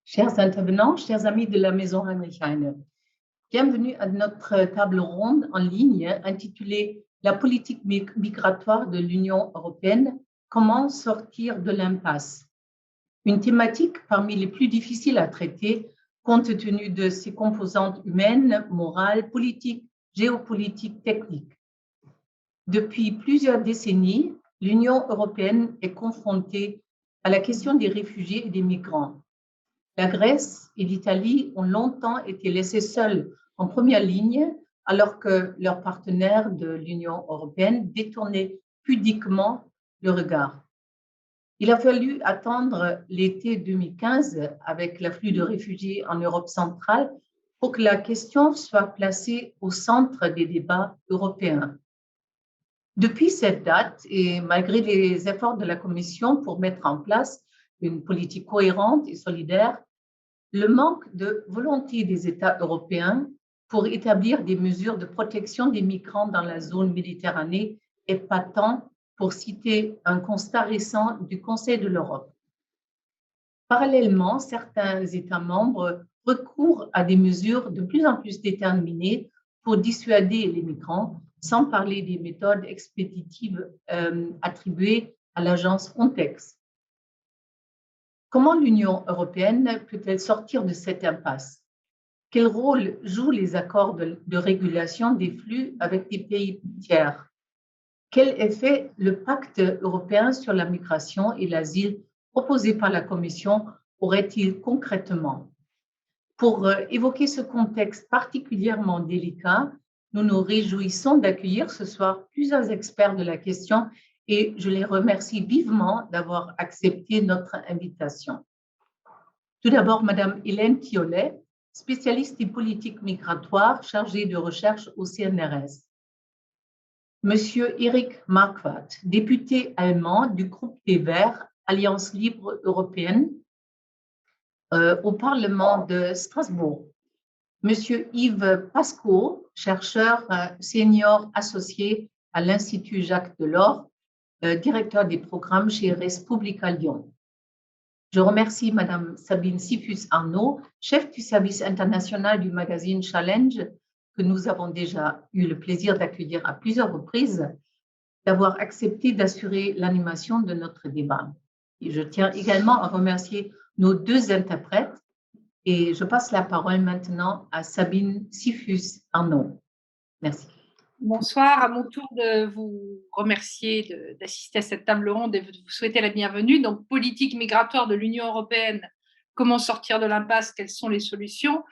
Chers intervenants, chers amis de la Maison Heinrich Heine, bienvenue à notre table ronde en ligne intitulée La politique migratoire de l'Union européenne, comment sortir de l'impasse? Une thématique parmi les plus difficiles à traiter compte tenu de ses composantes humaines, morales, politiques, géopolitiques, techniques. Depuis plusieurs décennies, l'Union européenne est confrontée à la question des réfugiés et des migrants. La Grèce et l'Italie ont longtemps été laissées seules en première ligne, alors que leurs partenaires de l'Union européenne détournaient pudiquement le regard. Il a fallu attendre l'été 2015, avec l'afflux de réfugiés en Europe centrale, pour que la question soit placée au centre des débats européens. Depuis cette date, et malgré les efforts de la Commission pour mettre en place une politique cohérente et solidaire, le manque de volonté des États européens pour établir des mesures de protection des migrants dans la zone méditerranée est patent, pour citer un constat récent du Conseil de l'Europe. Parallèlement, certains États membres recourent à des mesures de plus en plus déterminées pour dissuader les migrants, sans parler des méthodes expéditives attribuées à l'agence Frontex. Comment l'Union européenne peut-elle sortir de cette impasse? Quel rôle jouent les accords de régulation des flux avec des pays tiers? Quel effet le pacte européen sur la migration et l'asile proposé par la Commission aurait-il concrètement? Pour évoquer ce contexte particulièrement délicat, nous nous réjouissons d'accueillir ce soir plusieurs experts de la question et je les remercie vivement d'avoir accepté notre invitation. Tout d'abord, Madame Hélène Thiollet, spécialiste des politiques migratoires chargée de recherche au CNRS. Monsieur Eric Marquardt, député allemand du groupe des Verts, Alliance libre européenne, au Parlement de Strasbourg. Monsieur Yves Pascaud, chercheur senior associé à l'Institut Jacques Delors, directeur des programmes chez Respublica Lyon. Je remercie Madame Sabine Sifus-Arnaud, chef du service international du magazine Challenge, que nous avons déjà eu le plaisir d'accueillir à plusieurs reprises, d'avoir accepté d'assurer l'animation de notre débat. Et je tiens également à remercier nos deux interprètes et je passe la parole maintenant à Sabine Sifus-Arnaud. Merci. Bonsoir, à mon tour de vous remercier d'assister à cette table ronde et de vous souhaiter la bienvenue. Donc, politique migratoire de l'Union européenne, comment sortir de l'impasse, quelles sont les solutions?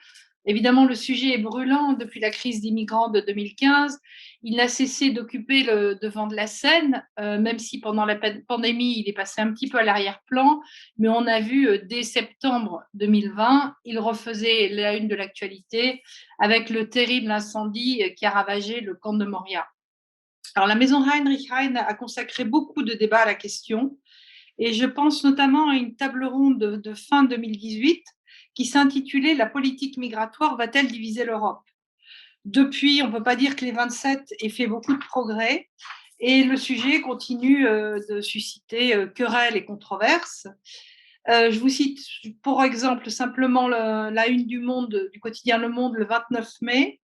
Évidemment, le sujet est brûlant depuis la crise des migrants de 2015. Il n'a cessé d'occuper le devant de la scène, même si pendant la pandémie, il est passé un petit peu à l'arrière-plan. Mais on a vu dès septembre 2020, il refaisait la une de l'actualité avec le terrible incendie qui a ravagé le camp de Moria. Alors, la Maison Heinrich Heine a consacré beaucoup de débats à la question. Et je pense notamment à une table ronde de fin 2018 qui s'intitulait « La politique migratoire va-t-elle diviser l'Europe ?» Depuis, on ne peut pas dire que les 27 aient fait beaucoup de progrès et le sujet continue de susciter querelles et controverses. Je vous cite pour exemple simplement la une du Monde, du quotidien Le Monde, le 29 mai.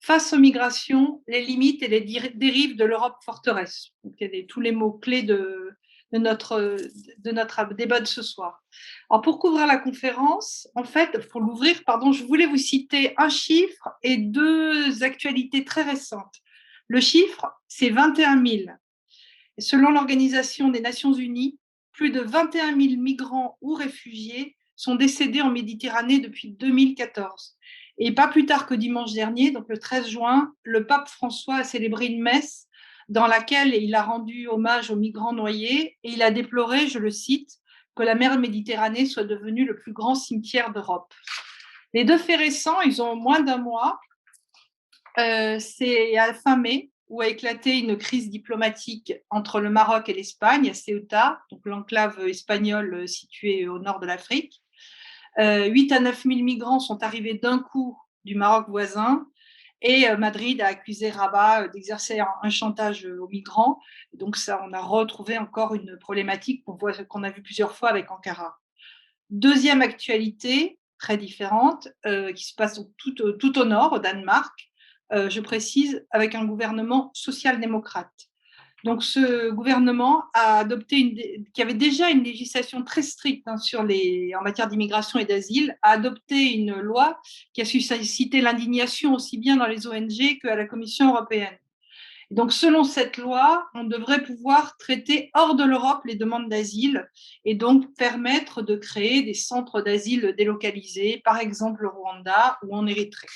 Face aux migrations, les limites et les dérives de l'Europe forteresse. Donc, il y a tous les mots-clés de notre débat de ce soir. Alors, pour couvrir la conférence, en fait, pour l'ouvrir, pardon, je voulais vous citer un chiffre et deux actualités très récentes. Le chiffre, c'est 21 000. Et selon l'Organisation des Nations Unies, plus de 21 000 migrants ou réfugiés sont décédés en Méditerranée depuis 2014. Et pas plus tard que dimanche dernier, donc le 13 juin, le pape François a célébré une messe dans laquelle il a rendu hommage aux migrants noyés et il a déploré, je le cite, que la mer Méditerranée soit devenue le plus grand cimetière d'Europe. Les deux faits récents, ils ont moins d'un mois. C'est à la fin mai où a éclaté une crise diplomatique entre le Maroc et l'Espagne, à Ceuta, donc l'enclave espagnole située au nord de l'Afrique. 8 à 9 000 migrants sont arrivés d'un coup du Maroc voisin et Madrid a accusé Rabat d'exercer un chantage aux migrants. Donc ça, on a retrouvé encore une problématique qu'on a vue plusieurs fois avec Ankara. Deuxième actualité, très différente, qui se passe tout au nord, au Danemark, je précise, avec un gouvernement social-démocrate. Donc, ce gouvernement a adopté qui avait déjà une législation très stricte en matière d'immigration et d'asile, a adopté une loi qui a suscité l'indignation aussi bien dans les ONG qu'à la Commission européenne. Et donc, selon cette loi, on devrait pouvoir traiter hors de l'Europe les demandes d'asile et donc permettre de créer des centres d'asile délocalisés, par exemple au Rwanda ou en Érythrée.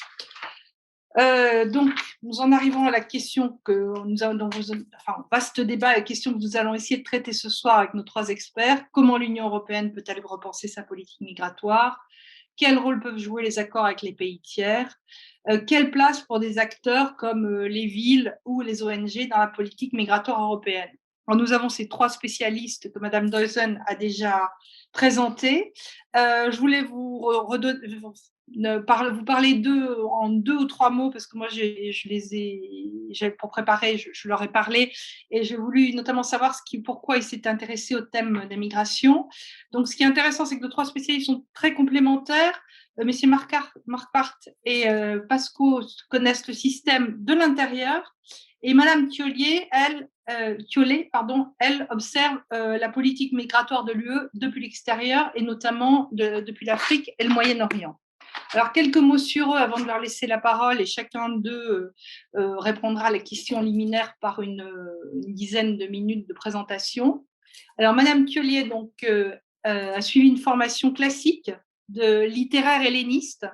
Donc, nous en arrivons à la question que nous avons, vaste débat, la question que nous allons essayer de traiter ce soir avec nos 3 experts. Comment l'Union européenne peut-elle repenser sa politique migratoire? Quel rôle peuvent jouer les accords avec les pays tiers? Quelle place pour des acteurs comme les villes ou les ONG dans la politique migratoire européenne? Alors, nous avons ces 3 spécialistes que Madame Deusen a déjà présentés. Je voulais vous parler d'eux en 2 ou 3 mots parce que moi, pour préparer, je leur ai parlé et j'ai voulu notamment savoir pourquoi ils s'étaient intéressés au thème des migrations. Donc, ce qui est intéressant, c'est que nos 3 spécialistes sont très complémentaires. Messieurs Marquardt et Pasco connaissent le système de l'intérieur et Madame Thiollet, elle observe la politique migratoire de l'UE depuis l'extérieur et notamment depuis l'Afrique et le Moyen-Orient. Alors, quelques mots sur eux avant de leur laisser la parole et chacun d'eux répondra à la question liminaire par une dizaine de minutes de présentation. Alors, Madame Thiollet a suivi une formation classique de littéraire helléniste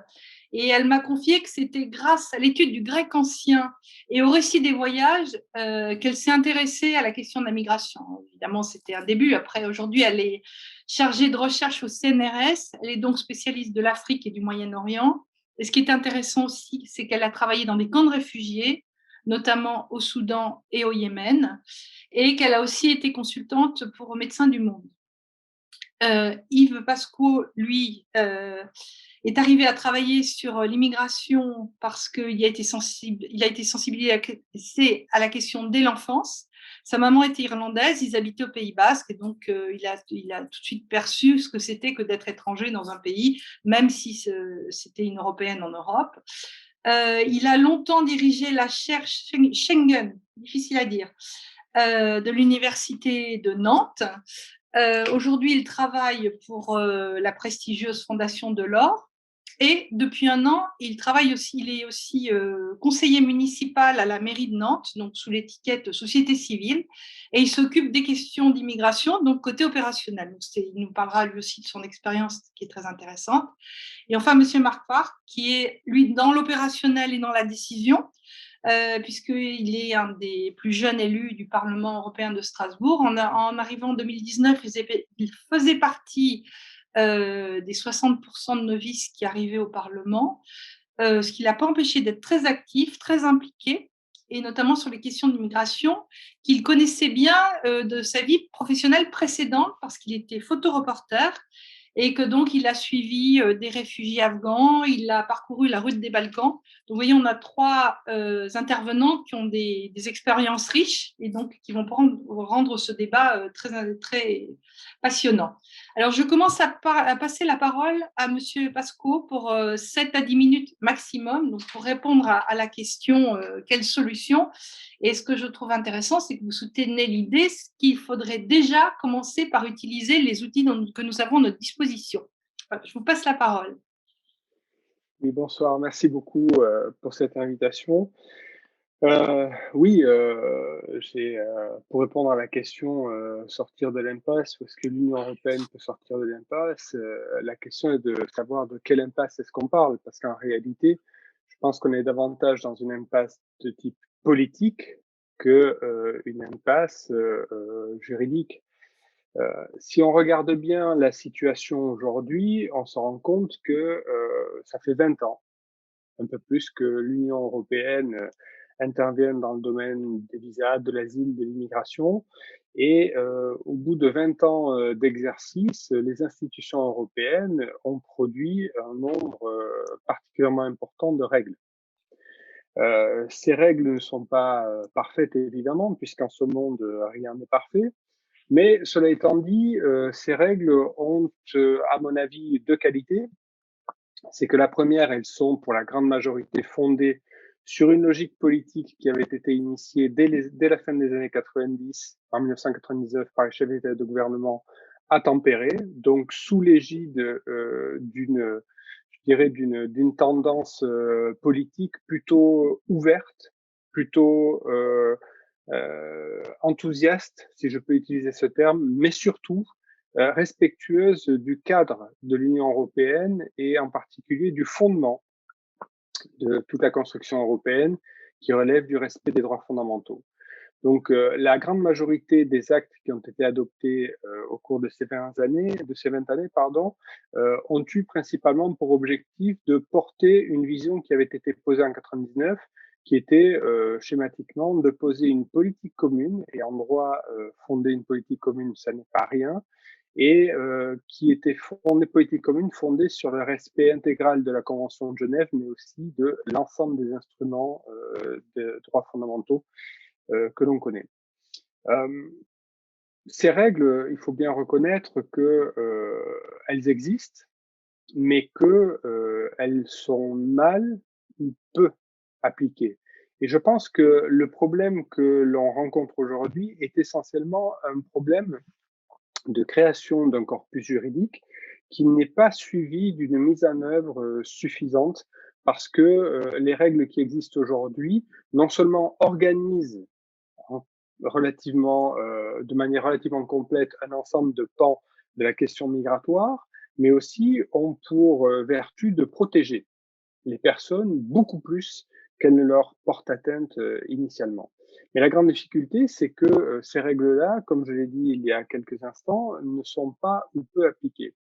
et elle m'a confié que c'était grâce à l'étude du grec ancien et au récit des voyages qu'elle s'est intéressée à la question de la migration. Évidemment, c'était un début. Après, aujourd'hui, elle est chargée de recherche au CNRS. Elle est donc spécialiste de l'Afrique et du Moyen-Orient. Et ce qui est intéressant aussi, c'est qu'elle a travaillé dans des camps de réfugiés, notamment au Soudan et au Yémen, et qu'elle a aussi été consultante pour Médecins du Monde. Yves Pasco, lui, est arrivé à travailler sur l'immigration parce qu'il a été sensibilisé à la question dès l'enfance. Sa maman était irlandaise, ils habitaient au Pays Basque et donc il a tout de suite perçu ce que c'était que d'être étranger dans un pays, même si c'était une Européenne en Europe. Il a longtemps dirigé la chaire Schengen, difficile à dire, de l'université de Nantes. Aujourd'hui, il travaille pour la prestigieuse Fondation de l'Or. Et depuis un an, il est aussi conseiller municipal à la mairie de Nantes, donc sous l'étiquette Société civile, et il s'occupe des questions d'immigration, donc côté opérationnel. Donc il nous parlera lui aussi de son expérience qui est très intéressante. Et enfin, Monsieur Marc Farr, qui est lui dans l'opérationnel et dans la décision, puisqu'il est un des plus jeunes élus du Parlement européen de Strasbourg. En arrivant en 2019, il faisait partie des 60% de novices qui arrivaient au Parlement, ce qui ne l'a pas empêché d'être très actif, très impliqué, et notamment sur les questions d'immigration, qu'il connaissait bien de sa vie professionnelle précédente, parce qu'il était photoreporter, et que donc il a suivi des réfugiés afghans, il a parcouru la route des Balkans. Donc, vous voyez, on a 3 intervenants qui ont des expériences riches et donc qui vont rendre ce débat très, très passionnant. Alors, je commence à passer la parole à Monsieur Pasco pour 7 à 10 minutes maximum, donc pour répondre à la question quelle solution. Et ce que je trouve intéressant, c'est que vous soutenez l'idée qu'il faudrait déjà commencer par utiliser les outils que nous avons à notre disposition. Je vous passe la parole. Oui, bonsoir. Merci beaucoup pour cette invitation. Pour répondre à la question sortir de l'impasse, ou est-ce que l'Union européenne peut sortir de l'impasse, la question est de savoir de quelle impasse est-ce qu'on parle, parce qu'en réalité, je pense qu'on est davantage dans une impasse de type politique que une impasse juridique. Si on regarde bien la situation aujourd'hui, on se rend compte que ça fait 20 ans, un peu plus, que l'Union européenne intervient dans le domaine des visas, de l'asile, de l'immigration. Et au bout de 20 ans d'exercice, les institutions européennes ont produit un nombre particulièrement important de règles. Ces règles ne sont pas parfaites, évidemment, puisqu'en ce monde, rien n'est parfait. Mais cela étant dit, ces règles ont, à mon avis, deux qualités. C'est que la première, elles sont pour la grande majorité fondées sur une logique politique qui avait été initiée dès la fin des années 90, en 1999, par les chefs d'État et de gouvernement à tempérer, donc sous l'égide d'une tendance politique plutôt ouverte, plutôt enthousiaste, si je peux utiliser ce terme, mais surtout respectueuse du cadre de l'Union européenne et en particulier du fondement de toute la construction européenne qui relève du respect des droits fondamentaux. Donc, la grande majorité des actes qui ont été adoptés au cours de ces 20 années, ont eu principalement pour objectif de porter une vision qui avait été posée en 99, qui était schématiquement de poser une politique commune, et en droit, fonder une politique commune, ça n'est pas rien, et qui était politique commune fondée sur le respect intégral de la Convention de Genève, mais aussi de l'ensemble des instruments de droits fondamentaux que l'on connaît. Ces règles, il faut bien reconnaître que elles existent, mais que elles sont mal ou peu appliquées. Et je pense que le problème que l'on rencontre aujourd'hui est essentiellement un problème de création d'un corpus juridique qui n'est pas suivi d'une mise en œuvre suffisante, parce que les règles qui existent aujourd'hui non seulement organisent de manière relativement complète un ensemble de pans de la question migratoire, mais aussi ont pour vertu de protéger les personnes beaucoup plus qu'elles ne leur portent atteinte initialement. Mais la grande difficulté, c'est que ces règles-là, comme je l'ai dit il y a quelques instants, ne sont pas ou peu appliquées.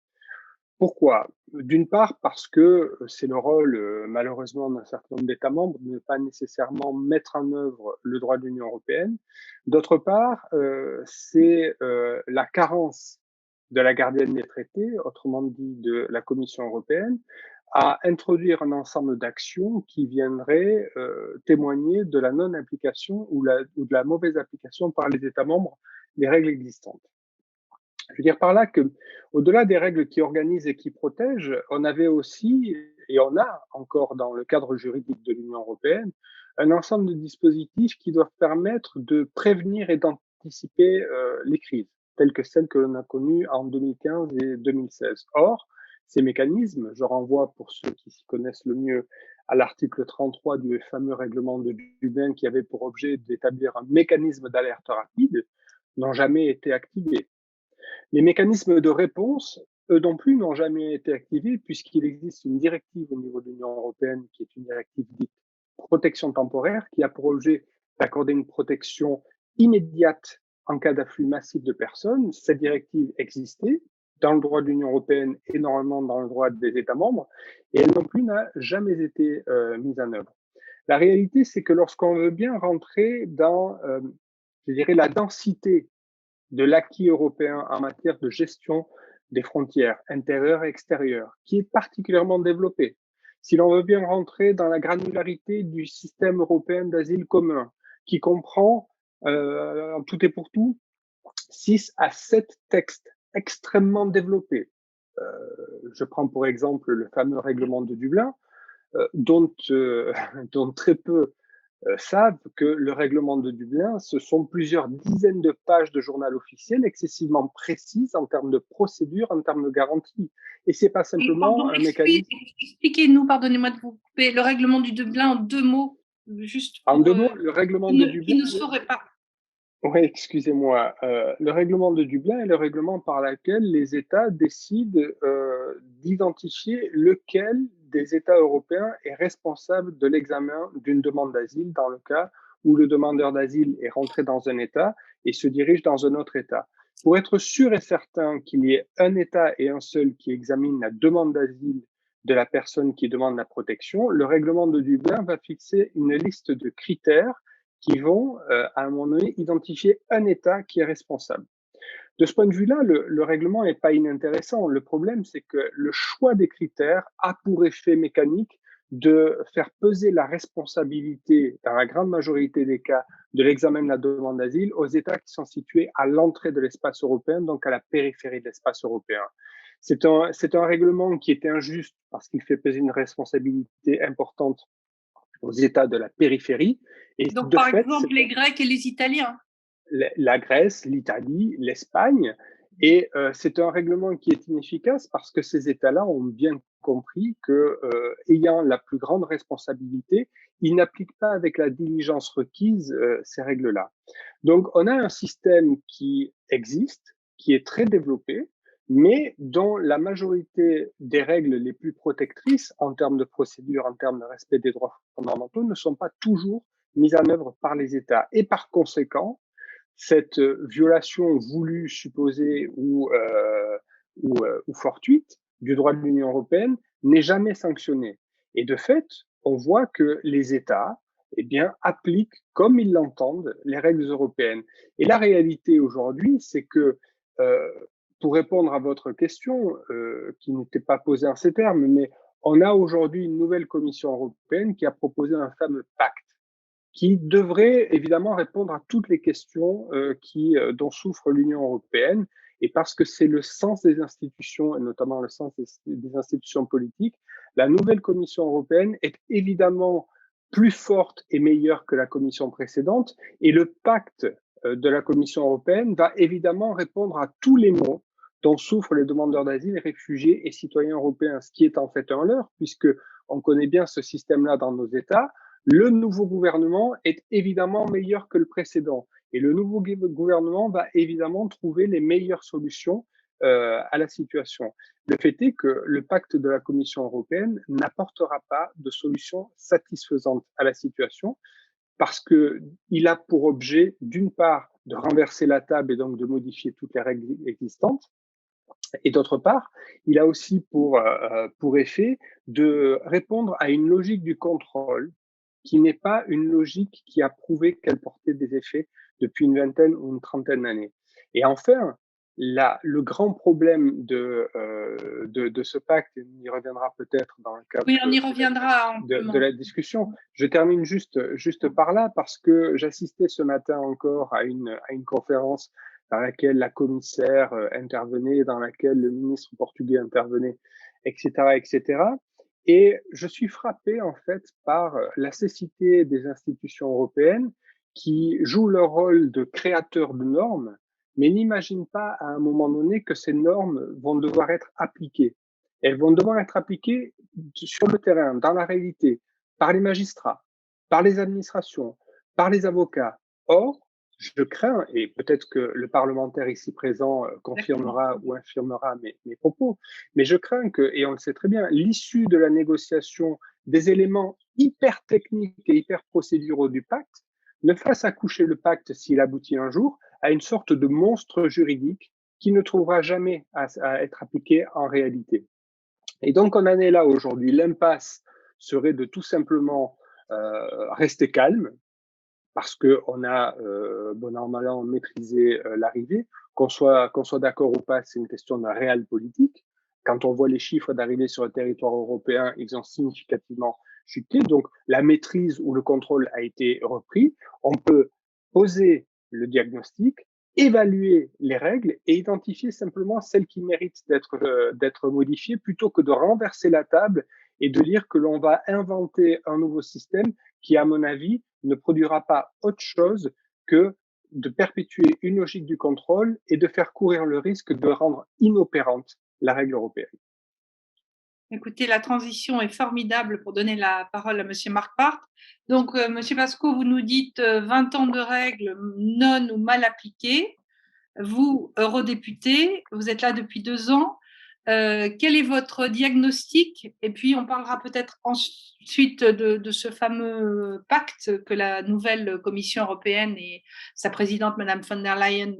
Pourquoi? D'une part, parce que c'est le rôle, malheureusement, d'un certain nombre d'États membres de ne pas nécessairement mettre en œuvre le droit de l'Union européenne. D'autre part, c'est la carence de la gardienne des traités, autrement dit de la Commission européenne, à introduire un ensemble d'actions qui viendraient témoigner de la non-application ou de la mauvaise application par les États membres des règles existantes. Je veux dire par là que, au-delà des règles qui organisent et qui protègent, on avait aussi, et on a encore dans le cadre juridique de l'Union européenne, un ensemble de dispositifs qui doivent permettre de prévenir et d'anticiper les crises, telles que celles que l'on a connues en 2015 et 2016. Or, ces mécanismes, je renvoie pour ceux qui s'y connaissent le mieux à l'article 33 du fameux règlement de Dublin qui avait pour objet d'établir un mécanisme d'alerte rapide, n'ont jamais été activés. Les mécanismes de réponse, eux non plus, n'ont jamais été activés puisqu'il existe une directive au niveau de l'Union européenne qui est une directive dite protection temporaire qui a pour objet d'accorder une protection immédiate en cas d'afflux massif de personnes. Cette directive existait dans le droit de l'Union européenne et normalement dans le droit des États membres et elle non plus n'a jamais été mise en œuvre. La réalité, c'est que lorsqu'on veut bien rentrer dans, je dirais, la densité de l'acquis européen en matière de gestion des frontières intérieures et extérieures, qui est particulièrement développée. Si l'on veut bien rentrer dans la granularité du système européen d'asile commun, qui comprend, en tout et pour tout, 6 à 7 textes extrêmement développés. Je prends pour exemple le fameux règlement de Dublin, dont très peu savent que le règlement de Dublin, ce sont plusieurs dizaines de pages de journal officiel excessivement précises en termes de procédure, en termes de garantie. Et c'est pas simplement un mécanisme. Expliquez-nous, pardonnez-moi de vous couper, le règlement du Dublin en 2 mots, juste pour, en 2 mots, le règlement de Dublin. Qui ne saurait pas. Oui, excusez-moi. Le règlement de Dublin est le règlement par lequel les États décident d'identifier lequel des États européens est responsable de l'examen d'une demande d'asile dans le cas où le demandeur d'asile est rentré dans un État et se dirige dans un autre État. Pour être sûr et certain qu'il y ait un État et un seul qui examine la demande d'asile de la personne qui demande la protection, le règlement de Dublin va fixer une liste de critères qui vont, à un moment donné, identifier un État qui est responsable. De ce point de vue-là, le règlement n'est pas inintéressant. Le problème, c'est que le choix des critères a pour effet mécanique de faire peser la responsabilité, dans la grande majorité des cas, de l'examen de la demande d'asile aux États qui sont situés à l'entrée de l'espace européen, donc à la périphérie de l'espace européen. C'est un règlement qui est injuste parce qu'il fait peser une responsabilité importante aux États de la périphérie. Et donc, de par fait, exemple, les Grecs et les Italiens. La Grèce, l'Italie, l'Espagne. Et c'est un règlement qui est inefficace parce que ces États-là ont bien compris que, ayant la plus grande responsabilité, ils n'appliquent pas avec la diligence requise ces règles-là. Donc, on a un système qui existe, qui est très développé, mais dont la majorité des règles les plus protectrices en termes de procédure, en termes de respect des droits fondamentaux, ne sont pas toujours mises en œuvre par les États. Et par conséquent, cette violation voulue, supposée ou fortuite du droit de l'Union européenne n'est jamais sanctionnée. Et de fait, on voit que les États eh bien, appliquent comme ils l'entendent les règles européennes. Et la réalité aujourd'hui, c'est que, pour répondre à votre question, qui n'était pas posée en ces termes, mais on a aujourd'hui une nouvelle Commission européenne qui a proposé un fameux pacte qui devrait évidemment répondre à toutes les questions dont souffre l'Union européenne. Et parce que c'est le sens des institutions, et notamment le sens des institutions politiques, la nouvelle Commission européenne est évidemment plus forte et meilleure que la Commission précédente. Et le pacte de la Commission européenne va évidemment répondre à tous les maux dont souffrent les demandeurs d'asile, réfugiés et citoyens européens, ce qui est en fait un leurre, puisque on connaît bien ce système-là dans nos États. Le nouveau gouvernement est évidemment meilleur que le précédent. Et le nouveau gouvernement va évidemment trouver les meilleures solutions à la situation. Le fait est que le pacte de la Commission européenne n'apportera pas de solution satisfaisante à la situation parce qu'il a pour objet, d'une part, de renverser la table et donc de modifier toutes les règles existantes. Et d'autre part, il a aussi pour effet de répondre à une logique du contrôle qui n'est pas une logique qui a prouvé qu'elle portait des effets depuis une vingtaine ou une trentaine d'années. Et enfin, le grand problème de ce pacte, et on y reviendra peut-être dans le cadre oui, on y reviendra de la discussion. Je termine juste par là parce que j'assistais ce matin encore à une conférence dans laquelle la commissaire intervenait, dans laquelle le ministre portugais intervenait, etc., etc. Et je suis frappé, en fait, par la cécité des institutions européennes qui jouent leur rôle de créateurs de normes, mais n'imaginent pas à un moment donné que ces normes vont devoir être appliquées. Elles vont devoir être appliquées sur le terrain, dans la réalité, par les magistrats, par les administrations, par les avocats. Or, je crains, et peut-être que le parlementaire ici présent confirmera ou infirmera mes propos, mais je crains que, et on le sait très bien, l'issue de la négociation des éléments hyper techniques et hyper procéduraux du pacte ne fasse accoucher le pacte, s'il aboutit un jour, à une sorte de monstre juridique qui ne trouvera jamais à être appliqué en réalité. Et donc, on en est là aujourd'hui. L'impasse serait de tout simplement rester calme, parce qu'on a, bon an, mal an, maîtrisé l'arrivée. Qu'on soit d'accord ou pas, c'est une question de réel politique. Quand on voit les chiffres d'arrivée sur le territoire européen, ils ont significativement chuté. Donc, la maîtrise ou le contrôle a été repris. On peut poser le diagnostic, évaluer les règles et identifier simplement celles qui méritent d'être modifiées plutôt que de renverser la table et de dire que l'on va inventer un nouveau système qui, à mon avis, ne produira pas autre chose que de perpétuer une logique du contrôle et de faire courir le risque de rendre inopérante la règle européenne. Écoutez, la transition est formidable pour donner la parole à M. Marc Barth. Donc, M. Pasco, vous nous dites 20 ans de règles non ou mal appliquées. Vous, eurodéputé, vous êtes là depuis 2 ans. Quel est votre diagnostic? Et puis, on parlera peut-être ensuite de ce fameux pacte que la nouvelle Commission européenne et sa présidente, Mme von der Leyen,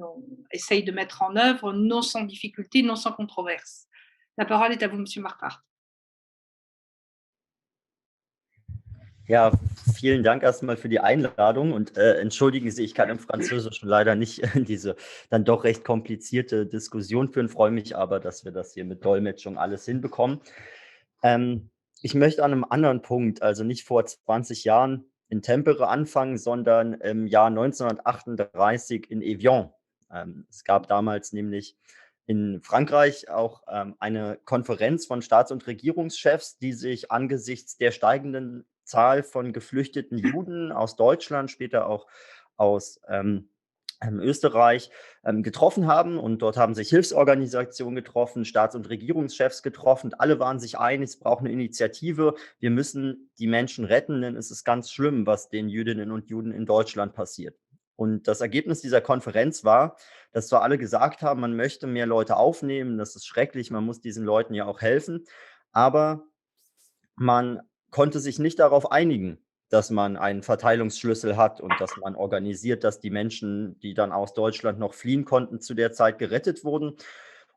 essayent de mettre en œuvre, non sans difficulté, non sans controverse. La parole est à vous, M. Marc Barth. Ja, vielen Dank erstmal für die Einladung und entschuldigen Sie, ich kann im Französischen leider nicht diese dann doch recht komplizierte Diskussion führen, freue mich aber, dass wir das hier mit Dolmetschung alles hinbekommen. Ich möchte an einem anderen Punkt, also nicht vor 20 Jahren in Tempere anfangen, sondern im Jahr 1938 in Evian. Es gab damals nämlich in Frankreich auch eine Konferenz von Staats- und Regierungschefs, die sich angesichts der steigenden Zahl von geflüchteten Juden aus Deutschland, später auch aus Österreich getroffen haben. Und dort haben sich Hilfsorganisationen getroffen, Staats- und Regierungschefs getroffen. Alle waren sich einig, es braucht eine Initiative. Wir müssen die Menschen retten, denn es ist ganz schlimm, was den Jüdinnen und Juden in Deutschland passiert. Und das Ergebnis dieser Konferenz war, dass zwar alle gesagt haben, man möchte mehr Leute aufnehmen, das ist schrecklich, man muss diesen Leuten ja auch helfen, aber man konnte sich nicht darauf einigen, dass man einen Verteilungsschlüssel hat und dass man organisiert, dass die Menschen, die dann aus Deutschland noch fliehen konnten, zu der Zeit gerettet wurden.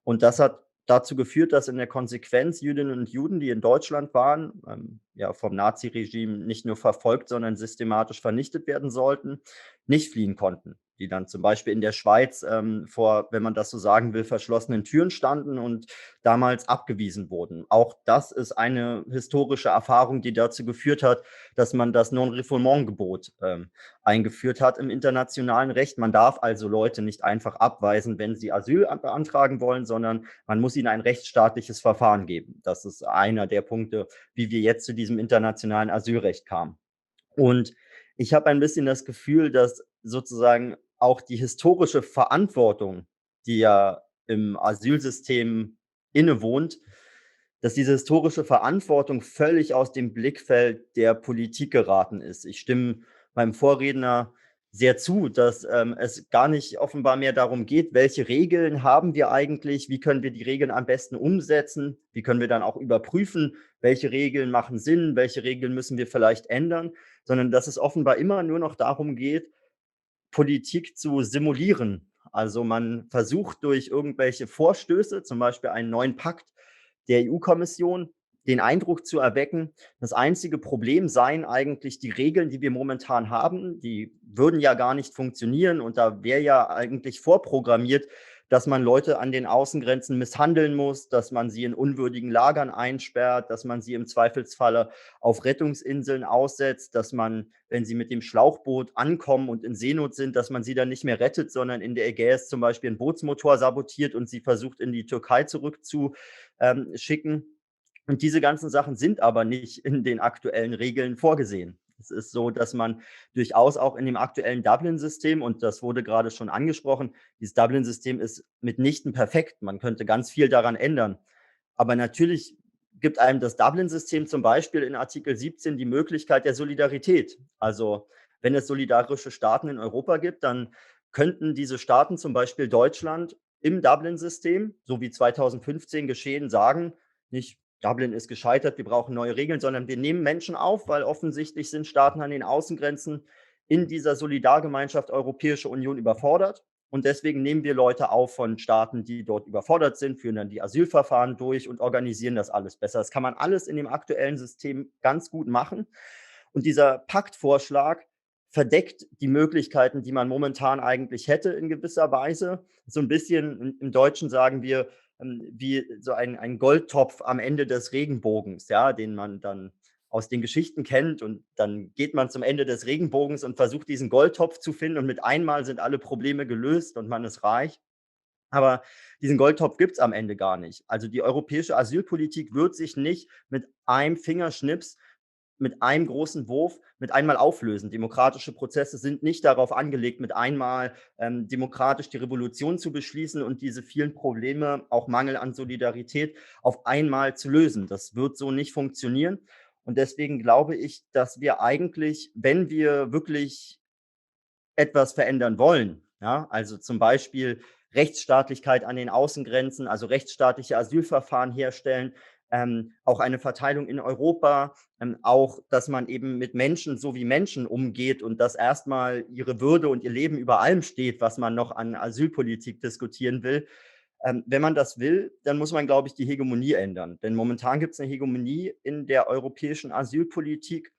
Und das hat dazu geführt, dass in der Konsequenz Jüdinnen und Juden, die in Deutschland waren, ja, vom Naziregime nicht nur verfolgt, sondern systematisch vernichtet werden sollten, nicht fliehen konnten. Die dann zum Beispiel in der Schweiz vor, wenn man das so sagen will, verschlossenen Türen standen und damals abgewiesen wurden. Auch das ist eine historische Erfahrung, die dazu geführt hat, dass man das Non-Refoulement-Gebot eingeführt hat im internationalen Recht. Man darf also Leute nicht einfach abweisen, wenn sie Asyl beantragen wollen, sondern man muss ihnen ein rechtsstaatliches Verfahren geben. Das ist einer der Punkte, wie wir jetzt zu diesem internationalen Asylrecht kamen. Und ich habe ein bisschen das Gefühl, dass sozusagen auch die historische Verantwortung, die ja im Asylsystem innewohnt, dass diese historische Verantwortung völlig aus dem Blickfeld der Politik geraten ist. Ich stimme meinem Vorredner sehr zu, dass es gar nicht offenbar mehr darum geht, welche Regeln haben wir eigentlich, wie können wir die Regeln am besten umsetzen, wie können wir dann auch überprüfen, welche Regeln machen Sinn, welche Regeln müssen wir vielleicht ändern, sondern dass es offenbar immer nur noch darum geht, Politik zu simulieren. Also man versucht durch irgendwelche Vorstöße, zum Beispiel einen neuen Pakt der EU-Kommission, den Eindruck zu erwecken, das einzige Problem seien eigentlich die Regeln, die wir momentan haben. Die würden ja gar nicht funktionieren und da wäre ja eigentlich vorprogrammiert, dass man Leute an den Außengrenzen misshandeln muss, dass man sie in unwürdigen Lagern einsperrt, dass man sie im Zweifelsfalle auf Rettungsinseln aussetzt, dass man, wenn sie mit dem Schlauchboot ankommen und in Seenot sind, dass man sie dann nicht mehr rettet, sondern in der Ägäis zum Beispiel einen Bootsmotor sabotiert und sie versucht, in die Türkei zurückzuschicken. Und diese ganzen Sachen sind aber nicht in den aktuellen Regeln vorgesehen. Es ist so, dass man durchaus auch in dem aktuellen Dublin-System, und das wurde gerade schon angesprochen, dieses Dublin-System ist mitnichten perfekt. Man könnte ganz viel daran ändern. Aber natürlich gibt einem das Dublin-System zum Beispiel in Artikel 17 die Möglichkeit der Solidarität. Also wenn es solidarische Staaten in Europa gibt, dann könnten diese Staaten, zum Beispiel Deutschland, im Dublin-System, so wie 2015 geschehen, sagen, nicht Dublin ist gescheitert, wir brauchen neue Regeln, sondern wir nehmen Menschen auf, weil offensichtlich sind Staaten an den Außengrenzen in dieser Solidargemeinschaft Europäische Union überfordert. Und deswegen nehmen wir Leute auf von Staaten, die dort überfordert sind, führen dann die Asylverfahren durch und organisieren das alles besser. Das kann man alles in dem aktuellen System ganz gut machen. Und dieser Paktvorschlag verdeckt die Möglichkeiten, die man momentan eigentlich hätte in gewisser Weise. So ein bisschen im Deutschen sagen wir, wie so ein Goldtopf am Ende des Regenbogens, ja, den man dann aus den Geschichten kennt. Und dann geht man zum Ende des Regenbogens und versucht, diesen Goldtopf zu finden. Und mit einmal sind alle Probleme gelöst und man ist reich. Aber diesen Goldtopf gibt es am Ende gar nicht. Also die europäische Asylpolitik wird sich nicht mit einem Fingerschnips, mit einem großen Wurf, mit einmal auflösen. Demokratische Prozesse sind nicht darauf angelegt, mit einmal demokratisch die Revolution zu beschließen und diese vielen Probleme, auch Mangel an Solidarität, auf einmal zu lösen. Das wird so nicht funktionieren. Und deswegen glaube ich, dass wir eigentlich, wenn wir wirklich etwas verändern wollen, ja, also zum Beispiel Rechtsstaatlichkeit an den Außengrenzen, also rechtsstaatliche Asylverfahren herstellen, auch eine Verteilung in Europa, auch, dass man eben mit Menschen so wie Menschen umgeht und dass erstmal ihre Würde und ihr Leben über allem steht, was man noch an Asylpolitik diskutieren will. Wenn man das will, dann muss man, glaube ich, die Hegemonie ändern. Denn momentan gibt es eine Hegemonie in der europäischen Asylpolitik,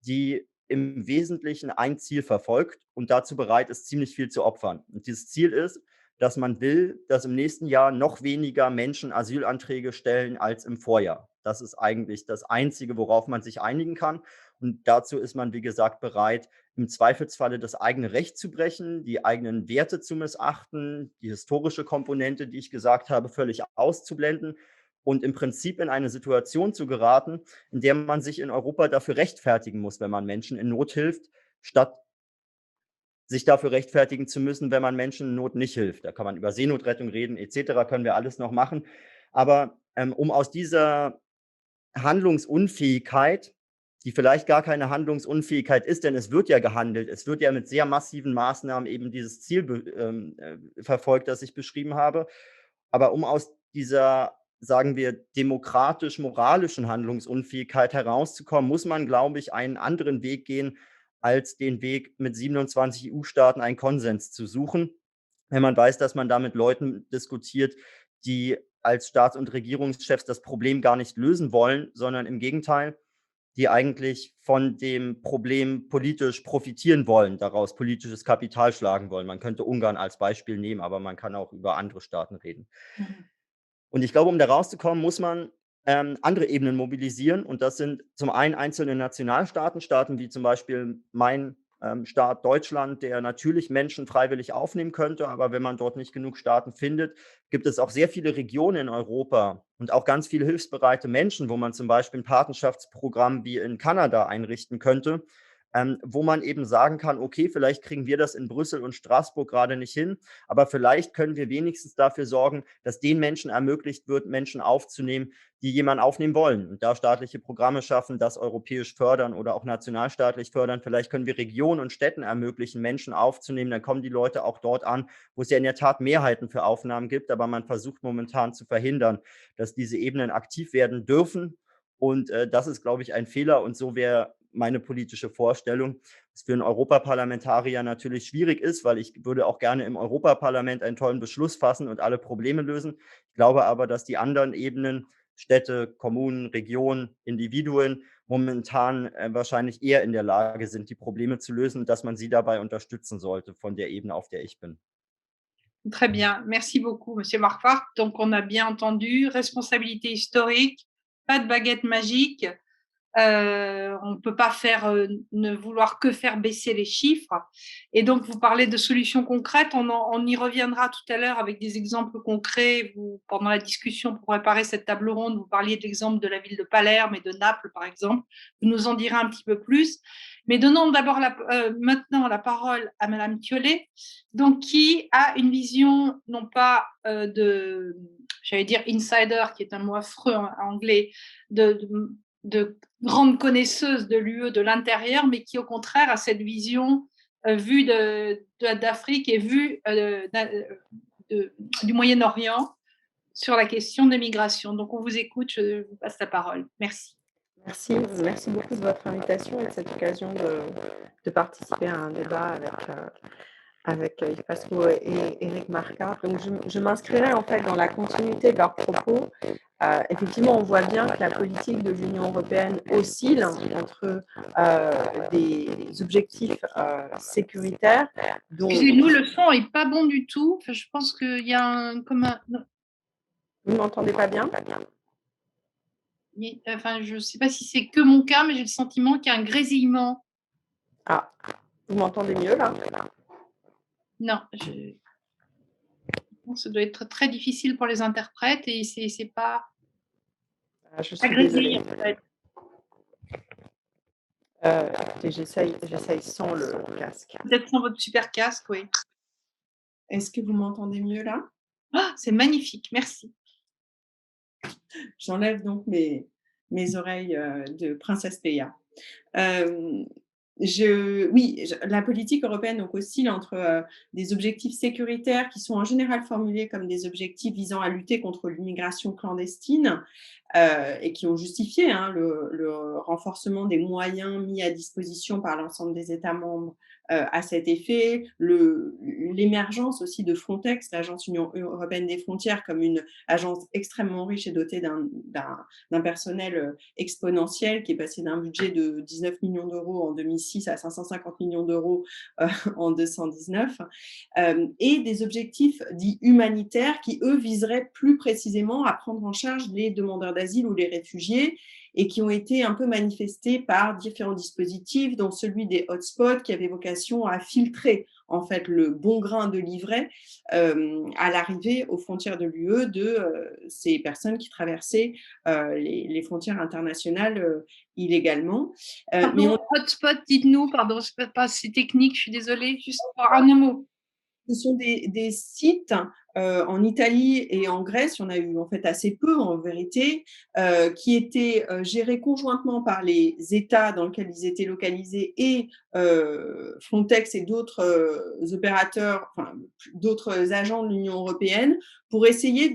die im Wesentlichen ein Ziel verfolgt und dazu bereit ist, ziemlich viel zu opfern. Und dieses Ziel ist, dass man will, dass im nächsten Jahr noch weniger Menschen Asylanträge stellen als im Vorjahr. Das ist eigentlich das Einzige, worauf man sich einigen kann. Und dazu ist man, wie gesagt, bereit, im Zweifelsfalle das eigene Recht zu brechen, die eigenen Werte zu missachten, die historische Komponente, die ich gesagt habe, völlig auszublenden und im Prinzip in eine Situation zu geraten, in der man sich in Europa dafür rechtfertigen muss, wenn man Menschen in Not hilft, statt sich dafür rechtfertigen zu müssen, wenn man Menschen in Not nicht hilft. Da kann man über Seenotrettung reden etc., können wir alles noch machen. Aber um aus dieser Handlungsunfähigkeit, die vielleicht gar keine Handlungsunfähigkeit ist, denn es wird ja gehandelt, es wird ja mit sehr massiven Maßnahmen eben dieses Ziel verfolgt, das ich beschrieben habe. Aber um aus dieser, sagen wir, demokratisch-moralischen Handlungsunfähigkeit herauszukommen, muss man, glaube ich, einen anderen Weg gehen, als den Weg mit 27 EU-Staaten einen Konsens zu suchen, wenn man weiß, dass man da mit Leuten diskutiert, die als Staats- und Regierungschefs das Problem gar nicht lösen wollen, sondern im Gegenteil, die eigentlich von dem Problem politisch profitieren wollen, daraus politisches Kapital schlagen wollen. Man könnte Ungarn als Beispiel nehmen, aber man kann auch über andere Staaten reden. Und ich glaube, um da rauszukommen, muss man andere Ebenen mobilisieren. Und das sind zum einen einzelne Nationalstaaten, Staaten wie zum Beispiel mein Staat Deutschland, der natürlich Menschen freiwillig aufnehmen könnte. Aber wenn man dort nicht genug Staaten findet, gibt es auch sehr viele Regionen in Europa und auch ganz viele hilfsbereite Menschen, wo man zum Beispiel ein Patenschaftsprogramm wie in Kanada einrichten könnte, wo man eben sagen kann, okay, vielleicht kriegen wir das in Brüssel und Straßburg gerade nicht hin, aber vielleicht können wir wenigstens dafür sorgen, dass den Menschen ermöglicht wird, Menschen aufzunehmen, die jemanden aufnehmen wollen und da staatliche Programme schaffen, das europäisch fördern oder auch nationalstaatlich fördern. Vielleicht können wir Regionen und Städten ermöglichen, Menschen aufzunehmen. Dann kommen die Leute auch dort an, wo es ja in der Tat Mehrheiten für Aufnahmen gibt, aber man versucht momentan zu verhindern, dass diese Ebenen aktiv werden dürfen. Und das ist, glaube ich, ein Fehler. Und so wäre meine politische Vorstellung, was für einen Europaparlamentarier natürlich schwierig ist, weil ich würde auch gerne im Europaparlament einen tollen Beschluss fassen und alle Probleme lösen. Ich glaube aber, dass die anderen Ebenen, Städte, Kommunen, Regionen, Individuen momentan wahrscheinlich eher in der Lage sind, die Probleme zu lösen und dass man sie dabei unterstützen sollte von der Ebene, auf der ich bin. Très bien, merci beaucoup, Monsieur Marquardt. Donc, on a bien entendu, responsabilité historique, pas de baguette magique. On ne peut pas ne vouloir que faire baisser les chiffres. Et donc, vous parlez de solutions concrètes. On y reviendra tout à l'heure avec des exemples concrets. Pendant la discussion pour préparer cette table ronde, vous parliez de l'exemple de la ville de Palerme et de Naples, par exemple. Vous nous en direz un petit peu plus. Mais donnons d'abord maintenant la parole à Madame Thiollet, donc qui a une vision non pas j'allais dire insider, qui est un mot affreux en anglais, de grande connaisseuse de l'UE de l'intérieur, mais qui au contraire a cette vision vue d'Afrique et vue du Moyen-Orient sur la question des migrations. Donc on vous écoute, je vous passe la parole. Merci. Merci beaucoup de votre invitation et de cette occasion de participer à un débat avec Yves Pascoe et Éric Marquardt. Donc je m'inscrirai en fait dans la continuité de leurs propos. Effectivement, on voit bien que la politique de l'Union européenne oscille entre des objectifs sécuritaires. Excusez-nous, le son n'est pas bon du tout. Enfin, je pense qu'il y a non. Vous ne m'entendez pas bien? Enfin, je ne sais pas si c'est que mon cas, mais j'ai le sentiment qu'il y a un grésillement. Ah, vous m'entendez mieux là? Non, ça doit être très difficile pour les interprètes et c'est pas. Je suis désolée. Écoutez, j'essaye sans le casque. Peut-être sans votre super casque, oui. Est-ce que vous m'entendez mieux là? Ah, c'est magnifique, merci. J'enlève donc mes oreilles de princesse Leia. La politique européenne donc oscille entre des objectifs sécuritaires qui sont en général formulés comme des objectifs visant à lutter contre l'immigration clandestine et qui ont justifié le renforcement des moyens mis à disposition par l'ensemble des États membres à cet effet, l'émergence aussi de Frontex, l'agence Union européenne des frontières, comme une agence extrêmement riche et dotée d'un personnel exponentiel qui est passé d'un budget de 19 millions d'euros en 2006 à 550 millions d'euros en 219, et des objectifs dits humanitaires qui, eux, viseraient plus précisément à prendre en charge les demandeurs d'asile ou les réfugiés, et qui ont été un peu manifestés par différents dispositifs, dont celui des hotspots qui avait vocation à filtrer en fait le bon grain de livret à l'arrivée aux frontières de l'UE de ces personnes qui traversaient les frontières internationales illégalement. Pardon, hotspot, dites-nous, pardon, je ne sais pas, c'est technique, je suis désolée, juste en un mot. Ce sont des sites en Italie et en Grèce, il y en a eu en fait assez peu en vérité, qui étaient gérés conjointement par les États dans lesquels ils étaient localisés et Frontex et d'autres opérateurs, enfin, d'autres agents de l'Union européenne pour essayer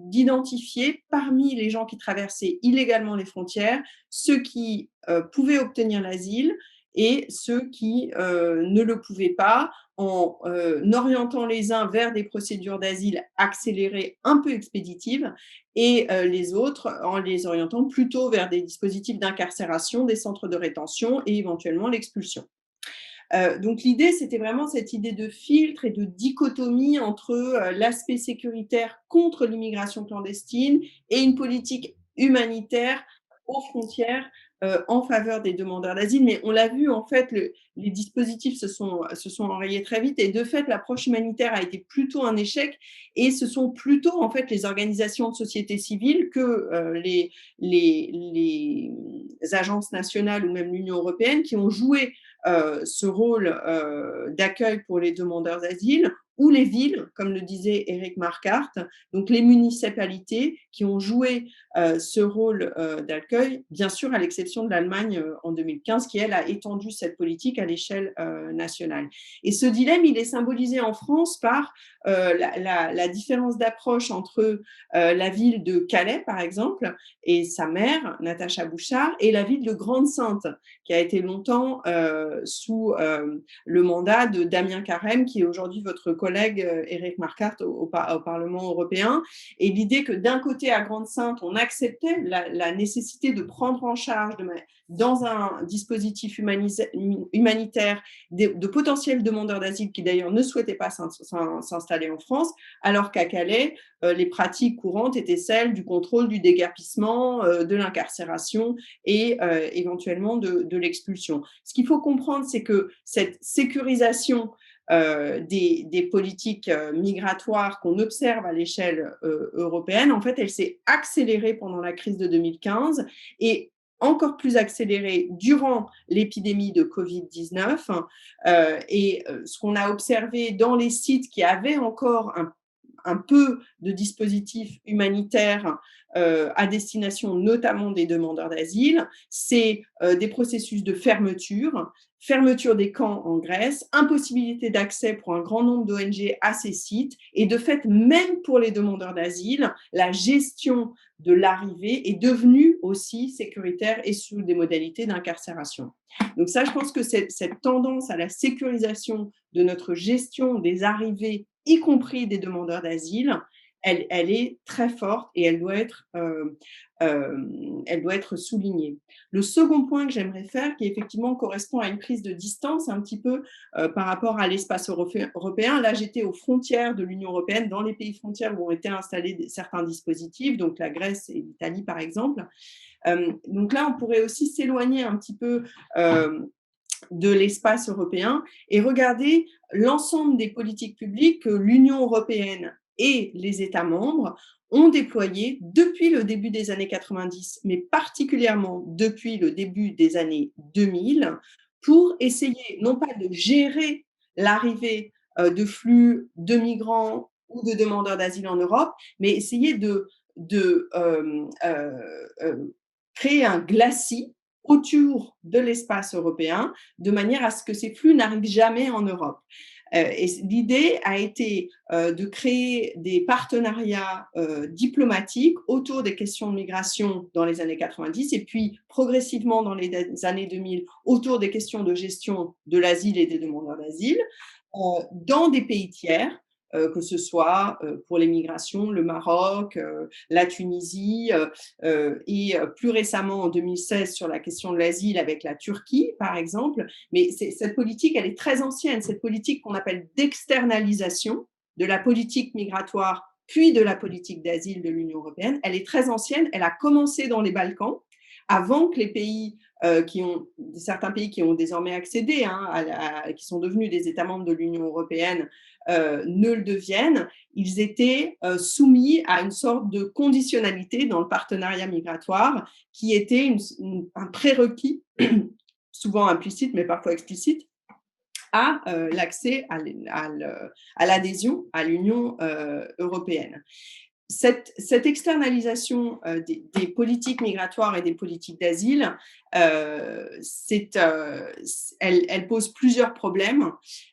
d'identifier parmi les gens qui traversaient illégalement les frontières ceux qui pouvaient obtenir l'asile et ceux qui ne le pouvaient pas, en orientant les uns vers des procédures d'asile accélérées, un peu expéditives, et les autres en les orientant plutôt vers des dispositifs d'incarcération, des centres de rétention et éventuellement l'expulsion. Donc l'idée, c'était vraiment cette idée de filtre et de dichotomie entre l'aspect sécuritaire contre l'immigration clandestine et une politique humanitaire aux frontières en faveur des demandeurs d'asile. Mais on l'a vu, en fait, les dispositifs se sont enrayés très vite et de fait, l'approche humanitaire a été plutôt un échec et ce sont plutôt, en fait, les organisations de société civile que les agences nationales ou même l'Union européenne qui ont joué ce rôle d'accueil pour les demandeurs d'asile, ou les villes, comme le disait Eric Marquardt, donc les municipalités qui ont joué ce rôle d'accueil, bien sûr à l'exception de l'Allemagne en 2015, qui elle a étendu cette politique à l'échelle nationale. Et ce dilemme, il est symbolisé en France par la différence d'approche entre la ville de Calais, par exemple, et sa maire, Natacha Bouchard, et la ville de Grande-Synthe, qui a été longtemps sous le mandat de Damien Carême, qui est aujourd'hui votre collègue Eric Marquardt au Parlement européen. Et l'idée que d'un côté, à Grande-Synthe, on acceptait la nécessité de prendre en charge dans un dispositif humanitaire de potentiels demandeurs d'asile qui d'ailleurs ne souhaitaient pas s'installer en France, alors qu'à Calais, les pratiques courantes étaient celles du contrôle, du déguerpissement, de l'incarcération et éventuellement de l'expulsion. Ce qu'il faut comprendre, c'est que cette sécurisation des politiques migratoires qu'on observe à l'échelle européenne, en fait, elle s'est accélérée pendant la crise de 2015 et encore plus accélérée durant l'épidémie de Covid-19. Ce qu'on a observé dans les sites qui avaient encore un peu de dispositifs humanitaires à destination notamment des demandeurs d'asile, c'est des processus de fermeture des camps en Grèce, impossibilité d'accès pour un grand nombre d'ONG à ces sites, et de fait, même pour les demandeurs d'asile, la gestion de l'arrivée est devenue aussi sécuritaire et sous des modalités d'incarcération. Donc ça, je pense que cette tendance à la sécurisation de notre gestion des arrivées, y compris des demandeurs d'asile, elle est très forte et elle doit être soulignée. Le second point que j'aimerais faire, qui effectivement correspond à une prise de distance un petit peu par rapport à l'espace européen, là j'étais aux frontières de l'Union européenne, dans les pays frontières où ont été installés certains dispositifs, donc la Grèce et l'Italie par exemple. Donc là, on pourrait aussi s'éloigner un petit peu de l'espace européen et regarder l'ensemble des politiques publiques que l'Union européenne et les États membres ont déployé depuis le début des années 90, mais particulièrement depuis le début des années 2000, pour essayer non pas de gérer l'arrivée de flux de migrants ou de demandeurs d'asile en Europe, mais essayer de créer un glacis autour de l'espace européen, de manière à ce que ces flux n'arrivent jamais en Europe. Et l'idée a été de créer des partenariats diplomatiques autour des questions de migration dans les années 90 et puis progressivement dans les années 2000 autour des questions de gestion de l'asile et des demandeurs d'asile dans des pays tiers, que ce soit pour les migrations, le Maroc, la Tunisie et plus récemment en 2016 sur la question de l'asile avec la Turquie, par exemple. Mais cette politique, elle est très ancienne, cette politique qu'on appelle d'externalisation de la politique migratoire puis de la politique d'asile de l'Union européenne. Elle est très ancienne, elle a commencé dans les Balkans, avant que les pays certains pays qui ont désormais accédé, qui sont devenus des États membres de l'Union européenne, ne le deviennent. Ils étaient soumis à une sorte de conditionnalité dans le partenariat migratoire qui était un prérequis, souvent implicite mais parfois explicite, à l'accès à l'adhésion à l'Union européenne. Cette externalisation des politiques migratoires et des politiques d'asile, elle pose plusieurs problèmes.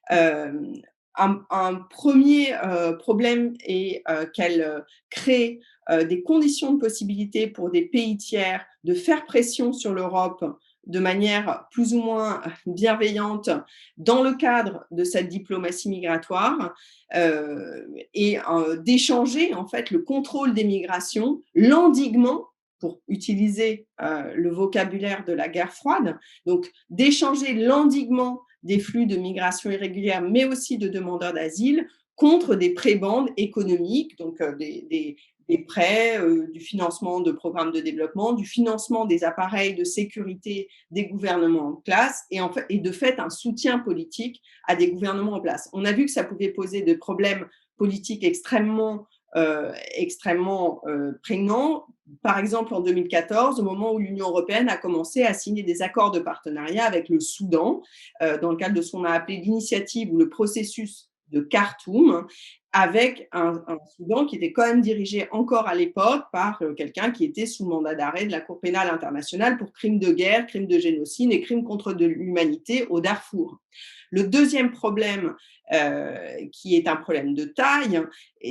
Un premier problème est qu'elle crée des conditions de possibilité pour des pays tiers de faire pression sur l'Europe de manière plus ou moins bienveillante dans le cadre de cette diplomatie migratoire et d'échanger en fait le contrôle des migrations, l'endiguement, pour utiliser le vocabulaire de la guerre froide, donc d'échanger l'endiguement des flux de migration irrégulière, mais aussi de demandeurs d'asile, contre des prébendes économiques, donc des prêts, du financement de programmes de développement, du financement des appareils de sécurité des gouvernements en place et de fait un soutien politique à des gouvernements en place. On a vu que ça pouvait poser des problèmes politiques extrêmement prégnants. Par exemple, en 2014, au moment où l'Union européenne a commencé à signer des accords de partenariat avec le Soudan, dans le cadre de ce qu'on a appelé l'initiative ou le processus de Khartoum, avec un Soudan qui était quand même dirigé encore à l'époque par quelqu'un qui était sous mandat d'arrêt de la Cour pénale internationale pour crimes de guerre, crimes de génocide et crimes contre l'humanité au Darfour. Le deuxième problème, qui est un problème de taille,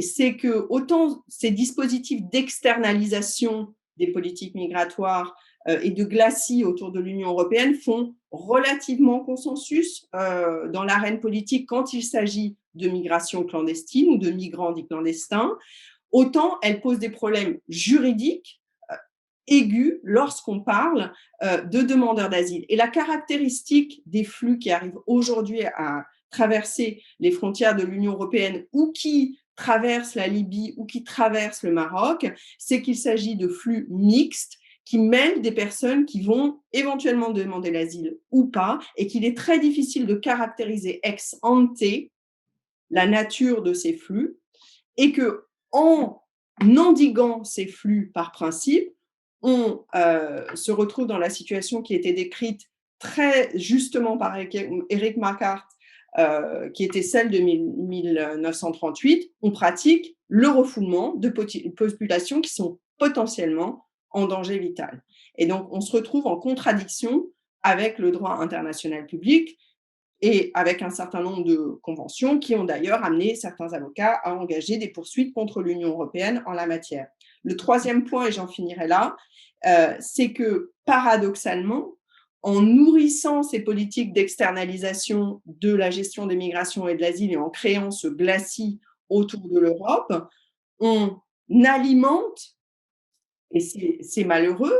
c'est que autant ces dispositifs d'externalisation des politiques migratoires et de glacis autour de l'Union européenne font relativement consensus dans l'arène politique quand il s'agit de migration clandestine ou de migrants dits clandestins, autant elles posent des problèmes juridiques aigus lorsqu'on parle de demandeurs d'asile. Et la caractéristique des flux qui arrivent aujourd'hui à traverser les frontières de l'Union européenne ou qui traversent la Libye ou qui traversent le Maroc, c'est qu'il s'agit de flux mixtes qui mêlent des personnes qui vont éventuellement demander l'asile ou pas, et qu'il est très difficile de caractériser ex ante la nature de ces flux, et que en endiguant ces flux par principe, on se retrouve dans la situation qui était décrite très justement par Eric Marquardt, qui était celle de 1938. On pratique le refoulement de populations qui sont potentiellement en danger vital. Et donc, on se retrouve en contradiction avec le droit international public et avec un certain nombre de conventions qui ont d'ailleurs amené certains avocats à engager des poursuites contre l'Union européenne en la matière. Le troisième point, et j'en finirai là, c'est que paradoxalement, en nourrissant ces politiques d'externalisation de la gestion des migrations et de l'asile et en créant ce glacis autour de l'Europe, on alimente, et c'est malheureux,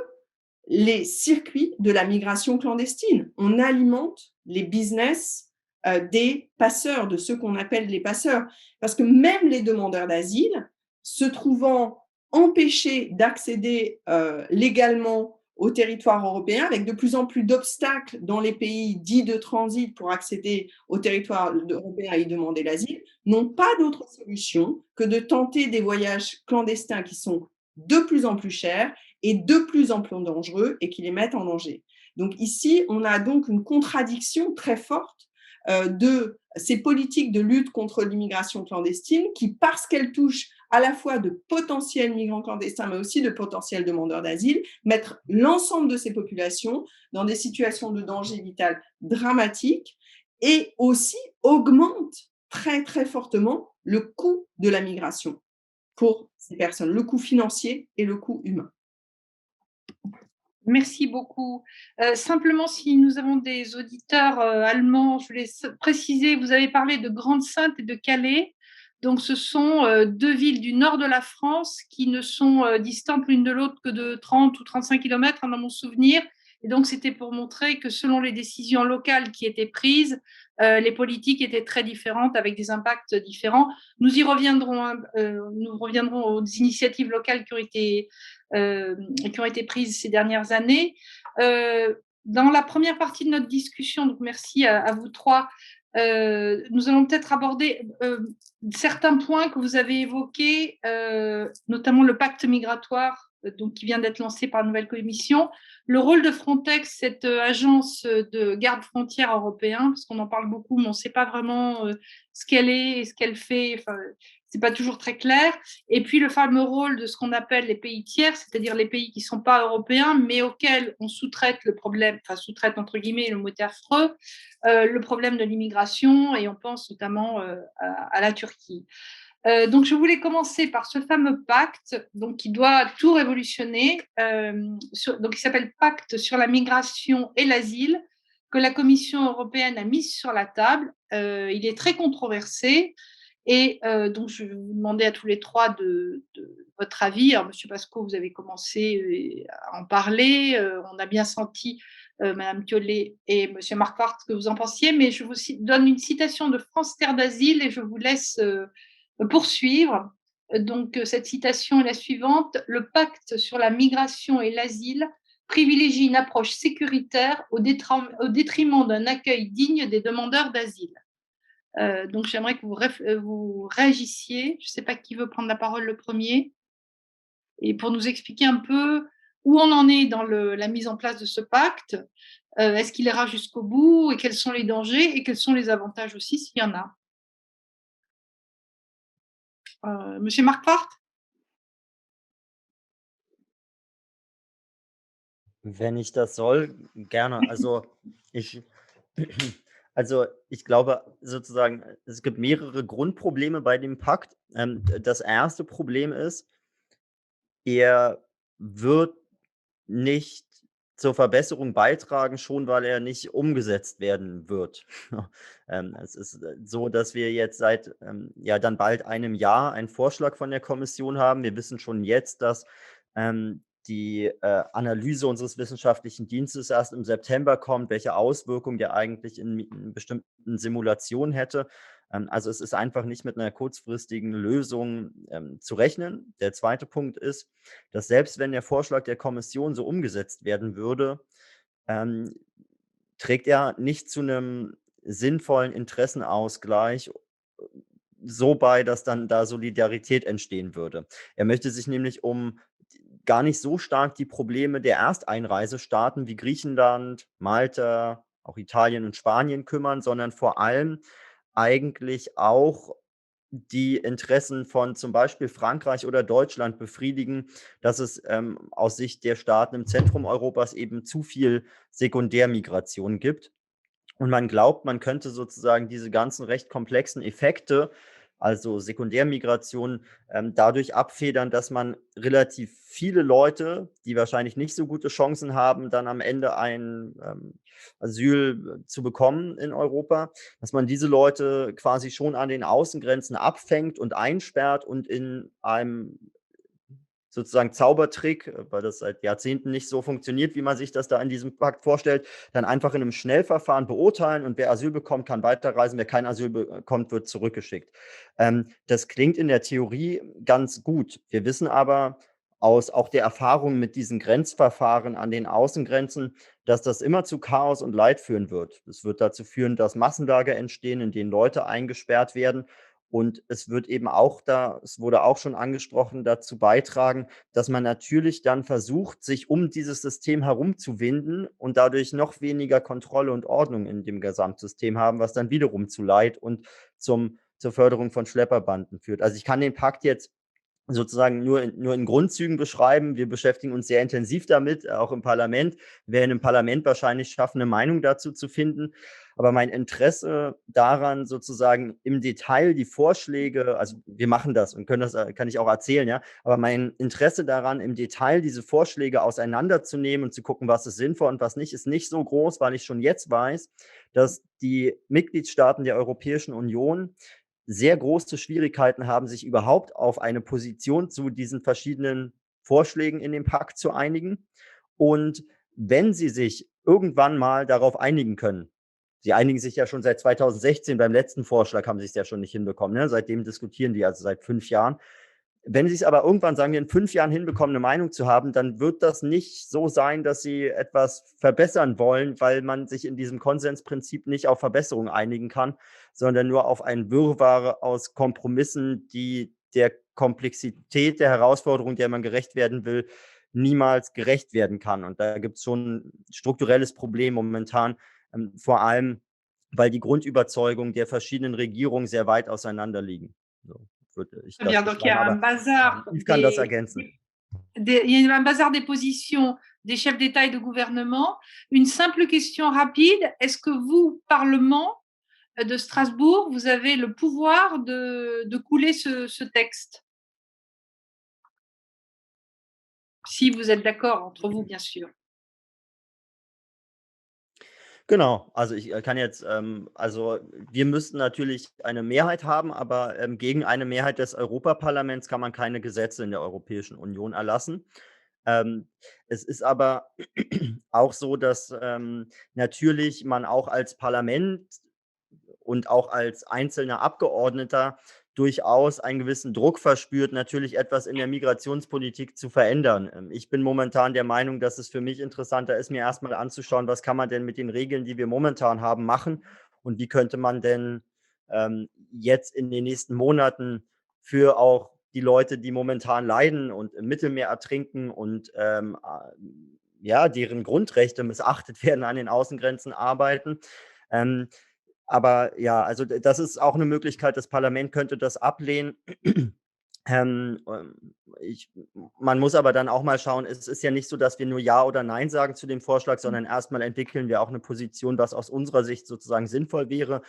les circuits de la migration clandestine. On alimente les business des passeurs, de ceux qu'on appelle les passeurs. Parce que même les demandeurs d'asile, se trouvant empêchés d'accéder légalement au territoire européen, avec de plus en plus d'obstacles dans les pays dits de transit pour accéder au territoire européen et y demander l'asile, n'ont pas d'autre solution que de tenter des voyages clandestins qui sont de plus en plus chers et de plus en plus dangereux et qui les mettent en danger. Donc ici, on a donc une contradiction très forte de ces politiques de lutte contre l'immigration clandestine qui, parce qu'elles touchent à la fois de potentiels migrants clandestins, mais aussi de potentiels demandeurs d'asile, mettent l'ensemble de ces populations dans des situations de danger vital dramatiques et aussi augmentent très, très fortement le coût de la migration pour ces personnes, le coût financier et le coût humain. Merci beaucoup. Simplement, si nous avons des auditeurs allemands, je voulais préciser, vous avez parlé de Grande-Synthe et de Calais. Donc, ce sont deux villes du nord de la France qui ne sont distantes l'une de l'autre que de 30 ou 35 kilomètres, dans mon souvenir, Et donc, c'était pour montrer que selon les décisions locales qui étaient prises, les politiques étaient très différentes avec des impacts différents. Nous reviendrons aux initiatives locales qui ont été prises ces dernières années. Dans la première partie de notre discussion, donc merci à vous trois, nous allons peut-être aborder certains points que vous avez évoqués, notamment le pacte migratoire donc, qui vient d'être lancé par la nouvelle commission, le rôle de Frontex, cette agence de garde-frontière européen, parce qu'on en parle beaucoup, mais on ne sait pas vraiment ce qu'elle est et ce qu'elle fait. Enfin, c'est pas toujours très clair. Et puis le fameux rôle de ce qu'on appelle les pays tiers, c'est-à-dire les pays qui ne sont pas européens, mais auxquels on sous-traite le problème, enfin sous-traite entre guillemets, le mot est affreux, le problème de l'immigration, et on pense notamment à la Turquie. Donc, je voulais commencer par ce fameux pacte donc, qui doit tout révolutionner, donc, qui s'appelle Pacte sur la migration et l'asile, que la Commission européenne a mis sur la table. Il est très controversé. Et donc, je vais vous demander à tous les trois de votre avis. Alors, Monsieur Pasco, vous avez commencé à en parler. On a bien senti, Madame Thiollet et Monsieur Marquardt, que vous en pensiez. Mais je vous donne une citation de France Terre d'Asile et je vous laisse poursuivre. Donc, cette citation est la suivante. Le pacte sur la migration et l'asile privilégie une approche sécuritaire au détriment d'un accueil digne des demandeurs d'asile. Donc, j'aimerais que vous réagissiez. Je ne sais pas qui veut prendre la parole le premier. Et pour nous expliquer un peu où on en est dans la mise en place de ce pacte, est-ce qu'il ira jusqu'au bout et quels sont les dangers et quels sont les avantages aussi s'il y en a. Monsieur Marquardt? Wenn ich das soll, gerne. Ich glaube sozusagen, es gibt mehrere Grundprobleme bei dem Pakt. Das erste Problem ist, er wird nicht zur Verbesserung beitragen, schon weil er nicht umgesetzt werden wird. Es ist so, dass wir jetzt seit ja dann bald einem Jahr einen Vorschlag von der Kommission haben. Wir wissen schon jetzt, dass die Analyse unseres wissenschaftlichen Dienstes erst im September kommt, welche Auswirkungen der eigentlich in bestimmten Simulationen hätte. Also es ist einfach nicht mit einer kurzfristigen Lösung zu rechnen. Der zweite Punkt ist, dass selbst wenn der Vorschlag der Kommission so umgesetzt werden würde, trägt er nicht zu einem sinnvollen Interessenausgleich so bei, dass dann da Solidarität entstehen würde. Er möchte sich nämlich um gar nicht so stark die Probleme der Ersteinreisestaaten wie Griechenland, Malta, auch Italien und Spanien kümmern, sondern vor allem eigentlich auch die Interessen von zum Beispiel Frankreich oder Deutschland befriedigen, dass es aus Sicht der Staaten im Zentrum Europas eben zu viel Sekundärmigration gibt. Und man glaubt, man könnte sozusagen diese ganzen recht komplexen Effekte, also Sekundärmigration, dadurch abfedern, dass man relativ viele Leute, die wahrscheinlich nicht so gute Chancen haben, dann am Ende ein Asyl zu bekommen in Europa, dass man diese Leute quasi schon an den Außengrenzen abfängt und einsperrt und in einem sozusagen Zaubertrick, weil das seit Jahrzehnten nicht so funktioniert, wie man sich das da in diesem Pakt vorstellt, dann einfach in einem Schnellverfahren beurteilen und wer Asyl bekommt, kann weiterreisen, wer kein Asyl bekommt, wird zurückgeschickt. Das klingt in der Theorie ganz gut. Wir wissen aber aus auch der Erfahrung mit diesen Grenzverfahren an den Außengrenzen, dass das immer zu Chaos und Leid führen wird. Es wird dazu führen, dass Massenlager entstehen, in denen Leute eingesperrt werden. Und es wird eben auch es wurde auch schon angesprochen, dazu beitragen, dass man natürlich dann versucht, sich um dieses System herumzuwinden und dadurch noch weniger Kontrolle und Ordnung in dem Gesamtsystem haben, was dann wiederum zu Leid und zur Förderung von Schlepperbanden führt. Also ich kann den Pakt jetzt sozusagen nur in Grundzügen beschreiben. Wir beschäftigen uns sehr intensiv damit, auch im Parlament. Wir werden im Parlament wahrscheinlich schaffen, eine Meinung dazu zu finden. Aber mein Interesse daran, sozusagen im Detail die Vorschläge, also wir machen das und kann ich auch erzählen, ja, aber mein Interesse daran, im Detail diese Vorschläge auseinanderzunehmen und zu gucken, was ist sinnvoll und was nicht, ist nicht so groß, weil ich schon jetzt weiß, dass die Mitgliedstaaten der Europäischen Union sehr große Schwierigkeiten haben, sich überhaupt auf eine Position zu diesen verschiedenen Vorschlägen in dem Pakt zu einigen. Und wenn sie sich irgendwann mal darauf einigen können. Sie einigen sich ja schon seit 2016, beim letzten Vorschlag haben sie es ja schon nicht hinbekommen, ne? Seitdem diskutieren die, also seit 5 Jahren. Wenn sie es aber irgendwann, sagen wir, in 5 Jahren hinbekommen, eine Meinung zu haben, dann wird das nicht so sein, dass sie etwas verbessern wollen, weil man sich in diesem Konsensprinzip nicht auf Verbesserungen einigen kann, sondern nur auf ein Wirrwarr aus Kompromissen, die der Komplexität der Herausforderung, der man gerecht werden will, niemals gerecht werden kann. Und da gibt es schon ein strukturelles Problem momentan, vor allem, weil die Grundüberzeugungen der verschiedenen Regierungen sehr weit auseinander liegen. So würde ich Très das bien, donc il y beschreiben, a un aber bazar Yves kann das ergänzen. il y a un bazar des positions des chefs d'État et de gouvernement. Une simple question rapide, est-ce que vous, Parlement de Strasbourg, vous avez le pouvoir de couler ce texte? Si vous êtes d'accord entre vous, bien sûr. Genau, also ich kann jetzt, also wir müssten natürlich eine Mehrheit haben, aber gegen eine Mehrheit des Europaparlaments kann man keine Gesetze in der Europäischen Union erlassen. Es ist aber auch so, dass natürlich man auch als Parlament und auch als einzelner Abgeordneter durchaus einen gewissen Druck verspürt, natürlich etwas in der Migrationspolitik zu verändern. Ich bin momentan der Meinung, dass es für mich interessanter ist, mir erstmal anzuschauen, was kann man denn mit den Regeln, die wir momentan haben, machen und wie könnte man denn jetzt in den nächsten Monaten für auch die Leute, die momentan leiden und im Mittelmeer ertrinken und ja, deren Grundrechte missachtet werden an den Außengrenzen arbeiten. Aber ja, also das ist auch eine Möglichkeit, das Parlament könnte das ablehnen. Ähm, man muss aber dann auch mal schauen, es ist ja nicht so, dass wir nur Ja oder Nein sagen zu dem Vorschlag, sondern erstmal entwickeln wir auch eine Position, was aus unserer Sicht sozusagen sinnvoll wäre.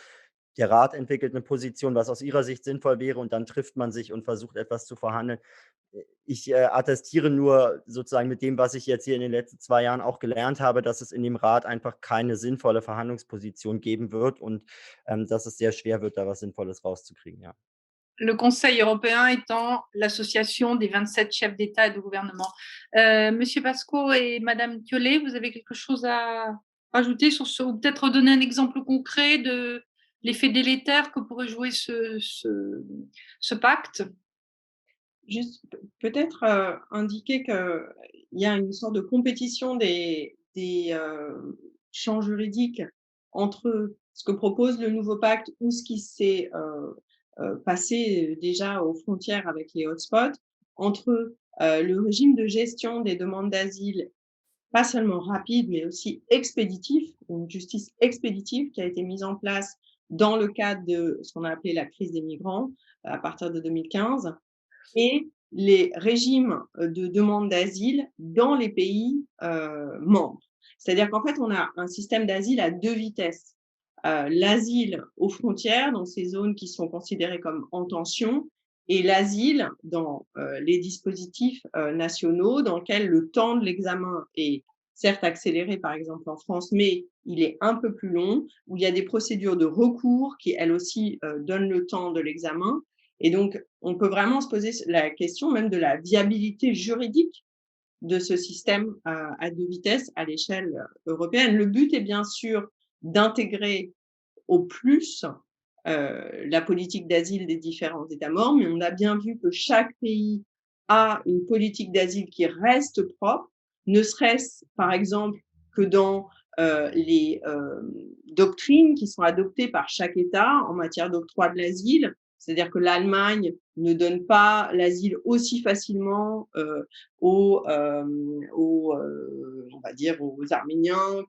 Der Rat entwickelt eine Position, was aus ihrer Sicht sinnvoll wäre, und dann trifft man sich und versucht etwas zu verhandeln. Ich attestiere nur sozusagen mit dem, was ich jetzt hier in den letzten 2 Jahren auch gelernt habe, dass es in dem Rat einfach keine sinnvolle Verhandlungsposition geben wird und dass es sehr schwer wird, da was Sinnvolles rauszukriegen, ja. Le Conseil européen étant l'association des 27 chefs d'État et de gouvernement. Monsieur Pasco et Madame Thiollet, vous avez quelque chose à rajouter sur ce, ou peut-être donner un exemple concret de l'effet délétère que pourrait jouer ce pacte? Juste peut-être indiquer qu'il y a une sorte de compétition des champs juridiques entre ce que propose le nouveau pacte ou ce qui s'est passé déjà aux frontières avec les hotspots, entre le régime de gestion des demandes d'asile, pas seulement rapide, mais aussi expéditif, une justice expéditive qui a été mise en place dans le cadre de ce qu'on a appelé la crise des migrants à partir de 2015, et les régimes de demande d'asile dans les pays membres. C'est-à-dire qu'en fait, on a un système d'asile à 2 vitesses. L'asile aux frontières, dans ces zones qui sont considérées comme en tension, et l'asile dans les dispositifs nationaux, dans lesquels le temps de l'examen est certes accéléré, par exemple en France, mais il est un peu plus long, où il y a des procédures de recours qui, elles aussi, donnent le temps de l'examen. Et donc, on peut vraiment se poser la question même de la viabilité juridique de ce système à 2 vitesses à l'échelle européenne. Le but est bien sûr d'intégrer au plus la politique d'asile des différents États membres, mais on a bien vu que chaque pays a une politique d'asile qui reste propre, ne serait-ce par exemple que dans les doctrines qui sont adoptées par chaque État en matière d'octroi de l'asile. C'est-à-dire que l'Allemagne ne donne pas l'asile aussi facilement on va dire aux Arméniens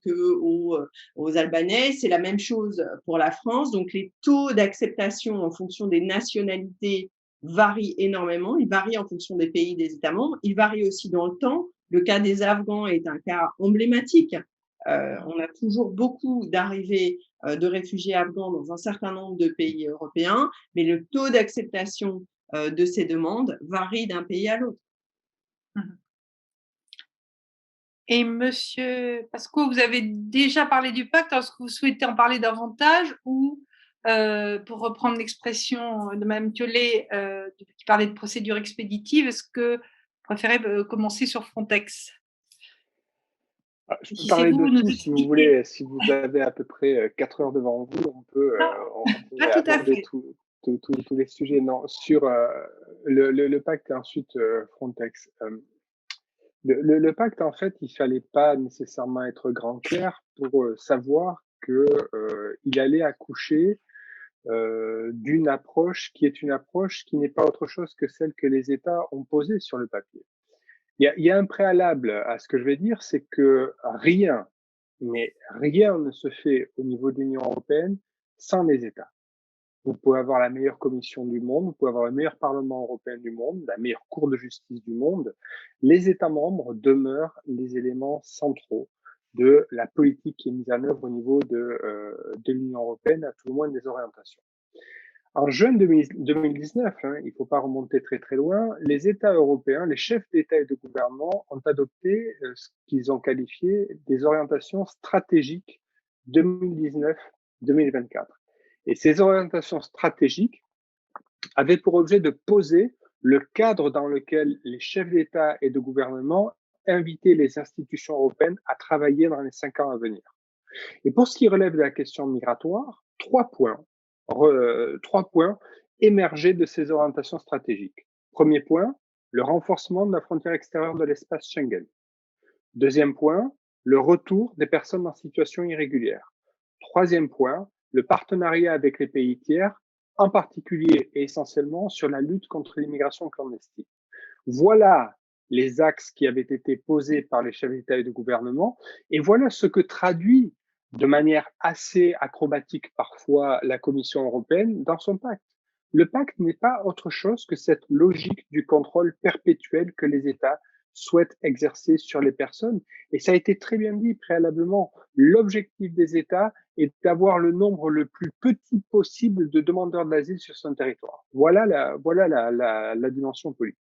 aux Albanais. C'est la même chose pour la France. Donc, les taux d'acceptation en fonction des nationalités varient énormément. Ils varient en fonction des pays, des États membres. Ils varient aussi dans le temps. Le cas des Afghans est un cas emblématique. On a toujours beaucoup d'arrivées de réfugiés afghans dans un certain nombre de pays européens, mais le taux d'acceptation de ces demandes varie d'un pays à l'autre. Et Monsieur Pasco, vous avez déjà parlé du pacte. Est-ce que vous souhaitez en parler davantage ou, pour reprendre l'expression de Mme Thiollet, qui parlait de procédure expéditive, est-ce que vous préférez commencer sur Frontex? Je peux parler Puissiez-vous de nous tout si vous expliquer? voulez. Si vous avez à peu près 4 heures devant vous, Non, on peut pas tout à aborder fait. tous les sujets. Non, sur le pacte et ensuite Frontex. Le pacte, en fait, il fallait pas nécessairement être grand clair pour savoir que il allait accoucher d'une approche qui est une approche qui n'est pas autre chose que celle que les États ont posée sur le papier. Il y a un préalable à ce que je vais dire, c'est que rien, mais rien ne se fait au niveau de l'Union européenne sans les États. Vous pouvez avoir la meilleure commission du monde, vous pouvez avoir le meilleur Parlement européen du monde, la meilleure Cour de justice du monde. Les États membres demeurent les éléments centraux de la politique qui est mise en œuvre au niveau de l'Union européenne, à tout le moins des orientations. En juin 2019, il ne faut pas remonter très très loin, les États européens, les chefs d'État et de gouvernement ont adopté ce qu'ils ont qualifié des orientations stratégiques 2019-2024. Et ces orientations stratégiques avaient pour objet de poser le cadre dans lequel les chefs d'État et de gouvernement invitaient les institutions européennes à travailler dans les 5 ans à venir. Et pour ce qui relève de la question migratoire, trois points émergeaient de ces orientations stratégiques. Premier point, le renforcement de la frontière extérieure de l'espace Schengen. Deuxième point, le retour des personnes en situation irrégulière. Troisième point, le partenariat avec les pays tiers, en particulier et essentiellement sur la lutte contre l'immigration clandestine. Voilà les axes qui avaient été posés par les chefs d'État et de gouvernement, et voilà ce que traduit de manière assez acrobatique parfois la Commission européenne dans son pacte. Le pacte n'est pas autre chose que cette logique du contrôle perpétuel que les États souhaitent exercer sur les personnes. Et ça a été très bien dit préalablement. L'objectif des États est d'avoir le nombre le plus petit possible de demandeurs d'asile sur son territoire. Voilà la dimension politique.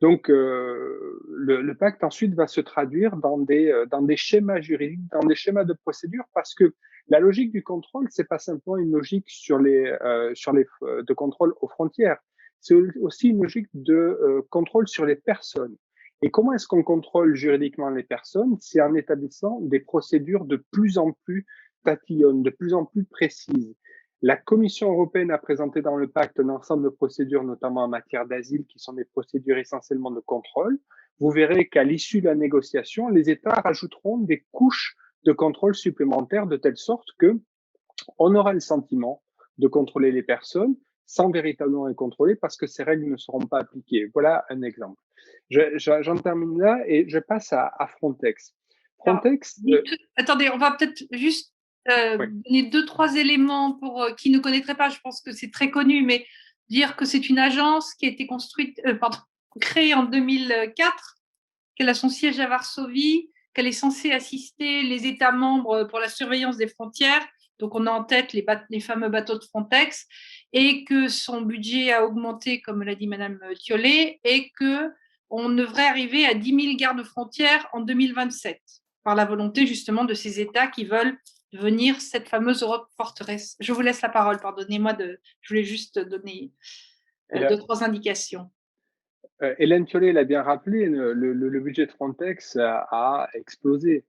Donc, le pacte ensuite va se traduire dans des schémas juridiques, dans des schémas de procédure, parce que la logique du contrôle, c'est pas simplement une logique de contrôle aux frontières, c'est aussi une logique de contrôle sur les personnes. Et comment est-ce qu'on contrôle juridiquement les personnes? C'est en établissant des procédures de plus en plus tatillonnes, de plus en plus précises. La Commission européenne a présenté dans le pacte un ensemble de procédures, notamment en matière d'asile, qui sont des procédures essentiellement de contrôle. Vous verrez qu'à l'issue de la négociation, les États rajouteront des couches de contrôle supplémentaires de telle sorte que on aura le sentiment de contrôler les personnes sans véritablement les contrôler parce que ces règles ne seront pas appliquées. Voilà un exemple. J'en termine là et je passe à Frontex. Frontex. Attendez, on va peut-être juste donner 2-3 éléments pour qui ne connaîtraient pas. Je pense que c'est très connu, mais dire que c'est une agence qui a été créée en 2004, qu'elle a son siège à Varsovie, qu'elle est censée assister les États membres pour la surveillance des frontières. Donc, on a en tête les fameux bateaux de Frontex, et que son budget a augmenté, comme l'a dit Madame Thiollet, et qu'on devrait arriver à 10 000 gardes frontières en 2027, par la volonté justement de ces États qui veulent devenir cette fameuse Europe forteresse. Je vous laisse la parole, pardonnez-moi, je voulais juste donner 2-3 indications. Hélène Thiollet l'a bien rappelé, le budget de Frontex a explosé.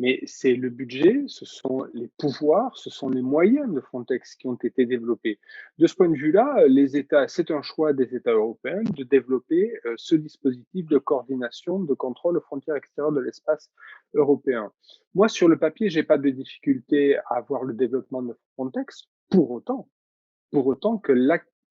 Mais c'est le budget, ce sont les pouvoirs, ce sont les moyens de Frontex qui ont été développés. De ce point de vue-là, les États, c'est un choix des États européens de développer ce dispositif de coordination, de contrôle aux frontières extérieures de l'espace européen. Moi, sur le papier, j'ai pas de difficulté à voir le développement de Frontex, pour autant que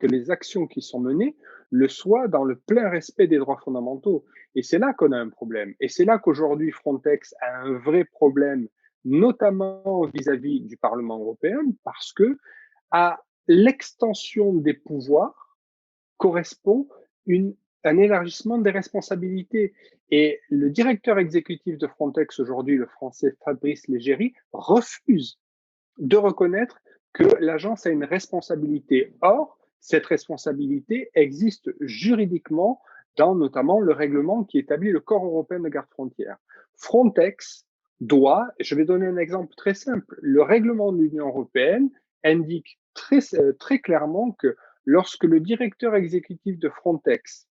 les actions qui sont menées le soient dans le plein respect des droits fondamentaux. Et c'est là qu'on a un problème. Et c'est là qu'aujourd'hui Frontex a un vrai problème, notamment vis-à-vis du Parlement européen, parce que à l'extension des pouvoirs correspond un élargissement des responsabilités. Et le directeur exécutif de Frontex aujourd'hui, le français Fabrice Leggeri, refuse de reconnaître que l'agence a une responsabilité. Or, cette responsabilité existe juridiquement dans notamment le règlement qui établit le corps européen de garde-frontières. Frontex doit, je vais donner un exemple très simple, le règlement de l'Union européenne indique très clairement que lorsque le directeur exécutif de Frontex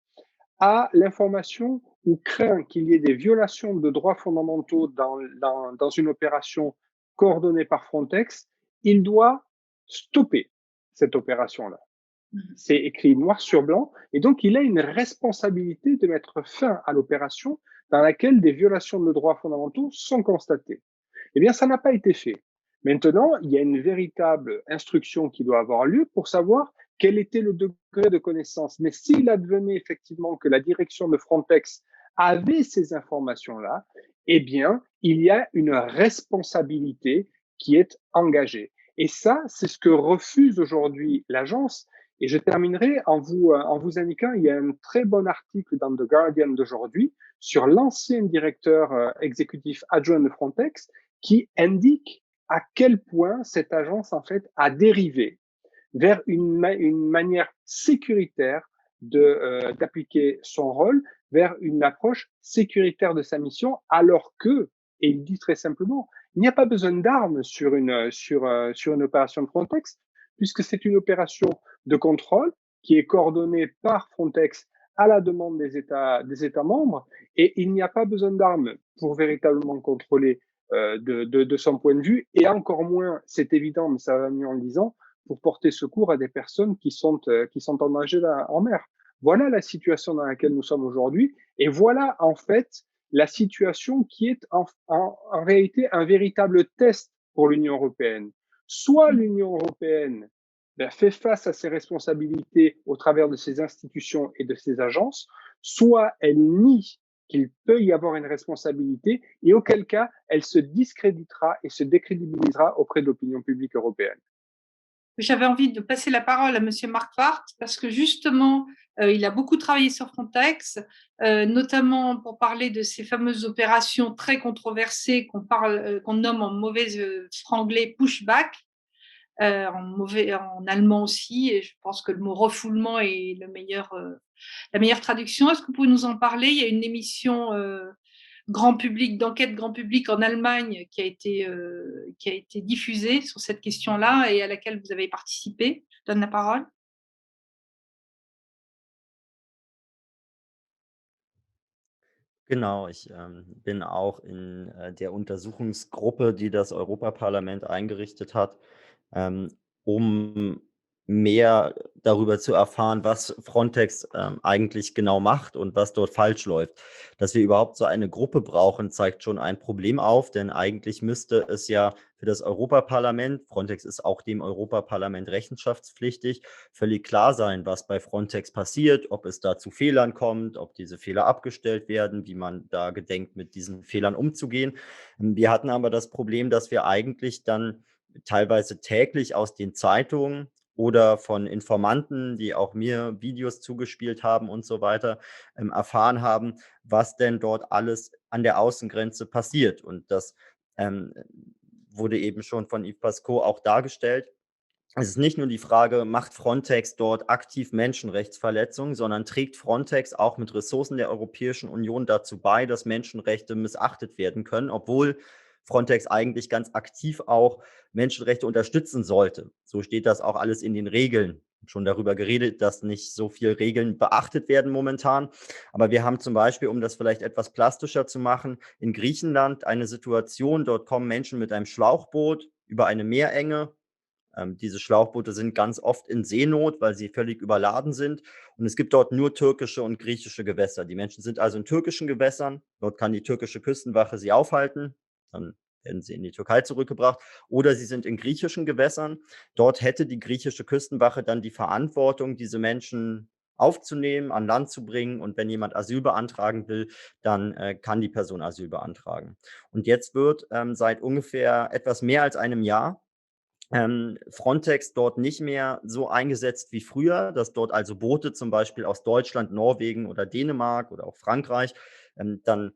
a l'information ou craint qu'il y ait des violations de droits fondamentaux dans une opération coordonnée par Frontex, il doit stopper cette opération-là. C'est écrit noir sur blanc, et donc il a une responsabilité de mettre fin à l'opération dans laquelle des violations de droits fondamentaux sont constatées. Eh bien, ça n'a pas été fait. Maintenant, il y a une véritable instruction qui doit avoir lieu pour savoir quel était le degré de connaissance. Mais s'il advenait effectivement que la direction de Frontex avait ces informations-là, eh bien, il y a une responsabilité qui est engagée. Et ça, c'est ce que refuse aujourd'hui l'agence. Et je terminerai en vous indiquant, il y a un très bon article dans The Guardian d'aujourd'hui sur l'ancien directeur exécutif adjoint de Frontex qui indique à quel point cette agence, en fait, a dérivé vers une manière sécuritaire d'appliquer son rôle, vers une approche sécuritaire de sa mission, alors que, et il dit très simplement, il n'y a pas besoin d'armes sur une opération de Frontex, puisque c'est une opération de contrôle qui est coordonnée par Frontex à la demande des États membres, et il n'y a pas besoin d'armes pour véritablement contrôler de son point de vue, et encore moins, c'est évident, mais ça va mieux en le disant, pour porter secours à des personnes qui sont en danger en mer. Voilà la situation dans laquelle nous sommes aujourd'hui, et voilà en fait la situation qui est en réalité un véritable test pour l'Union européenne. Soit l'Union européenne fait face à ses responsabilités au travers de ses institutions et de ses agences, soit elle nie qu'il peut y avoir une responsabilité, et auquel cas, elle se discréditera et se décrédibilisera auprès de l'opinion publique européenne. J'avais envie de passer la parole à Monsieur Mark Wart parce que justement, il a beaucoup travaillé sur Frontex, notamment pour parler de ces fameuses opérations très controversées qu'on nomme en mauvais franglais pushback, en allemand aussi, et je pense que le mot refoulement est la meilleure traduction. Est-ce que vous pouvez nous en parler? Il y a une émission grand public, d'enquête grand public en Allemagne qui a été diffusée sur cette question-là et à laquelle vous avez participé. Je donne la parole. Genau, ich bin auch in der Untersuchungsgruppe, die das Europaparlament eingerichtet hat, um mehr darüber zu erfahren, was Frontex eigentlich genau macht und was dort falsch läuft. Dass wir überhaupt so eine Gruppe brauchen, zeigt schon ein Problem auf, denn eigentlich müsste es ja für das Europaparlament, Frontex ist auch dem Europaparlament rechenschaftspflichtig, völlig klar sein, was bei Frontex passiert, ob es da zu Fehlern kommt, ob diese Fehler abgestellt werden, wie man da gedenkt, mit diesen Fehlern umzugehen. Wir hatten aber das Problem, dass wir eigentlich dann teilweise täglich aus den Zeitungen oder von Informanten, die auch mir Videos zugespielt haben und so weiter, erfahren haben, was denn dort alles an der Außengrenze passiert. Und das wurde eben schon von Yves Pascaud auch dargestellt. Es ist nicht nur die Frage, macht Frontex dort aktiv Menschenrechtsverletzungen, sondern trägt Frontex auch mit Ressourcen der Europäischen Union dazu bei, dass Menschenrechte missachtet werden können, obwohl Frontex eigentlich ganz aktiv auch Menschenrechte unterstützen sollte. So steht das auch alles in den Regeln. Schon darüber geredet, dass nicht so viele Regeln beachtet werden momentan. Aber wir haben zum Beispiel, um das vielleicht etwas plastischer zu machen, in Griechenland eine Situation, dort kommen Menschen mit einem Schlauchboot über eine Meerenge. Diese Schlauchboote sind ganz oft in Seenot, weil sie völlig überladen sind. Und es gibt dort nur türkische und griechische Gewässer. Die Menschen sind also in türkischen Gewässern. Dort kann die türkische Küstenwache sie aufhalten. Dann werden sie in die Türkei zurückgebracht. Oder sie sind in griechischen Gewässern. Dort hätte die griechische Küstenwache dann die Verantwortung, diese Menschen aufzunehmen, an Land zu bringen. Und wenn jemand Asyl beantragen will, dann kann die Person Asyl beantragen. Und jetzt wird seit ungefähr etwas mehr als einem Jahr Frontex dort nicht mehr so eingesetzt wie früher, dass dort also Boote zum Beispiel aus Deutschland, Norwegen oder Dänemark oder auch Frankreich dann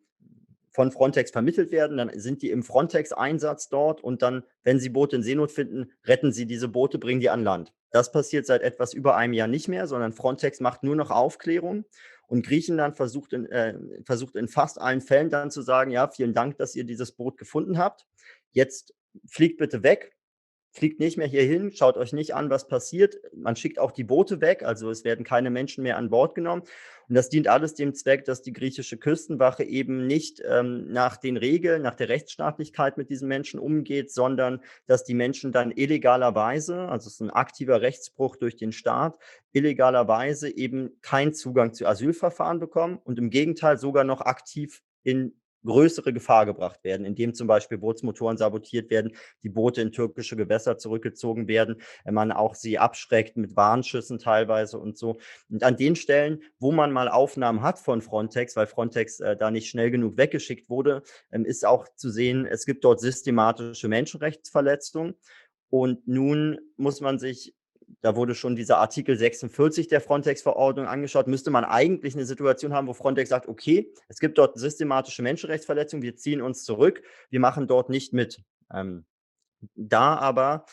von Frontex vermittelt werden. Dann sind die im Frontex-Einsatz dort und dann, wenn sie Boote in Seenot finden, retten sie diese Boote, bringen die an Land. Das passiert seit etwas über einem Jahr nicht mehr, sondern Frontex macht nur noch Aufklärung. Und Griechenland versucht in fast allen Fällen dann zu sagen, ja, vielen Dank, dass ihr dieses Boot gefunden habt. Jetzt fliegt bitte weg. fliegt nicht mehr hier hin, schaut euch nicht an, was passiert. Man schickt auch die Boote weg, also es werden keine Menschen mehr an Bord genommen. Und das dient alles dem Zweck, dass die griechische Küstenwache eben nicht nach den Regeln, nach der Rechtsstaatlichkeit mit diesen Menschen umgeht, sondern dass die Menschen dann illegalerweise, also es ist ein aktiver Rechtsbruch durch den Staat, illegalerweise eben keinen Zugang zu Asylverfahren bekommen und im Gegenteil sogar noch aktiv in größere Gefahr gebracht werden, indem zum Beispiel Bootsmotoren sabotiert werden, die Boote in türkische Gewässer zurückgezogen werden, man auch sie abschreckt mit Warnschüssen teilweise und so. Und an den Stellen, wo man mal Aufnahmen hat von Frontex, weil Frontex da nicht schnell genug weggeschickt wurde, ist auch zu sehen, es gibt dort systematische Menschenrechtsverletzungen. Und nun muss man sich, da wurde schon dieser Artikel 46 der Frontex-Verordnung angeschaut, müsste man eigentlich eine Situation haben, wo Frontex sagt, okay, es gibt dort systematische Menschenrechtsverletzungen, wir ziehen uns zurück, wir machen dort nicht mit. Da aber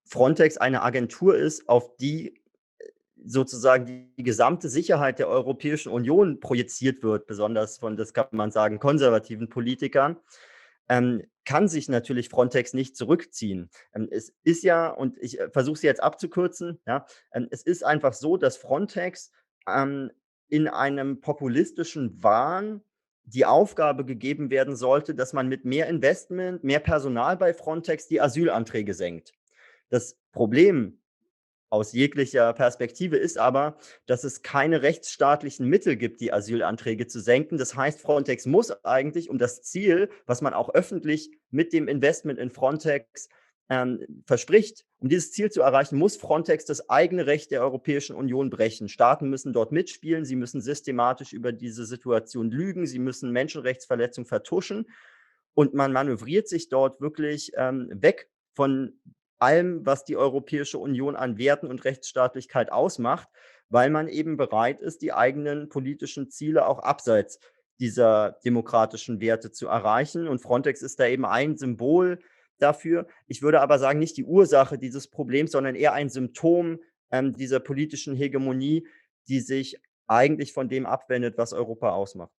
Frontex eine Agentur ist, auf die sozusagen die gesamte Sicherheit der Europäischen Union projiziert wird, besonders von, das kann man sagen, konservativen Politikern, kann sich natürlich Frontex nicht zurückziehen. Es ist ja, und ich versuche es jetzt abzukürzen, ja, es ist einfach so, dass Frontex in einem populistischen Wahn die Aufgabe gegeben werden sollte, dass man mit mehr Investment, mehr Personal bei Frontex die Asylanträge senkt. Das Problem aus jeglicher Perspektive ist aber, dass es keine rechtsstaatlichen Mittel gibt, die Asylanträge zu senken. Das heißt, Frontex muss eigentlich, um das Ziel, was man auch öffentlich mit dem Investment in Frontex verspricht, um dieses Ziel zu erreichen, muss Frontex das eigene Recht der Europäischen Union brechen. Staaten müssen dort mitspielen, sie müssen systematisch über diese Situation lügen, sie müssen Menschenrechtsverletzungen vertuschen und man manövriert sich dort wirklich weg von allem, was die Europäische Union an Werten und Rechtsstaatlichkeit ausmacht, weil man eben bereit ist, die eigenen politischen Ziele auch abseits dieser demokratischen Werte zu erreichen. Und Frontex ist da eben ein Symbol dafür. Ich würde aber sagen, nicht die Ursache dieses Problems, sondern eher ein Symptom dieser politischen Hegemonie, die sich eigentlich von dem abwendet, was Europa ausmacht.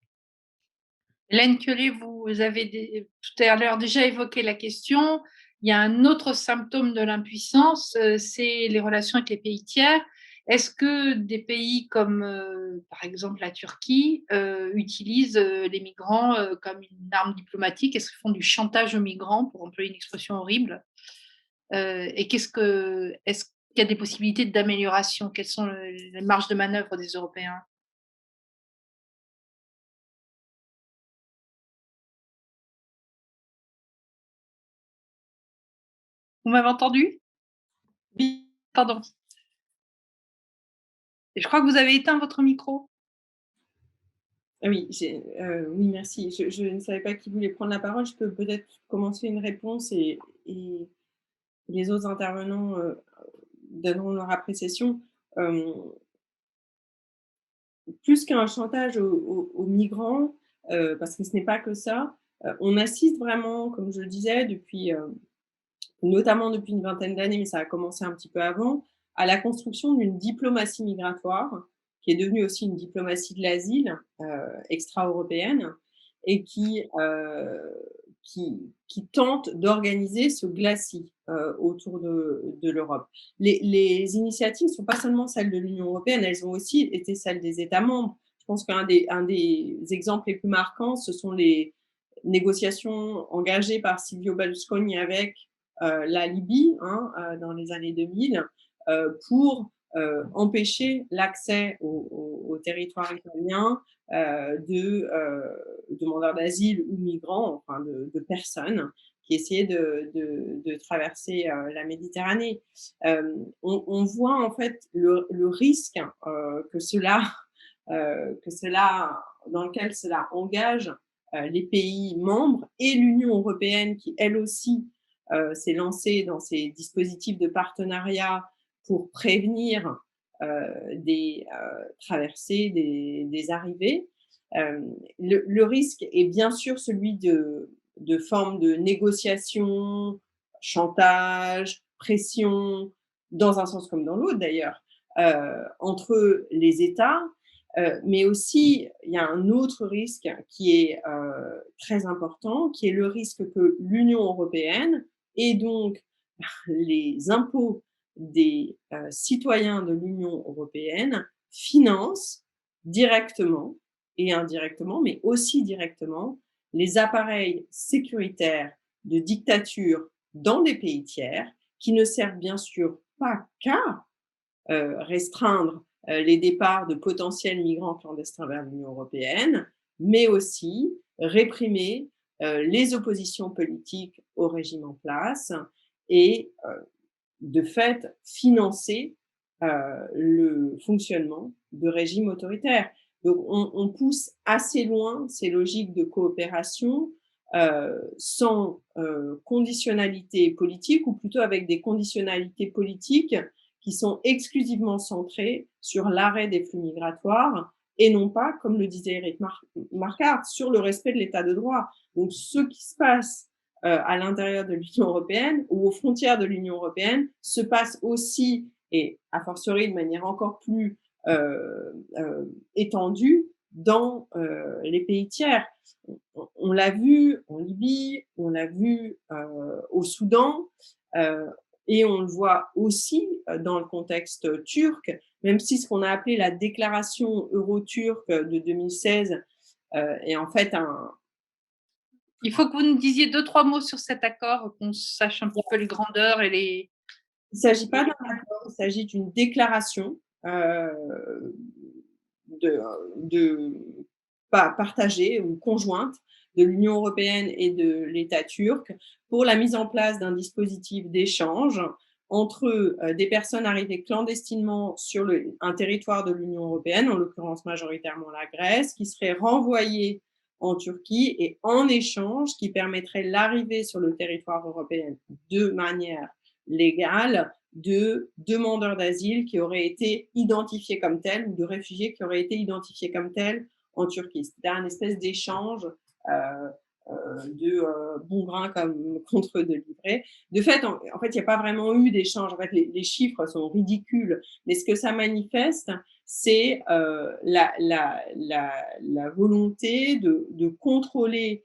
Hélène Thiollet, vous avez tout à l'heure déjà évoqué la question. Il y a un autre symptôme de l'impuissance, c'est les relations avec les pays tiers. Est-ce que des pays comme, par exemple, la Turquie, utilisent les migrants comme une arme diplomatique? Est-ce qu'ils font du chantage aux migrants, pour employer une expression horrible? Et est-ce qu'il y a des possibilités d'amélioration? Quelles sont les marges de manœuvre des Européens? Vous m'avez entendu? Oui, pardon. Et je crois que vous avez éteint votre micro. Oui, oui, merci. Je ne savais pas qui voulait prendre la parole. Je peux peut-être commencer une réponse et les autres intervenants donneront leur appréciation. Plus qu'un chantage aux migrants, parce que ce n'est pas que ça, on assiste vraiment, comme je le disais, depuis, notamment depuis une vingtaine d'années, mais ça a commencé un petit peu avant, à la construction d'une diplomatie migratoire, qui est devenue aussi une diplomatie de l'asile extra-européenne, et qui tente d'organiser ce glacis autour de l'Europe. Les initiatives ne sont pas seulement celles de l'Union européenne, elles ont aussi été celles des États membres. Je pense qu'un des exemples les plus marquants, ce sont les négociations engagées par Silvio Berlusconi avec la Libye dans les années 2000 pour empêcher l'accès au territoire italien de demandeurs d'asile ou migrants, enfin de personnes qui essayaient de traverser la Méditerranée. On voit en fait le risque que cela, dans lequel cela engage les pays membres et l'Union européenne qui, elle aussi, s'est lancée dans ces dispositifs de partenariat pour prévenir des traversées, des arrivées. Le risque est bien sûr celui de formes de négociation, chantage, pression, dans un sens comme dans l'autre d'ailleurs, entre les États. Mais aussi, il y a un autre risque qui est très important, qui est le risque que l'Union européenne et donc les impôts des citoyens de l'Union européenne financent directement et indirectement, mais aussi directement, les appareils sécuritaires de dictature dans des pays tiers qui ne servent bien sûr pas qu'à restreindre les départs de potentiels migrants clandestins vers l'Union européenne, mais aussi réprimer les oppositions politiques au régime en place et de fait financer le fonctionnement de régimes autoritaires. Donc on pousse assez loin ces logiques de coopération sans conditionnalité politique, ou plutôt avec des conditionnalités politiques qui sont exclusivement centrées sur l'arrêt des flux migratoires et non pas, comme le disait Eric Marquardt, sur le respect de l'état de droit. Donc ce qui se passe à l'intérieur de l'Union européenne ou aux frontières de l'Union européenne se passe aussi, et a fortiori de manière encore plus étendue, dans les pays tiers. On l'a vu en Libye, on l'a vu au Soudan, et on le voit aussi dans le contexte turc, même si ce qu'on a appelé la déclaration euro-turque de 2016 est en fait Il faut que vous nous disiez 2-3 mots sur cet accord, qu'on sache un petit peu les grandeurs et les… Il ne s'agit pas d'un accord, il s'agit d'une déclaration partagée ou conjointe de l'Union européenne et de l'État turc pour la mise en place d'un dispositif d'échange entre des personnes arrivées clandestinement sur un territoire de l'Union européenne, en l'occurrence majoritairement la Grèce, qui seraient renvoyées en Turquie et en échange qui permettrait l'arrivée sur le territoire européen de manière légale de demandeurs d'asile qui auraient été identifiés comme tels ou de réfugiés qui auraient été identifiés comme tels en Turquie. C'était un espèce d'échange de bon grain comme contre de livret. De fait, en fait, il n'y a pas vraiment eu d'échange. En fait, les chiffres sont ridicules, mais ce que ça manifeste, c'est la volonté de contrôler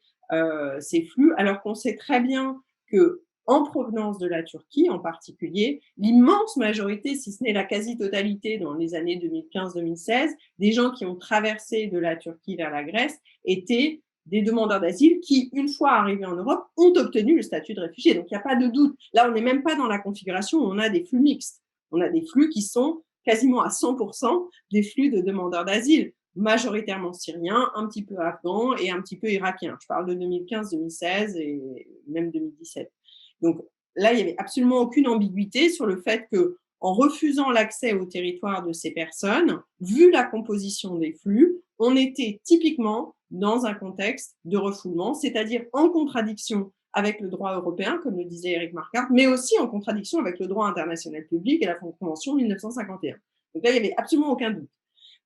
ces flux, alors qu'on sait très bien que en provenance de la Turquie en particulier, l'immense majorité, si ce n'est la quasi-totalité dans les années 2015-2016, des gens qui ont traversé de la Turquie vers la Grèce étaient des demandeurs d'asile qui, une fois arrivés en Europe, ont obtenu le statut de réfugié. Donc, il n'y a pas de doute. Là, on n'est même pas dans la configuration où on a des flux mixtes. On a des flux qui sont quasiment à 100% des flux de demandeurs d'asile, majoritairement syriens, un petit peu afghans et un petit peu irakiens. Je parle de 2015-2016 et même 2017. Donc là, il n'y avait absolument aucune ambiguïté sur le fait que, en refusant l'accès au territoire de ces personnes, vu la composition des flux, on était typiquement dans un contexte de refoulement, c'est-à-dire en contradiction avec le droit européen, comme le disait Eric Marquardt, mais aussi en contradiction avec le droit international public et la Convention 1951. Donc là, il n'y avait absolument aucun doute.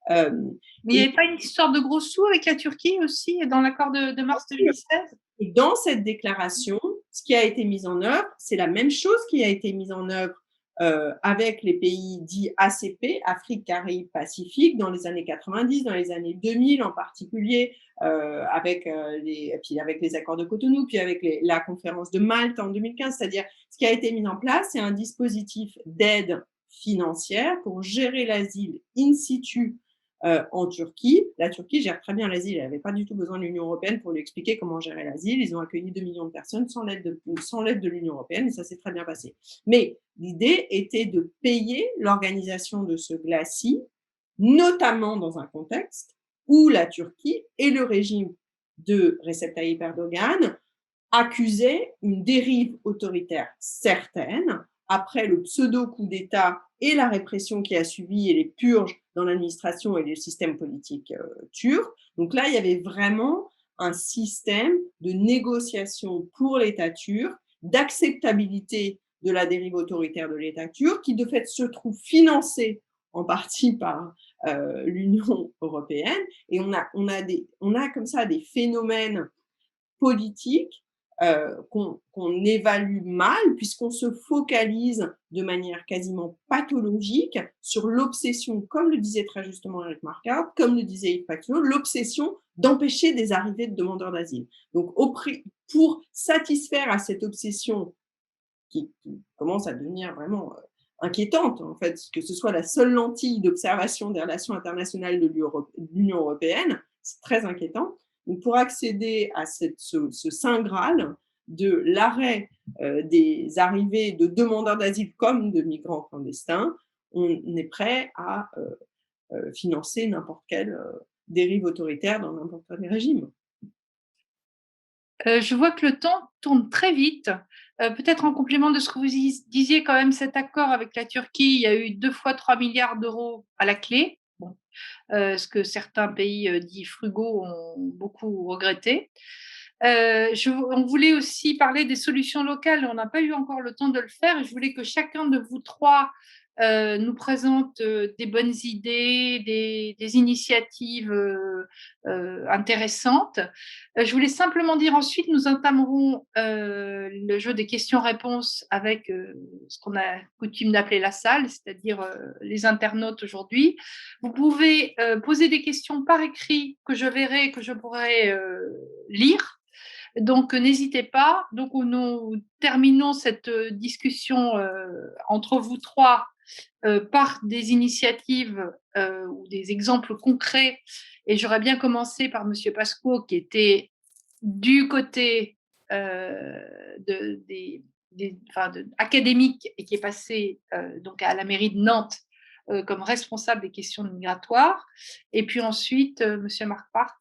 Mais il n'y avait pas une histoire de gros sous avec la Turquie aussi, dans l'accord de mars 2016 ? Et dans cette déclaration, ce qui a été mis en œuvre, c'est la même chose qui a été mise en œuvre avec les pays dits ACP, Afrique, Caraïbes, Pacifique, dans les années 90, dans les années 2000 en particulier, avec les accords de Cotonou, puis avec la conférence de Malte en 2015. C'est-à-dire, ce qui a été mis en place, c'est un dispositif d'aide financière pour gérer l'asile in situ en Turquie. La Turquie gère très bien l'asile. Elle n'avait pas du tout besoin de l'Union européenne pour lui expliquer comment gérer l'asile. Ils ont accueilli 2 millions de personnes sans l'aide de l'Union européenne et ça s'est très bien passé. Mais l'idée était de payer l'organisation de ce glacis, notamment dans un contexte où la Turquie et le régime de Recep Tayyip Erdogan accusaient une dérive autoritaire certaine après le pseudo-coup d'État et la répression qui a suivi et les purges dans l'administration et le système politique turc. Donc là, il y avait vraiment un système de négociation pour l'État turc, d'acceptabilité de la dérive autoritaire de l'État turc, qui de fait se trouve financé en partie par l'Union européenne. Et on a comme ça des phénomènes politiques qu'on évalue mal, puisqu'on se focalise de manière quasiment pathologique sur l'obsession, comme le disait très justement Eric Marquardt, comme le disait Yves Paquio, l'obsession d'empêcher des arrivées de demandeurs d'asile. Donc, pour satisfaire à cette obsession qui commence à devenir vraiment inquiétante, en fait, que ce soit la seule lentille d'observation des relations internationales de l'Union européenne, c'est très inquiétant. Donc, pour accéder à ce saint Graal de l'arrêt des arrivées de demandeurs d'asile comme de migrants clandestins, on est prêt à financer n'importe quelle dérive autoritaire dans n'importe quel régime. Je vois que le temps tourne très vite. Peut-être en complément de ce que vous disiez, quand même, cet accord avec la Turquie, il y a eu 2 fois 3 milliards d'euros à la clé, bon, ce que certains pays dits frugaux ont beaucoup regretté. On voulait aussi parler des solutions locales. On n'a pas eu encore le temps de le faire. Je voulais que chacun de vous trois nous présente des bonnes idées, des initiatives intéressantes. Je voulais simplement dire ensuite, nous entamerons le jeu des questions-réponses avec ce qu'on a coutume d'appeler la salle, c'est-à-dire les internautes aujourd'hui. Vous pouvez poser des questions par écrit que je verrai, que je pourrai lire. Donc, n'hésitez pas. Donc, nous terminons cette discussion entre vous trois par des initiatives ou des exemples concrets. Et j'aurais bien commencé par Monsieur Pasquot, qui était du côté académique et qui est passé donc à la mairie de Nantes comme responsable des questions migratoires. Et puis ensuite, Monsieur Marc Part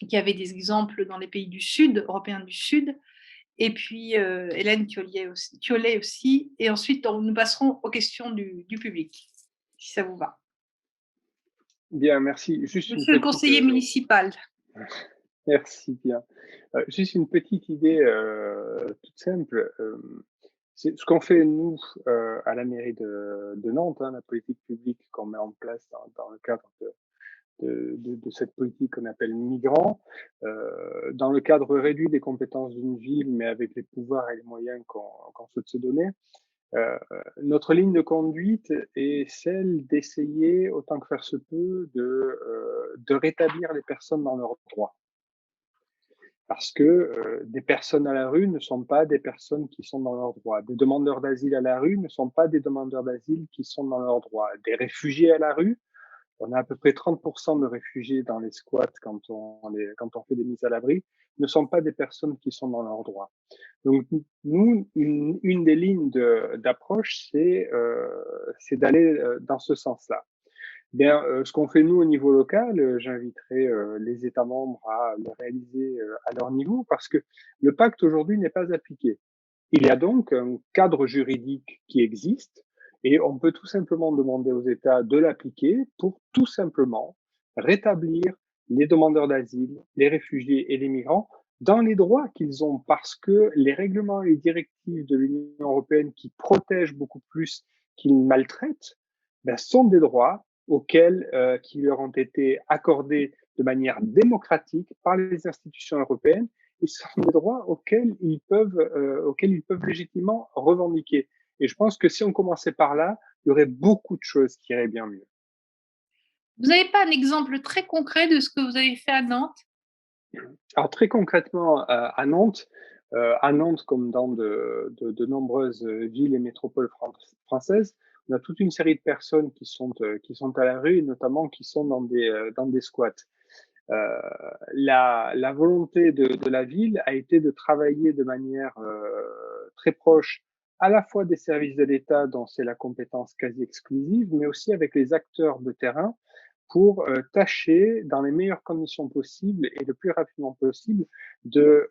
qui avait des exemples dans les pays du Sud, européens du Sud, et puis Hélène Thiollet aussi, et ensuite nous passerons aux questions du public, si ça vous va. Bien, merci. Juste Monsieur le conseiller municipal. Merci bien. Juste une petite idée toute simple. C'est ce qu'on fait, nous, à la mairie de Nantes, la politique publique qu'on met en place dans le cadre de cette politique qu'on appelle migrants, dans le cadre réduit des compétences d'une ville, mais avec les pouvoirs et les moyens qu'on souhaite se donner. Notre ligne de conduite est celle d'essayer, autant que faire se peut, de rétablir les personnes dans leurs droits. Parce que des personnes à la rue ne sont pas des personnes qui sont dans leurs droits. Des demandeurs d'asile à la rue ne sont pas des demandeurs d'asile qui sont dans leurs droits. Des réfugiés à la rue, on a à peu près 30% de réfugiés dans les squats quand on fait des mises à l'abri, ne sont pas des personnes qui sont dans leurs droits. Donc, nous, une des lignes d'approche, c'est d'aller dans ce sens-là. Bien, ce qu'on fait nous au niveau local, j'inviterai les États membres à le réaliser à leur niveau, parce que le pacte aujourd'hui n'est pas appliqué. Il y a donc un cadre juridique qui existe, et on peut tout simplement demander aux États de l'appliquer pour tout simplement rétablir les demandeurs d'asile, les réfugiés et les migrants dans les droits qu'ils ont, parce que les règlements et les directives de l'Union européenne qui protègent beaucoup plus qu'ils maltraitent, sont des droits qui leur ont été accordés de manière démocratique par les institutions européennes, et ce sont des droits auxquels ils peuvent légitimement revendiquer. Et je pense que si on commençait par là, il y aurait beaucoup de choses qui iraient bien mieux. Vous n'avez pas un exemple très concret de ce que vous avez fait à Nantes? Alors très concrètement, à Nantes, comme dans de nombreuses villes et métropoles françaises, on a toute une série de personnes qui sont à la rue, et notamment qui sont dans des squats. La volonté de la ville a été de travailler de manière très proche à la fois des services de l'État dont c'est la compétence quasi exclusive, mais aussi avec les acteurs de terrain pour tâcher dans les meilleures conditions possibles et le plus rapidement possible de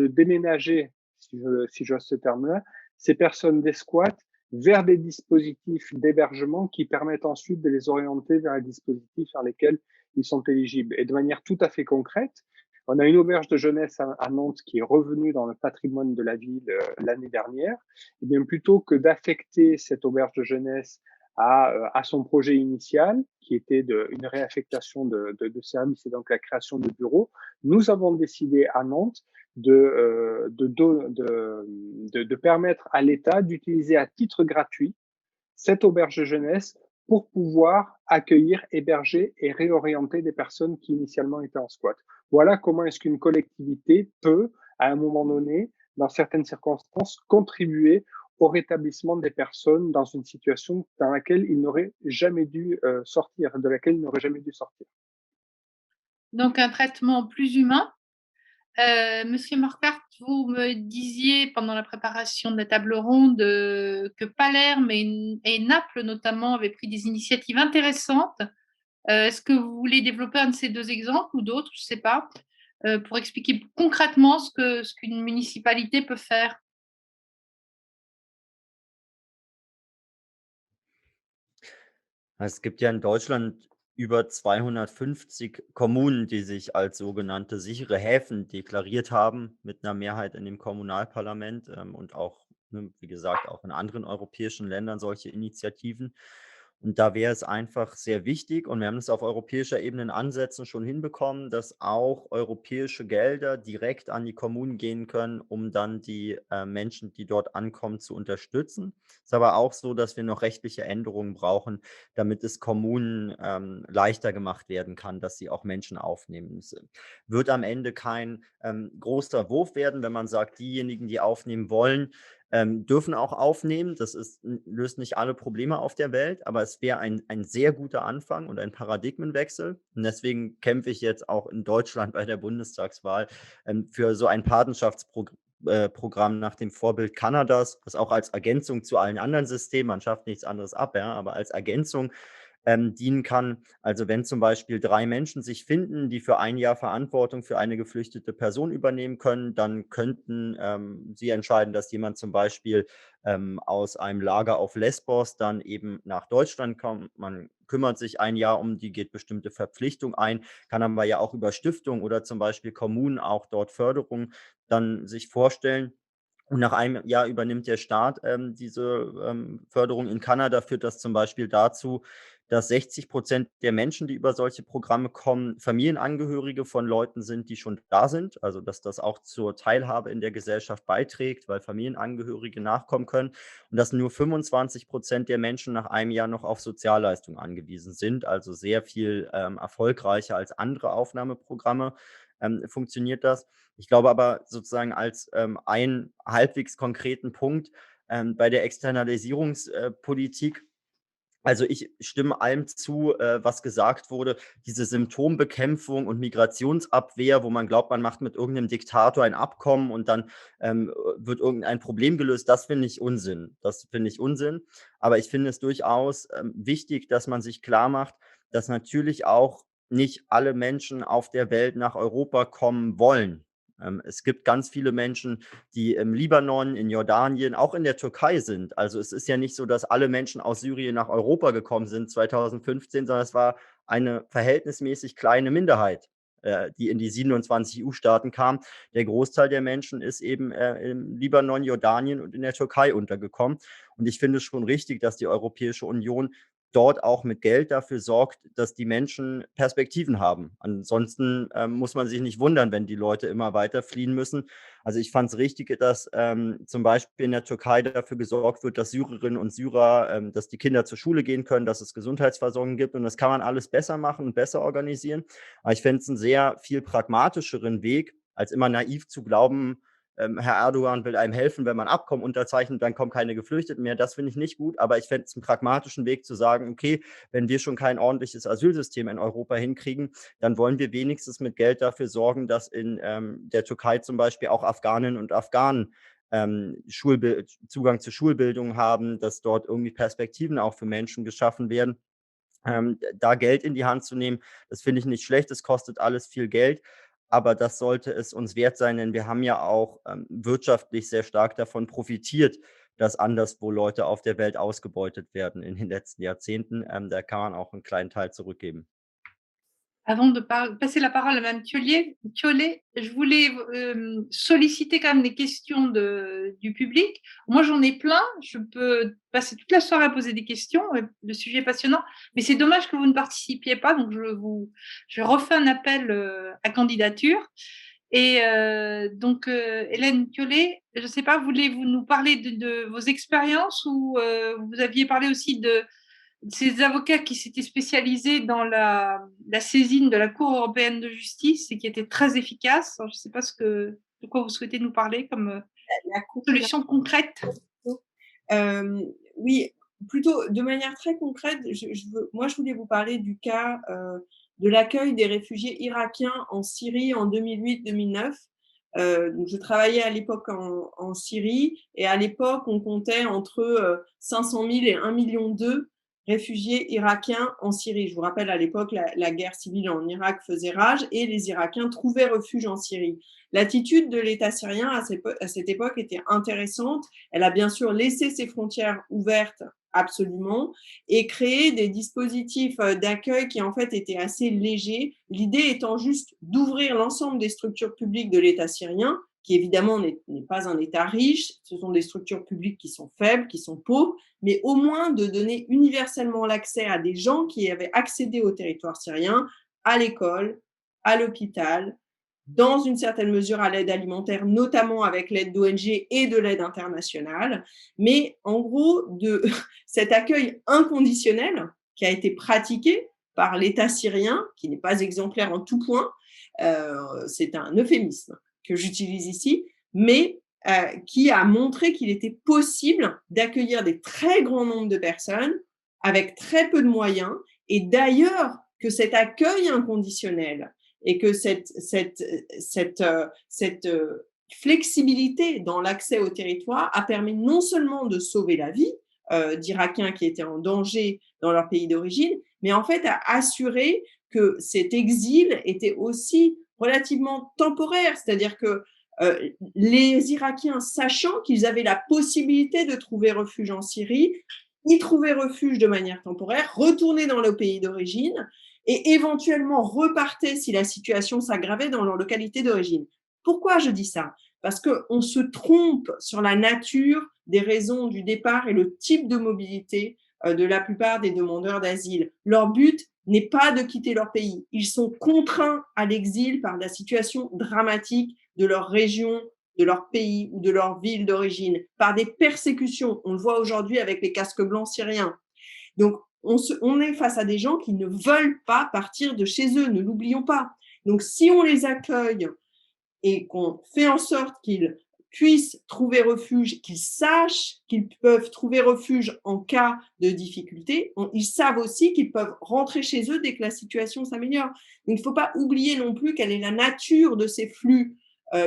déménager, si j'ose ce terme-là, ces personnes des squats vers des dispositifs d'hébergement qui permettent ensuite de les orienter vers les dispositifs vers lesquels ils sont éligibles. Et de manière tout à fait concrète, on a une auberge de jeunesse à Nantes qui est revenue dans le patrimoine de la ville l'année dernière. Et bien plutôt que d'affecter cette auberge de jeunesse à son projet initial, qui était une réaffectation de services et donc la création de bureaux, nous avons décidé à Nantes de permettre à l'État d'utiliser à titre gratuit cette auberge de jeunesse pour pouvoir accueillir, héberger et réorienter des personnes qui initialement étaient en squat. Voilà comment est-ce qu'une collectivité peut, à un moment donné, dans certaines circonstances, contribuer au rétablissement des personnes dans une situation dans laquelle ils n'auraient jamais dû sortir, de laquelle ils n'auraient jamais dû sortir. Donc un traitement plus humain. Monsieur Marquardt, vous me disiez pendant la préparation de la table ronde que Palerme et Naples notamment avaient pris des initiatives intéressantes. Est-ce que vous voulez développer un de ces deux exemples ou d'autres, je ne sais pas, pour expliquer concrètement ce qu'une municipalité peut faire? Es gibt ja in Deutschland über 250 Kommunen, die sich als sogenannte sichere Häfen deklariert haben, mit einer Mehrheit in dem Kommunalparlament, und auch, ne, wie gesagt, auch in anderen europäischen Ländern solche Initiativen. Und da wäre es einfach sehr wichtig, und wir haben es auf europäischer Ebene in Ansätzen schon hinbekommen, dass auch europäische Gelder direkt an die Kommunen gehen können, um dann die Menschen, die dort ankommen, zu unterstützen. Es ist aber auch so, dass wir noch rechtliche Änderungen brauchen, damit es Kommunen leichter gemacht werden kann, dass sie auch Menschen aufnehmen. Es wird am Ende kein großer Wurf werden, wenn man sagt, diejenigen, die aufnehmen wollen, dürfen auch aufnehmen. Das löst nicht alle Probleme auf der Welt, aber es wäre ein sehr guter Anfang und ein Paradigmenwechsel. Und deswegen kämpfe ich jetzt auch in Deutschland bei der Bundestagswahl für so ein Patenschaftsprogramm nach dem Vorbild Kanadas, das auch als Ergänzung zu allen anderen Systemen, man schafft nichts anderes ab, ja, aber als Ergänzung dienen kann. Also wenn zum Beispiel 3 Menschen sich finden, die für ein Jahr Verantwortung für eine geflüchtete Person übernehmen können, dann könnten sie entscheiden, dass jemand zum Beispiel aus einem Lager auf Lesbos dann eben nach Deutschland kommt. Man kümmert sich ein Jahr um die, geht bestimmte Verpflichtungen ein, kann aber ja auch über Stiftungen oder zum Beispiel Kommunen auch dort Förderung dann sich vorstellen. Und nach einem Jahr übernimmt der Staat diese Förderung. In Kanada führt das zum Beispiel dazu, dass 60% der Menschen, die über solche Programme kommen, Familienangehörige von Leuten sind, die schon da sind. Also dass das auch zur Teilhabe in der Gesellschaft beiträgt, weil Familienangehörige nachkommen können. Und dass nur 25% der Menschen nach einem Jahr noch auf Sozialleistungen angewiesen sind. Also sehr viel erfolgreicher als andere Aufnahmeprogramme funktioniert das. Ich glaube aber sozusagen als einen halbwegs konkreten Punkt bei der Externalisierungspolitik, also ich stimme allem zu, was gesagt wurde. Diese Symptombekämpfung und Migrationsabwehr, wo man glaubt, man macht mit irgendeinem Diktator ein Abkommen und dann wird irgendein Problem gelöst, das finde ich Unsinn. Das finde ich Unsinn. Aber ich finde es durchaus wichtig, dass man sich klar macht, dass natürlich auch nicht alle Menschen auf der Welt nach Europa kommen wollen. Es gibt ganz viele Menschen, die im Libanon, in Jordanien, auch in der Türkei sind. Also es ist ja nicht so, dass alle Menschen aus Syrien nach Europa gekommen sind 2015, sondern es war eine verhältnismäßig kleine Minderheit, die in die 27 EU-Staaten kam. Der Großteil der Menschen ist eben im Libanon, Jordanien und in der Türkei untergekommen. Und ich finde es schon richtig, dass die Europäische Union dort auch mit Geld dafür sorgt, dass die Menschen Perspektiven haben. Ansonsten muss man sich nicht wundern, wenn die Leute immer weiter fliehen müssen. Also ich fand es richtig, dass zum Beispiel in der Türkei dafür gesorgt wird, dass Syrerinnen und Syrer, dass die Kinder zur Schule gehen können, dass es Gesundheitsversorgung gibt, und das kann man alles besser machen und besser organisieren. Aber ich fände es einen sehr viel pragmatischeren Weg, als immer naiv zu glauben, Herr Erdogan will einem helfen, wenn man Abkommen unterzeichnet, dann kommen keine Geflüchteten mehr. Das finde ich nicht gut, aber ich fände es einen pragmatischen Weg zu sagen, okay, wenn wir schon kein ordentliches Asylsystem in Europa hinkriegen, dann wollen wir wenigstens mit Geld dafür sorgen, dass in der Türkei zum Beispiel auch Afghaninnen und Afghanen Zugang zur Schulbildung haben, dass dort irgendwie Perspektiven auch für Menschen geschaffen werden. Da Geld in die Hand zu nehmen, das finde ich nicht schlecht, es kostet alles viel Geld, aber das sollte es uns wert sein, denn wir haben ja auch wirtschaftlich sehr stark davon profitiert, dass anderswo Leute auf der Welt ausgebeutet werden in den letzten Jahrzehnten. Da kann man auch einen kleinen Teil zurückgeben. Avant de passer la parole à Mme Thiollet, je voulais solliciter quand même des questions du public. Moi, j'en ai plein. Je peux passer toute la soirée à poser des questions. Le sujet est passionnant. Mais c'est dommage que vous ne participiez pas. Donc, je refais un appel à candidature. Et Hélène Thiollet, je ne sais pas, voulez-vous nous parler de vos expériences, ou vous aviez parlé aussi de ces avocats qui s'étaient spécialisés dans la saisine de la Cour européenne de justice et qui étaient très efficaces. Alors, je ne sais pas de quoi vous souhaitez nous parler comme solutions concrètes? Oui, plutôt de manière très concrète, je voulais vous parler du cas de l'accueil des réfugiés irakiens en Syrie en 2008-2009. Donc je travaillais à l'époque en Syrie et à l'époque, on comptait entre 500 000 et 1,2 million réfugiés irakiens en Syrie. Je vous rappelle, à l'époque, la guerre civile en Irak faisait rage et les Irakiens trouvaient refuge en Syrie. L'attitude de l'État syrien à cette époque était intéressante. Elle a bien sûr laissé ses frontières ouvertes absolument et créé des dispositifs d'accueil qui en fait étaient assez légers. L'idée étant juste d'ouvrir l'ensemble des structures publiques de l'État syrien, qui évidemment n'est pas un État riche, ce sont des structures publiques qui sont faibles, qui sont pauvres, mais au moins de donner universellement l'accès à des gens qui avaient accédé au territoire syrien, à l'école, à l'hôpital, dans une certaine mesure à l'aide alimentaire, notamment avec l'aide d'ONG et de l'aide internationale. Mais en gros, de cet accueil inconditionnel qui a été pratiqué par l'État syrien, qui n'est pas exemplaire en tout point, c'est un euphémisme que j'utilise ici, mais qui a montré qu'il était possible d'accueillir des très grands nombres de personnes avec très peu de moyens, et d'ailleurs que cet accueil inconditionnel et que cette flexibilité dans l'accès au territoire a permis non seulement de sauver la vie d'Irakiens qui étaient en danger dans leur pays d'origine, mais en fait a assuré que cet exil était aussi relativement temporaire, c'est-à-dire que les Irakiens, sachant qu'ils avaient la possibilité de trouver refuge en Syrie, y trouvaient refuge de manière temporaire, retournaient dans le pays d'origine et éventuellement repartaient si la situation s'aggravait dans leur localité d'origine. Pourquoi je dis ça? Parce qu'on se trompe sur la nature des raisons du départ et le type de mobilité de la plupart des demandeurs d'asile. Leur but n'est pas de quitter leur pays. Ils sont contraints à l'exil par la situation dramatique de leur région, de leur pays ou de leur ville d'origine, par des persécutions. On le voit aujourd'hui avec les casques blancs syriens. Donc, on est face à des gens qui ne veulent pas partir de chez eux, ne l'oublions pas. Donc, si on les accueille et qu'on fait en sorte qu'ils puissent trouver refuge, qu'ils sachent qu'ils peuvent trouver refuge en cas de difficulté, ils savent aussi qu'ils peuvent rentrer chez eux dès que la situation s'améliore. Il ne faut pas oublier non plus quelle est la nature de ces flux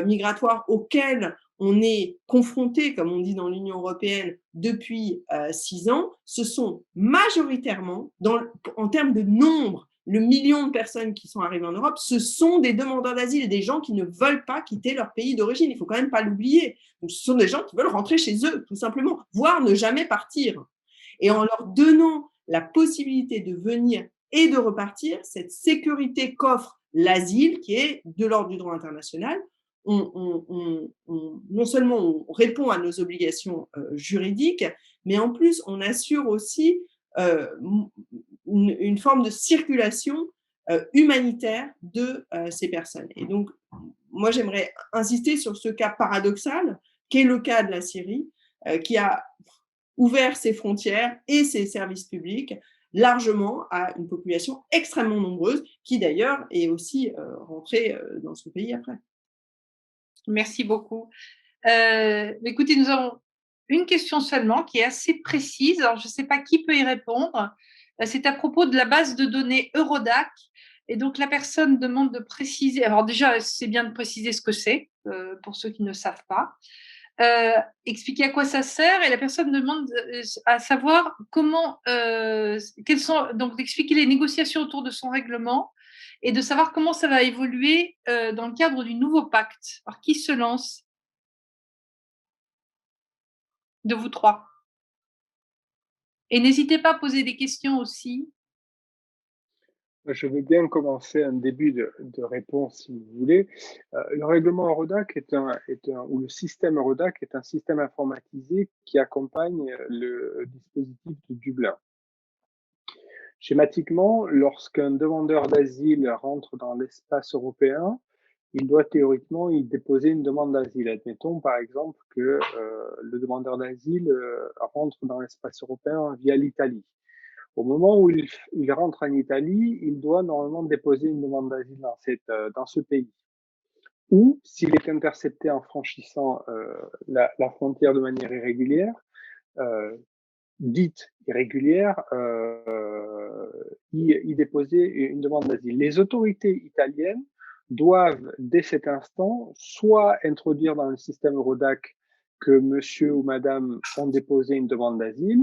migratoires auxquels on est confronté, comme on dit dans l'Union européenne, depuis 6 ans. Ce sont majoritairement, en termes de nombre, le million de personnes qui sont arrivées en Europe, ce sont des demandeurs d'asile, des gens qui ne veulent pas quitter leur pays d'origine. Il ne faut quand même pas l'oublier. Donc, ce sont des gens qui veulent rentrer chez eux, tout simplement, voire ne jamais partir. Et en leur donnant la possibilité de venir et de repartir, cette sécurité qu'offre l'asile, qui est de l'ordre du droit international, non seulement on répond à nos obligations juridiques, mais en plus, on assure aussi une forme de circulation humanitaire de ces personnes. Et donc, moi, j'aimerais insister sur ce cas paradoxal, qui est le cas de la Syrie, qui a ouvert ses frontières et ses services publics largement à une population extrêmement nombreuse, qui d'ailleurs est aussi rentrée dans ce pays après. Merci beaucoup. Écoutez, nous avons une question seulement qui est assez précise. Alors, je ne sais pas qui peut y répondre. C'est à propos de la base de données Eurodac. Et donc, la personne demande de préciser. Alors, déjà, c'est bien de préciser ce que c'est, pour ceux qui ne savent pas. Expliquer à quoi ça sert. Et la personne demande à savoir comment, quelles sont, donc, d'expliquer les négociations autour de son règlement et de savoir comment ça va évoluer dans le cadre du nouveau pacte. Alors, qui se lance de vous trois? Et n'hésitez pas à poser des questions aussi. Je veux bien commencer un début de réponse si vous voulez. Le règlement Eurodac ou le système Eurodac est un système informatisé qui accompagne le dispositif de Dublin. Schématiquement, lorsqu'un demandeur d'asile rentre dans l'espace européen, il doit théoriquement y déposer une demande d'asile. Admettons par exemple que le demandeur d'asile rentre dans l'espace européen via l'Italie. Au moment où il rentre en Italie, il doit normalement déposer une demande d'asile dans ce pays. ou s'il est intercepté en franchissant la frontière de manière irrégulière, dite irrégulière, y déposer une demande d'asile. Les autorités italiennes doivent, dès cet instant, soit introduire dans le système Eurodac que monsieur ou madame ont déposé une demande d'asile,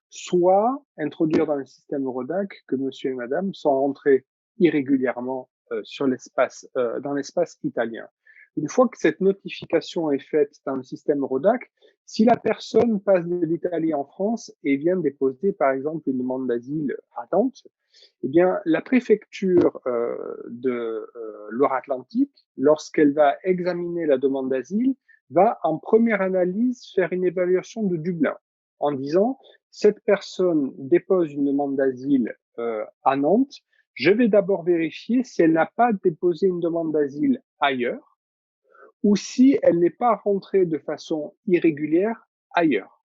soit introduire dans le système Eurodac que monsieur et madame sont rentrés irrégulièrement dans l'espace italien. Une fois que cette notification est faite dans le système Eurodac, si la personne passe de l'Italie en France et vient déposer, par exemple, une demande d'asile à Nantes, eh bien, la préfecture de Loire-Atlantique, lorsqu'elle va examiner la demande d'asile, va en première analyse faire une évaluation de Dublin en disant cette personne dépose une demande d'asile à Nantes, je vais d'abord vérifier si elle n'a pas déposé une demande d'asile ailleurs ou si elle n'est pas rentrée de façon irrégulière ailleurs.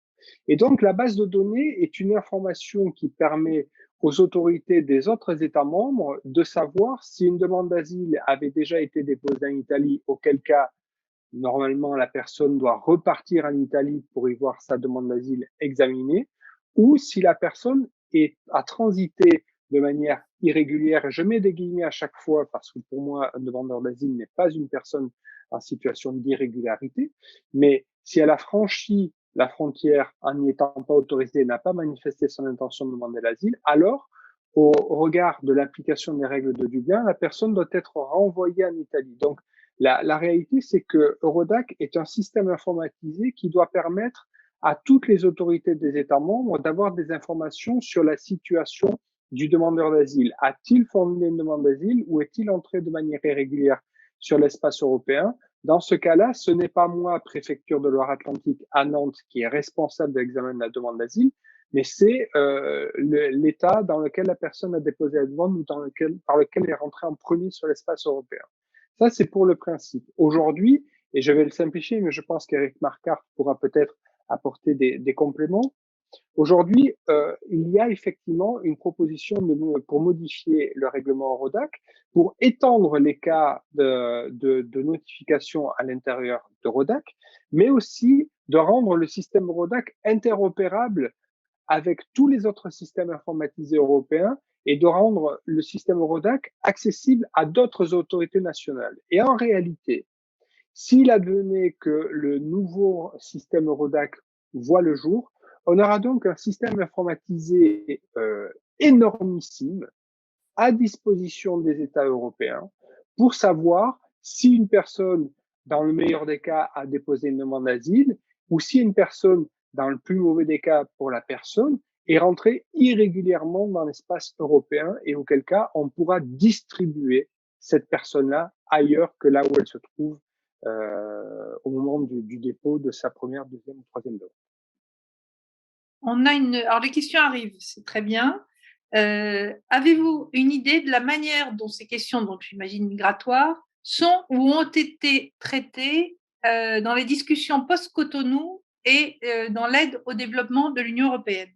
Et donc, la base de données est une information qui permet aux autorités des autres États membres de savoir si une demande d'asile avait déjà été déposée en Italie, auquel cas, normalement, la personne doit repartir en Italie pour y voir sa demande d'asile examinée, ou si la personne a transité de manière irrégulière. Je mets des guillemets à chaque fois parce que pour moi, un demandeur d'asile n'est pas une personne en situation d'irrégularité, mais si elle a franchi la frontière en n'y étant pas autorisée, n'a pas manifesté son intention de demander l'asile, alors, au regard de l'application des règles de Dublin, la personne doit être renvoyée en Italie. Donc, la réalité, c'est que Eurodac est un système informatisé qui doit permettre à toutes les autorités des États membres d'avoir des informations sur la situation du demandeur d'asile. A-t-il formulé une demande d'asile ou est-il entré de manière irrégulière sur l'espace européen? Dans ce cas-là, ce n'est pas moi, préfecture de Loire-Atlantique à Nantes, qui est responsable de l'examen de la demande d'asile, mais c'est l'État dans lequel la personne a déposé la demande ou par lequel elle est rentrée en premier sur l'espace européen. Ça, c'est pour le principe. Aujourd'hui, et je vais le simplifier, mais je pense qu'Éric Marquardt pourra peut-être apporter des compléments. Aujourd'hui, il y a effectivement une proposition pour modifier le règlement Eurodac, pour étendre les cas de notification à l'intérieur d'Eurodac, mais aussi de rendre le système Eurodac interopérable avec tous les autres systèmes informatisés européens et de rendre le système Eurodac accessible à d'autres autorités nationales. Et en réalité, s'il advenait que le nouveau système Eurodac voit le jour, on aura donc un système informatisé énormissime à disposition des États européens pour savoir si une personne, dans le meilleur des cas, a déposé une demande d'asile ou si une personne, dans le plus mauvais des cas pour la personne, est rentrée irrégulièrement dans l'espace européen et auquel cas on pourra distribuer cette personne-là ailleurs que là où elle se trouve au moment du dépôt de sa première, deuxième ou troisième dose. Alors les questions arrivent, c'est très bien. Avez-vous une idée de la manière dont ces questions, dont j'imagine migratoires, sont ou ont été traitées dans les discussions post-Cotonou et dans l'aide au développement de l'Union européenne?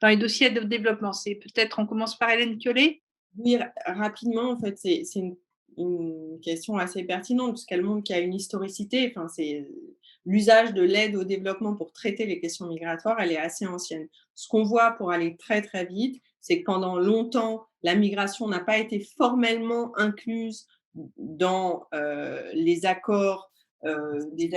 Dans les dossiers de développement, c'est peut-être, on commence par Hélène Thiollet. Oui, rapidement, en fait, c'est une question assez pertinente puisqu'elle montre qu'il y a une historicité. Enfin, c'est l'usage de l'aide au développement pour traiter les questions migratoires, elle est assez ancienne. Ce qu'on voit pour aller très très vite, c'est que pendant longtemps, la migration n'a pas été formellement incluse dans les accords du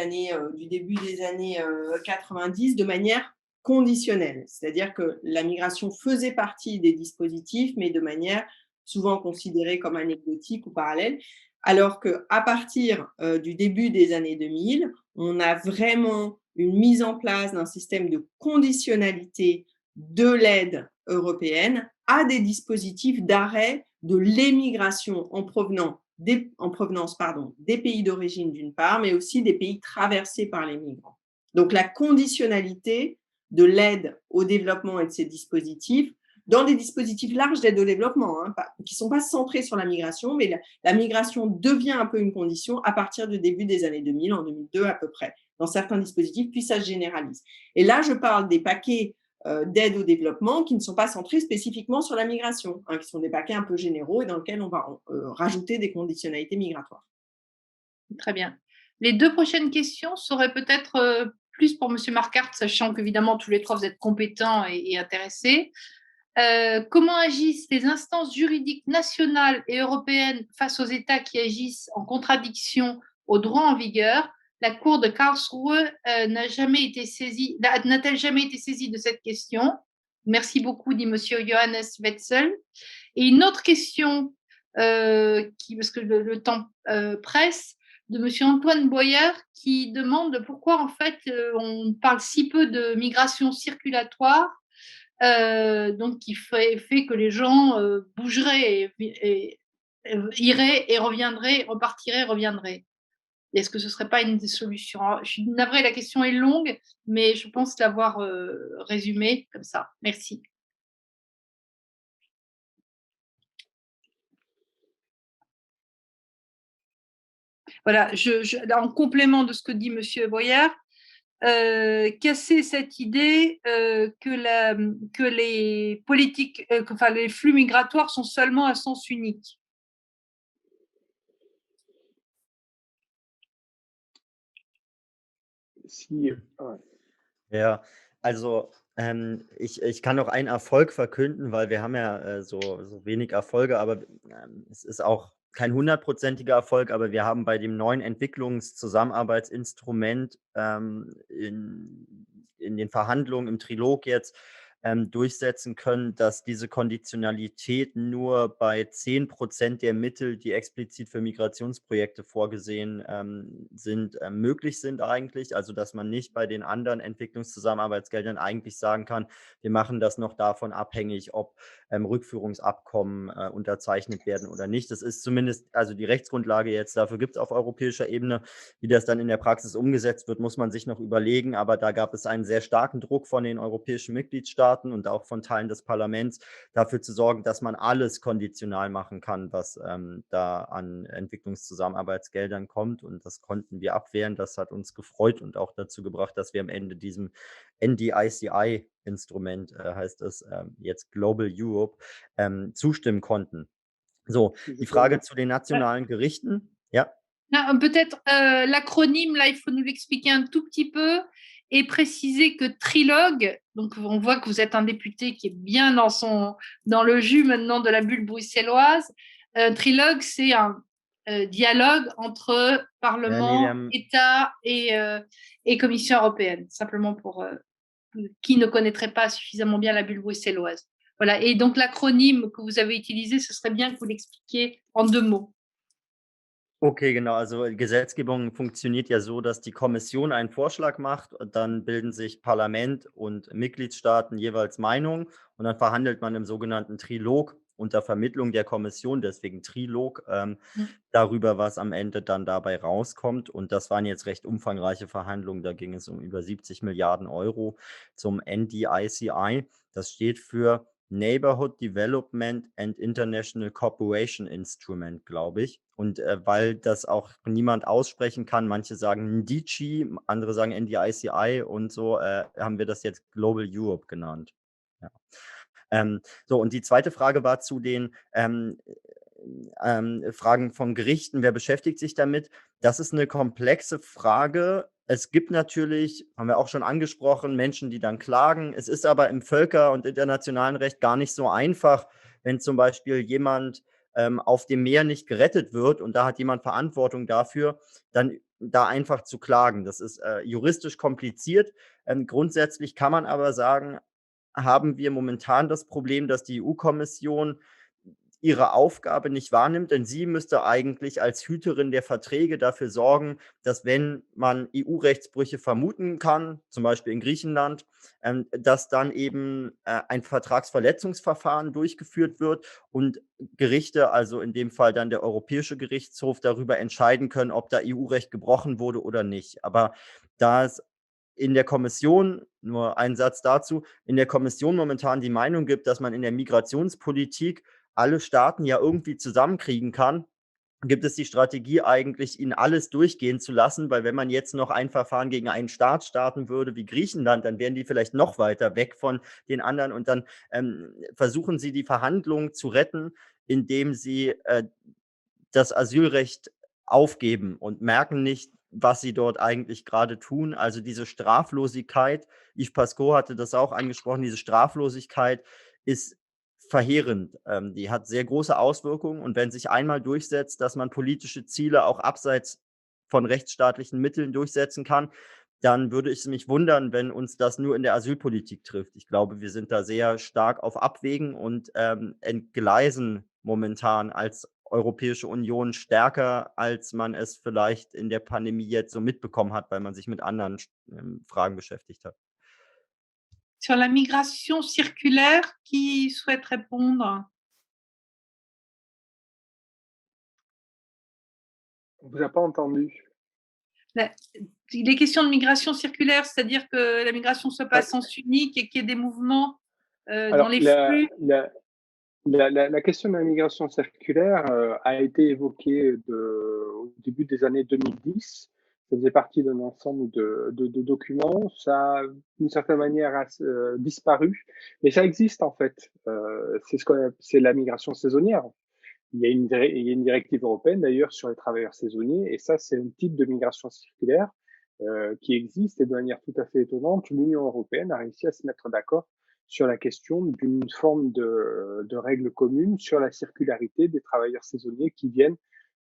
début des années 90 de manière conditionnelle. C'est-à-dire que la migration faisait partie des dispositifs, mais de manière souvent considérée comme anecdotique ou parallèle, alors qu'à partir du début des années 2000, on a vraiment une mise en place d'un système de conditionnalité de l'aide européenne à des dispositifs d'arrêt de l'émigration en provenance des pays d'origine d'une part, mais aussi des pays traversés par les migrants. Donc la conditionnalité de l'aide au développement et de ces dispositifs dans des dispositifs larges d'aide au développement, qui ne sont pas centrés sur la migration, mais la migration devient un peu une condition à partir du début des années 2000, en 2002 à peu près, dans certains dispositifs, puis ça se généralise. Et là, je parle des paquets d'aide au développement qui ne sont pas centrés spécifiquement sur la migration, hein, qui sont des paquets un peu généraux et dans lesquels on va rajouter des conditionnalités migratoires. Très bien. Les 2 prochaines questions seraient peut-être plus pour Monsieur Marquardt, sachant qu'évidemment tous les 3 vous êtes compétents et intéressés. Comment agissent les instances juridiques nationales et européennes face aux États qui agissent en contradiction au droit en vigueur? La Cour de Karlsruhe n'a-t-elle jamais été saisie de cette question? Merci beaucoup, dit Monsieur Johannes Wetzel. Et une autre question, parce que le temps presse, de Monsieur Antoine Boyer, qui demande pourquoi en fait on parle si peu de migration circulatoire, donc qui fait que les gens bougeraient et iraient et reviendraient, repartiraient, reviendraient. Est-ce que ce ne serait pas une des solutions? Alors, je suis navrée, la question est longue, mais je pense l'avoir résumée comme ça. Merci. Voilà, en complément de ce que dit Monsieur Boyer, casser cette idée que les politiques, enfin les flux migratoires sont seulement à sens unique. Ja, also ich kann noch einen Erfolg verkünden, weil wir haben ja so wenig Erfolge, aber es ist auch kein 100%iger Erfolg, aber wir haben bei dem neuen Entwicklungszusammenarbeitsinstrument in den Verhandlungen im Trilog jetzt durchsetzen können, dass diese Konditionalität nur bei 10% der Mittel, die explizit für Migrationsprojekte vorgesehen sind, möglich sind eigentlich. Also dass man nicht bei den anderen Entwicklungszusammenarbeitsgeldern eigentlich sagen kann, wir machen das noch davon abhängig, ob Rückführungsabkommen unterzeichnet werden oder nicht. Das ist zumindest, also die Rechtsgrundlage jetzt dafür gibt es auf europäischer Ebene. Wie das dann in der Praxis umgesetzt wird, muss man sich noch überlegen. Aber da gab es einen sehr starken Druck von den europäischen Mitgliedstaaten und auch von Teilen des Parlaments, dafür zu sorgen, dass man alles konditional machen kann, was da an Entwicklungszusammenarbeitsgeldern kommt. Und das konnten wir abwehren. Das hat uns gefreut und auch dazu gebracht, dass wir am Ende diesem NDICI-Instrument, heißt es jetzt Global Europe, zustimmen konnten. So, die Frage zu den nationalen Gerichten. Ja. Peut-être l'acronyme, là, il faut nous l'expliquer un tout petit peu et préciser que trilogue, donc on voit que vous êtes un député qui est bien dans le jus maintenant de la bulle bruxelloise. Trilogue, c'est un dialogue entre Parlement, État et Commission européenne, simplement pour qui ne connaîtrait pas suffisamment bien la bulle bruxelloise. Voilà. Et donc l'acronyme que vous avez utilisé, ce serait bien que vous l'expliquiez en 2 mots. Okay, genau. Also Gesetzgebung funktioniert ja so, dass die Kommission einen Vorschlag macht und dann bilden sich Parlament und Mitgliedstaaten jeweils Meinungen und dann verhandelt man im sogenannten Trilog unter Vermittlung der Kommission, deswegen Trilog, darüber, was am Ende dann dabei rauskommt. Und das waren jetzt recht umfangreiche Verhandlungen. Da ging es um über 70 Milliarden Euro zum NDICI. Das steht für Neighborhood Development and International Cooperation Instrument, glaube ich. Und weil das auch niemand aussprechen kann, manche sagen NDICI, andere sagen NDICI und so, haben wir das jetzt Global Europe genannt. Ja. So, und die zweite Frage war zu den Fragen von Gerichten. Wer beschäftigt sich damit? Das ist eine komplexe Frage. Es gibt natürlich, haben wir auch schon angesprochen, Menschen, die dann klagen. Es ist aber im Völker- und internationalen Recht gar nicht so einfach, wenn zum Beispiel jemand auf dem Meer nicht gerettet wird und da hat jemand Verantwortung dafür, dann da einfach zu klagen. Das ist juristisch kompliziert. Grundsätzlich kann man aber sagen, haben wir momentan das Problem, dass die EU-Kommission ihre Aufgabe nicht wahrnimmt, denn sie müsste eigentlich als Hüterin der Verträge dafür sorgen, dass wenn man EU-Rechtsbrüche vermuten kann, zum Beispiel in Griechenland, dass dann eben ein Vertragsverletzungsverfahren durchgeführt wird und Gerichte, also in dem Fall dann der Europäische Gerichtshof, darüber entscheiden können, ob da EU-Recht gebrochen wurde oder nicht. Aber da es in der Kommission, nur ein Satz dazu, in der Kommission momentan die Meinung gibt, dass man in der Migrationspolitik alle Staaten ja irgendwie zusammenkriegen kann, gibt es die Strategie eigentlich, ihnen alles durchgehen zu lassen, weil wenn man jetzt noch ein Verfahren gegen einen Staat starten würde wie Griechenland, dann wären die vielleicht noch weiter weg von den anderen und dann versuchen sie die Verhandlungen zu retten, indem sie das Asylrecht aufgeben und merken nicht, was sie dort eigentlich gerade tun. Also diese Straflosigkeit, Yves Pascoe hatte das auch angesprochen, diese Straflosigkeit ist verheerend. Die hat sehr große Auswirkungen und wenn sich einmal durchsetzt, dass man politische Ziele auch abseits von rechtsstaatlichen Mitteln durchsetzen kann, dann würde ich mich wundern, wenn uns das nur in der Asylpolitik trifft. Ich glaube, wir sind da sehr stark auf Abwägen und entgleisen momentan als Europäische Union stärker, als man es vielleicht in der Pandemie jetzt so mitbekommen hat, weil man sich mit anderen Fragen beschäftigt hat. Sur la migration circulaire, qui souhaite répondre? On vous a pas entendu. Les questions de migration circulaire, c'est-à-dire que la migration se passe en sens unique et qu'il y ait des mouvements dans Alors, les flux. la question de la migration circulaire a été évoquée au début des années 2010. Ça faisait partie d'un ensemble de documents. Ça a, d'une certaine manière, disparu. Mais ça existe, en fait. C'est la migration saisonnière. Il y a une directive européenne, d'ailleurs, sur les travailleurs saisonniers. Et ça, c'est un type de migration circulaire qui existe. Et de manière tout à fait étonnante, l'Union européenne a réussi à se mettre d'accord sur la question d'une forme de règles communes sur la circularité des travailleurs saisonniers qui viennent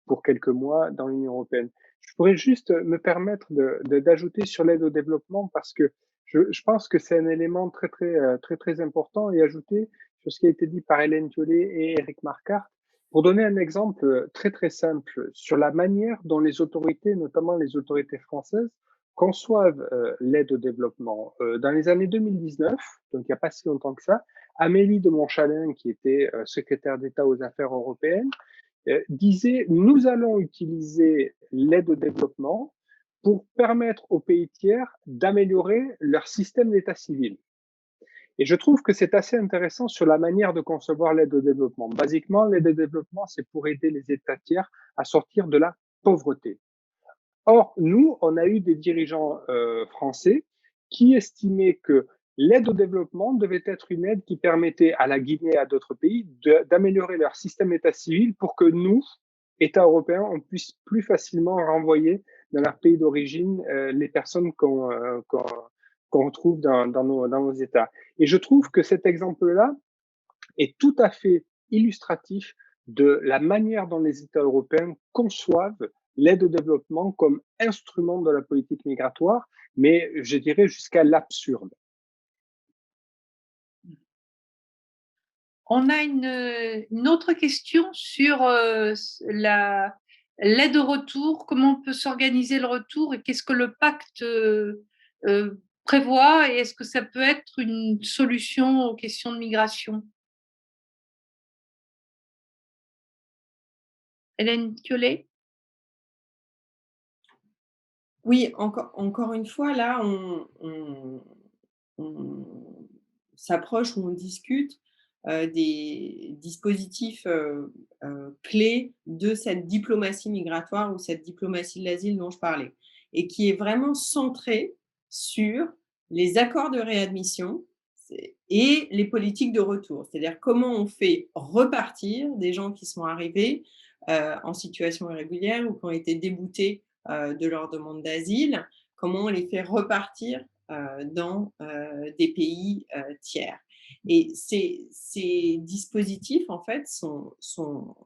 pour quelques mois dans l'Union européenne. Je pourrais juste me permettre d'ajouter sur l'aide au développement parce que je pense que c'est un élément très important et ajouter sur ce qui a été dit par Hélène Thiollet et Éric Marquardt pour donner un exemple très simple sur la manière dont les autorités, notamment les autorités françaises, conçoivent l'aide au développement. Dans les années 2019, donc il n'y a pas si longtemps que ça, Amélie de Montchalin, qui était secrétaire d'État aux Affaires européennes, disait « Nous allons utiliser l'aide au développement pour permettre aux pays tiers d'améliorer leur système d'état civil ». Et je trouve que c'est assez intéressant sur la manière de concevoir l'aide au développement. Basiquement, l'aide au développement, c'est pour aider les États tiers à sortir de la pauvreté. Or, nous, on a eu des dirigeants français qui estimaient que l'aide au développement devait être une aide qui permettait à la Guinée et à d'autres pays d'améliorer leur système d'état civil pour que nous, États européens, on puisse plus facilement renvoyer dans leur pays d'origine les personnes qu'on retrouve dans nos États. Et je trouve que cet exemple-là est tout à fait illustratif de la manière dont les États européens conçoivent l'aide au développement comme instrument de la politique migratoire, mais je dirais jusqu'à l'absurde. On a une autre question sur l'aide au retour, comment on peut s'organiser le retour et qu'est-ce que le pacte prévoit et est-ce que ça peut être une solution aux questions de migration? Hélène Thiollet? Oui, encore une fois, là, on s'approche ou on discute des dispositifs clés de cette diplomatie migratoire ou cette diplomatie de l'asile dont je parlais, et qui est vraiment centrée sur les accords de réadmission et les politiques de retour. C'est-à-dire comment on fait repartir des gens qui sont arrivés en situation irrégulière ou qui ont été déboutés de leur demande d'asile, comment on les fait repartir dans des pays tiers. Et ces dispositifs, en fait, sont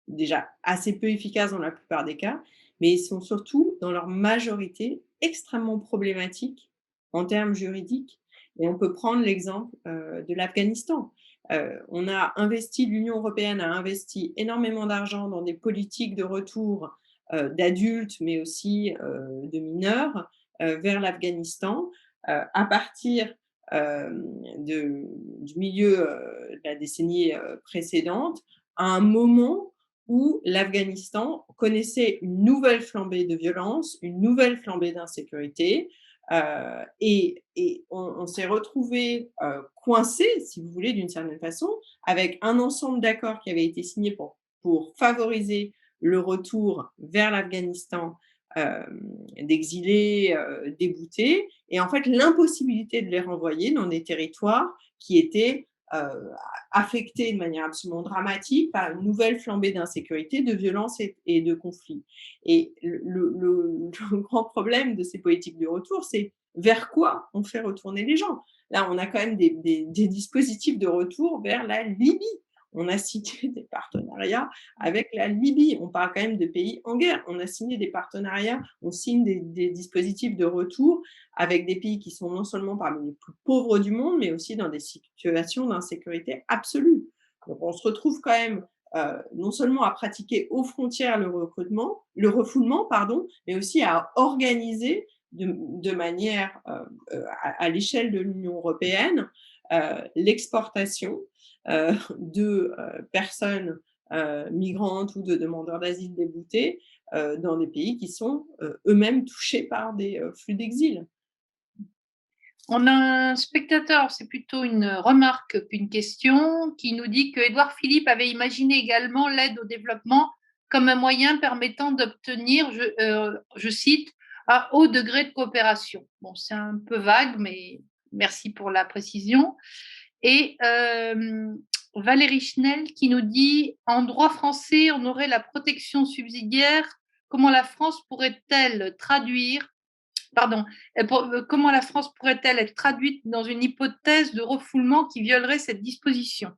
déjà assez peu efficaces dans la plupart des cas, mais ils sont surtout, dans leur majorité, extrêmement problématiques en termes juridiques. Et on peut prendre l'exemple de l'Afghanistan. L'Union européenne a investi énormément d'argent dans des politiques de retour d'adultes, mais aussi de mineurs, vers l'Afghanistan, à partir du milieu de la décennie précédente, à un moment où l'Afghanistan connaissait une nouvelle flambée de violence, une nouvelle flambée d'insécurité, et on s'est retrouvé coincé, si vous voulez, d'une certaine façon, avec un ensemble d'accords qui avaient été signés pour pour favoriser le retour vers l'Afghanistan d'exilés déboutés, et en fait l'impossibilité de les renvoyer dans des territoires qui étaient affectés de manière absolument dramatique par une nouvelle flambée d'insécurité, de violence et de conflits. Et le grand problème de ces politiques de retour, c'est vers quoi on fait retourner les gens. Là, on a quand même des dispositifs de retour vers la Libye. On a signé des partenariats avec la Libye. On parle quand même de pays en guerre. On a signé des partenariats, on signe des dispositifs de retour avec des pays qui sont non seulement parmi les plus pauvres du monde, mais aussi dans des situations d'insécurité absolue. Donc, on se retrouve quand même non seulement à pratiquer aux frontières le refoulement, mais aussi à organiser de manière à l'échelle de l'Union européenne l'exportation de personnes migrantes ou de demandeurs d'asile déboutés dans des pays qui sont eux-mêmes touchés par des flux d'exil. On a un spectateur, c'est plutôt une remarque qu'une question, qui nous dit que Édouard Philippe avait imaginé également l'aide au développement comme un moyen permettant d'obtenir, je cite, un haut degré de coopération. Bon, c'est un peu vague, mais merci pour la précision. Et Valérie Schnell qui nous dit « En droit français, on aurait la protection subsidiaire. Comment la France pourrait-elle comment la France pourrait-elle être traduite dans une hypothèse de refoulement qui violerait cette disposition ?»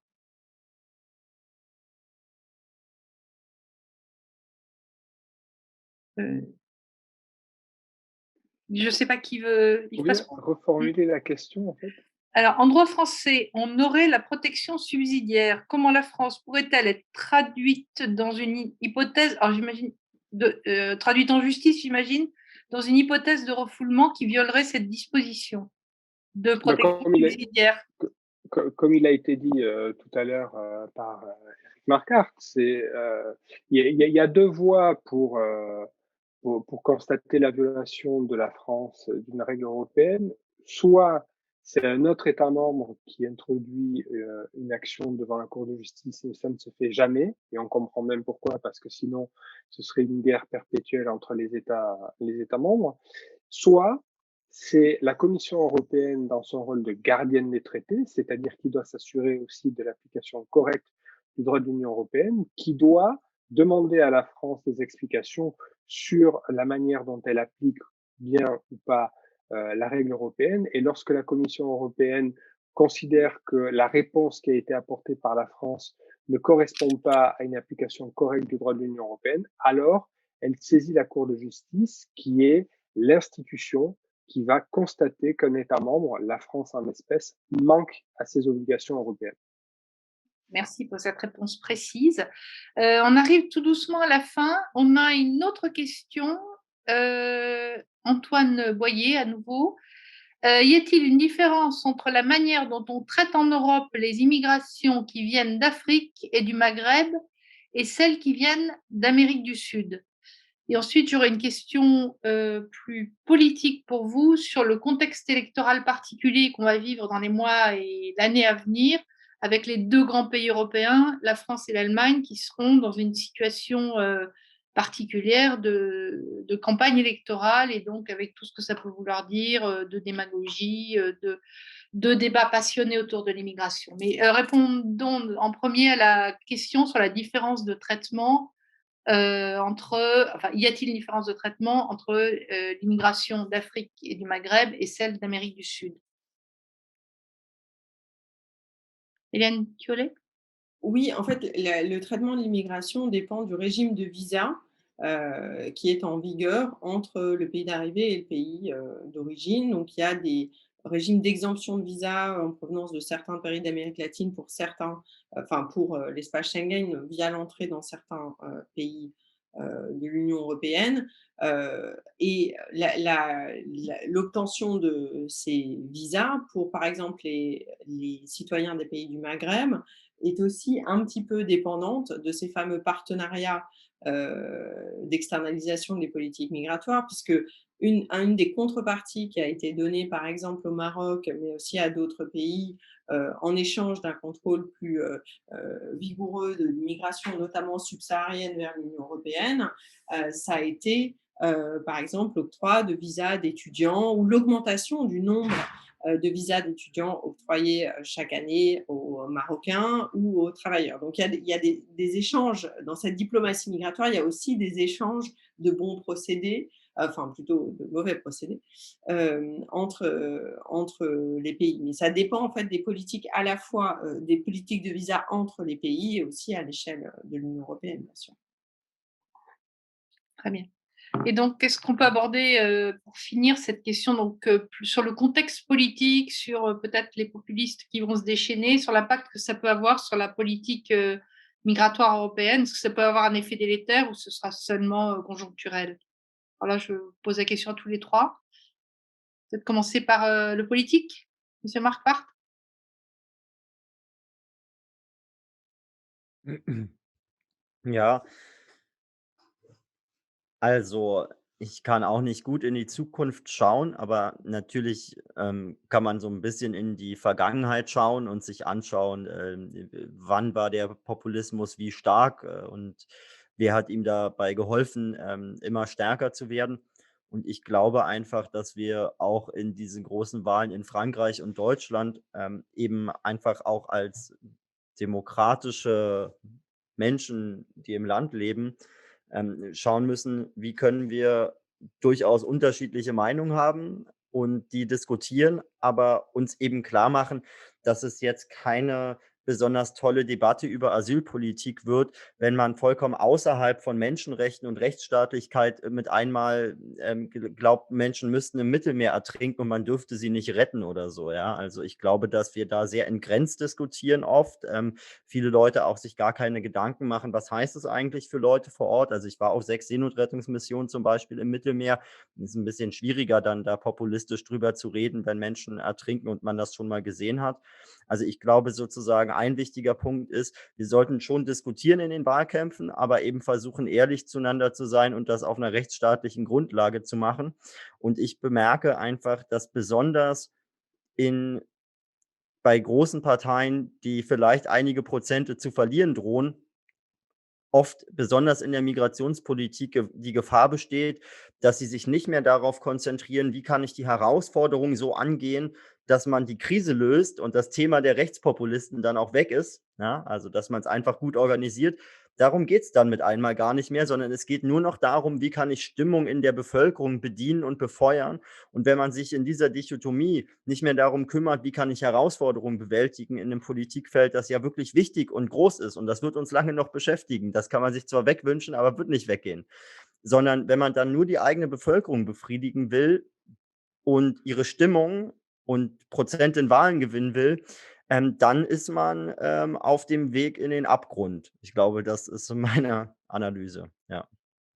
Je ne sais pas qui veut. Vous pouvez reformuler la question, en fait? Alors, en droit français, on aurait la protection subsidiaire. Comment la France pourrait-elle être traduite dans une hypothèse, alors j'imagine, traduite en justice, j'imagine, dans une hypothèse de refoulement qui violerait cette disposition de protection subsidiaire? Comme il a été dit tout à l'heure par Eric Marquardt, il y a deux voies pour constater la violation de la France d'une règle européenne. Soit c'est un autre État membre qui introduit une action devant la Cour de justice et ça ne se fait jamais. Et on comprend même pourquoi, parce que sinon ce serait une guerre perpétuelle entre les États membres. Soit c'est la Commission européenne dans son rôle de gardienne des traités, c'est-à-dire qui doit s'assurer aussi de l'application correcte du droit de l'Union européenne, qui doit demander à la France des explications sur la manière dont elle applique bien ou pas la règle européenne. Et lorsque la Commission européenne considère que la réponse qui a été apportée par la France ne correspond pas à une application correcte du droit de l'Union européenne, alors elle saisit la Cour de justice, qui est l'institution qui va constater qu'un État membre, la France en l'espèce, manque à ses obligations européennes. Merci pour cette réponse précise. On arrive tout doucement à la fin. On a une autre question. Antoine Boyer, à nouveau. Y a-t-il une différence entre la manière dont on traite en Europe les immigrations qui viennent d'Afrique et du Maghreb et celles qui viennent d'Amérique du Sud? Et ensuite, j'aurais une question plus politique pour vous sur le contexte électoral particulier qu'on va vivre dans les mois et l'année à venir, avec les deux grands pays européens, la France et l'Allemagne, qui seront dans une situation particulière de campagne électorale, et donc avec tout ce que ça peut vouloir dire, de démagogie, de débats passionnés autour de l'immigration. Mais répondons en premier à la question sur la différence de traitement y a-t-il une différence de traitement entre l'immigration d'Afrique et du Maghreb et celle d'Amérique du Sud? Hélène Thiollet? Oui, en fait, le traitement de l'immigration dépend du régime de visa qui est en vigueur entre le pays d'arrivée et le pays d'origine. Donc, il y a des régimes d'exemption de visa en provenance de certains pays d'Amérique latine pour pour l'espace Schengen via l'entrée dans certains pays de l'Union européenne. Et l'obtention de ces visas pour, par exemple, les citoyens des pays du Maghreb est aussi un petit peu dépendante de ces fameux partenariats d'externalisation des politiques migratoires, puisque une des contreparties qui a été donnée, par exemple, au Maroc, mais aussi à d'autres pays, en échange d'un contrôle plus vigoureux de l'immigration, notamment subsaharienne vers l'Union européenne, ça a été, par exemple, l'octroi de visas d'étudiants ou l'augmentation du nombre de visas d'étudiants octroyés chaque année aux Marocains ou aux travailleurs. Donc, il y a des échanges dans cette diplomatie migratoire, il y a aussi des échanges de bons procédés, enfin plutôt de mauvais procédés, entre les pays. Mais ça dépend en fait des politiques, à la fois des politiques de visa entre les pays et aussi à l'échelle de l'Union européenne, bien sûr. Très bien. Et donc, est-ce qu'on peut aborder, pour finir, cette question donc, sur le contexte politique, sur peut-être les populistes qui vont se déchaîner, sur l'impact que ça peut avoir sur la politique migratoire européenne? Est-ce que ça peut avoir un effet délétère ou ce sera seulement conjoncturel? Alors là, je pose la question à tous les trois. Peut-être commencer par le politique, Monsieur Marc Barth. Ja, also ich kann auch nicht gut in die Zukunft schauen, aber natürlich kann man so ein bisschen in die Vergangenheit schauen und sich anschauen, wann war der Populismus wie stark, und wer hat ihm dabei geholfen, immer stärker zu werden. Und ich glaube einfach, dass wir auch in diesen großen Wahlen in Frankreich und Deutschland, eben einfach auch als demokratische Menschen, die im Land leben, schauen müssen, wie können wir durchaus unterschiedliche Meinungen haben und die diskutieren, aber uns eben klar machen, dass es jetzt keine besonders tolle Debatte über Asylpolitik wird, wenn man vollkommen außerhalb von Menschenrechten und Rechtsstaatlichkeit mit einmal glaubt, Menschen müssten im Mittelmeer ertrinken und man dürfte sie nicht retten oder so. Ja? Also ich glaube, dass wir da sehr entgrenzt diskutieren oft. Viele Leute auch sich gar keine Gedanken machen, was heißt es eigentlich für Leute vor Ort. Also ich war auf 6 Seenotrettungsmissionen zum Beispiel im Mittelmeer. Es ist ein bisschen schwieriger, dann da populistisch drüber zu reden, wenn Menschen ertrinken und man das schon mal gesehen hat. Also ich glaube sozusagen, ein wichtiger Punkt ist, wir sollten schon diskutieren in den Wahlkämpfen, aber eben versuchen, ehrlich zueinander zu sein und das auf einer rechtsstaatlichen Grundlage zu machen. Und ich bemerke einfach, dass besonders bei großen Parteien, die vielleicht einige Prozente zu verlieren drohen, oft besonders in der Migrationspolitik die Gefahr besteht, dass sie sich nicht mehr darauf konzentrieren, wie kann ich die Herausforderungen so angehen, dass man die Krise löst und das Thema der Rechtspopulisten dann auch weg ist, ja? Also, dass man es einfach gut organisiert. Darum geht es dann mit einmal gar nicht mehr, sondern es geht nur noch darum, wie kann ich Stimmung in der Bevölkerung bedienen und befeuern. Und wenn man sich in dieser Dichotomie nicht mehr darum kümmert, wie kann ich Herausforderungen bewältigen in einem Politikfeld, das ja wirklich wichtig und groß ist und das wird uns lange noch beschäftigen. Das kann man sich zwar wegwünschen, aber wird nicht weggehen. Sondern wenn man dann nur die eigene Bevölkerung befriedigen will und ihre Stimmung und Prozent in Wahlen gewinnen will, dann ist man auf dem Weg in den Abgrund. Ich glaube, das ist so meine Analyse, ja.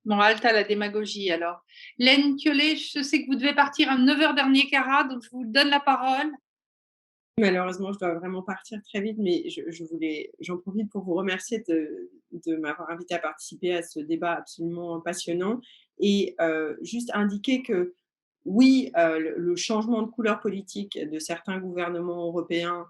Bon, halte à la démagogie alors. Len Thiollet, je sais que vous devez partir à 9h dernier carat, donc je vous donne la parole. Malheureusement, je dois vraiment partir très vite, mais j'en profite pour vous remercier de m'avoir invité à participer à ce débat absolument passionnant et juste indiquer que oui, le changement de couleur politique de certains gouvernements européens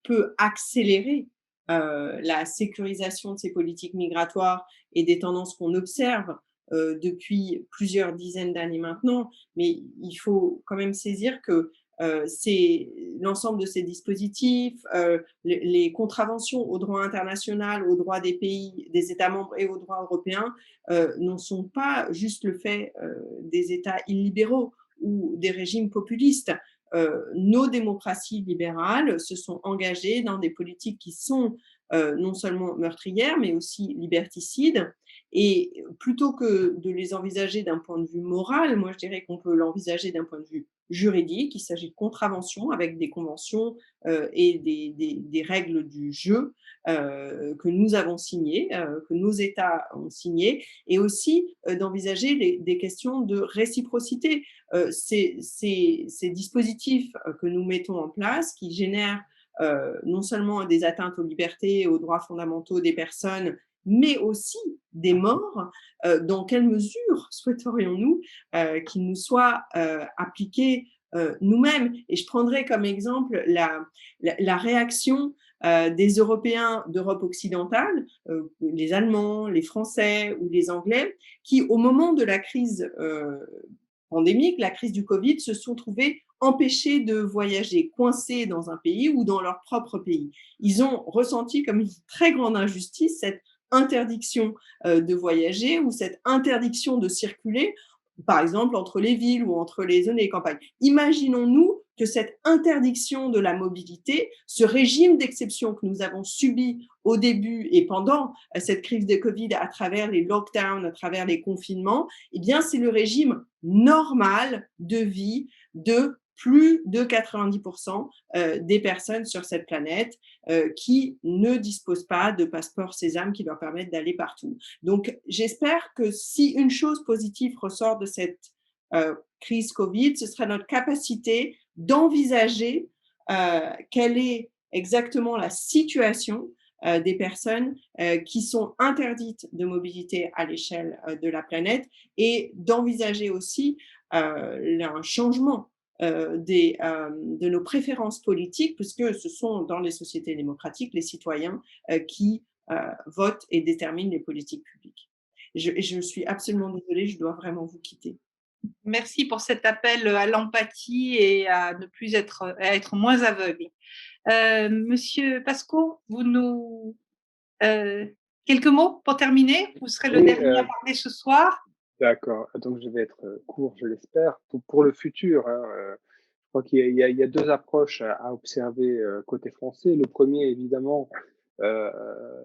peut accélérer la sécurisation de ces politiques migratoires et des tendances qu'on observe depuis plusieurs dizaines d'années maintenant, mais il faut quand même saisir que c'est l'ensemble de ces dispositifs, les contraventions au droit international, au droit des pays, des États membres et au droit européen ne sont pas juste le fait des États illibéraux ou des régimes populistes. Nos démocraties libérales se sont engagées dans des politiques qui sont non seulement meurtrières, mais aussi liberticides. Et plutôt que de les envisager d'un point de vue moral, moi je dirais qu'on peut l'envisager d'un point de vue juridique. Il s'agit de contraventions avec des conventions et des règles du jeu que nous avons signées, que nos États ont signées, et aussi d'envisager des questions de réciprocité. Ces dispositifs que nous mettons en place, qui génèrent non seulement des atteintes aux libertés et aux droits fondamentaux des personnes mais aussi des morts. Dans quelle mesure souhaiterions-nous qu'il nous soit appliqué nous-mêmes? Et je prendrai comme exemple la réaction des Européens d'Europe occidentale, les Allemands, les Français ou les Anglais, qui, au moment de la crise pandémique, la crise du Covid, se sont trouvés empêchés de voyager, coincés dans un pays ou dans leur propre pays. Ils ont ressenti comme une très grande injustice cette interdiction de voyager ou cette interdiction de circuler, par exemple entre les villes ou entre les zones et les campagnes. Imaginons-nous que cette interdiction de la mobilité, ce régime d'exception que nous avons subi au début et pendant cette crise de Covid à travers les lockdowns, à travers les confinements, eh bien, c'est le régime normal de vie de plus de 90% des personnes sur cette planète qui ne disposent pas de passeport Sésame qui leur permettent d'aller partout. Donc, j'espère que si une chose positive ressort de cette crise Covid, ce sera notre capacité d'envisager quelle est exactement la situation des personnes qui sont interdites de mobilité à l'échelle de la planète et d'envisager aussi un changement de nos préférences politiques, puisque ce sont dans les sociétés démocratiques les citoyens qui votent et déterminent les politiques publiques. Je suis absolument désolée, je dois vraiment vous quitter. Merci pour cet appel à l'empathie et à ne plus être moins aveugle. Monsieur Pasco, vous nous quelques mots pour terminer. Vous serez le dernier à parler ce soir. D'accord. Donc je vais être court, je l'espère. Pour le futur, je crois qu'il y a deux approches à observer côté français. Le premier, évidemment,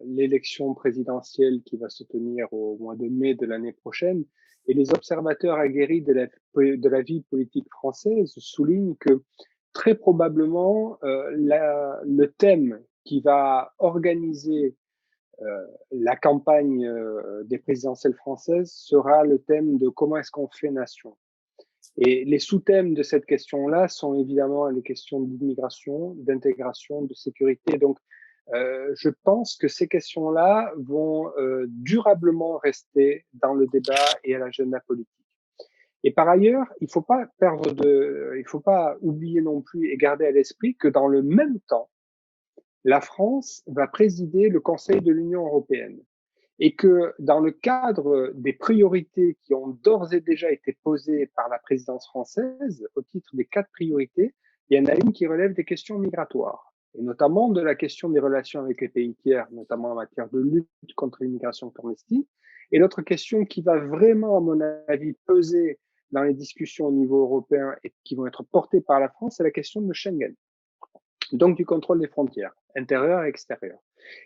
l'élection présidentielle qui va se tenir au mois de mai de l'année prochaine. Et les observateurs aguerris de la vie politique française soulignent que très probablement le thème qui va organiser la campagne des présidentielles françaises sera le thème de comment est-ce qu'on fait nation. Et les sous-thèmes de cette question-là sont évidemment les questions d'immigration, d'intégration, de sécurité. Donc, je pense que ces questions-là vont durablement rester dans le débat et à l'agenda politique. Et par ailleurs, il faut pas oublier non plus et garder à l'esprit que dans le même temps, la France va présider le Conseil de l'Union européenne et que dans le cadre des priorités qui ont d'ores et déjà été posées par la présidence française, au titre des 4 priorités, il y en a une qui relève des questions migratoires, et notamment de la question des relations avec les pays tiers, notamment en matière de lutte contre l'immigration clandestine. Et l'autre question qui va vraiment, à mon avis, peser dans les discussions au niveau européen et qui vont être portées par la France, c'est la question de Schengen. Donc du contrôle des frontières, intérieures et extérieures.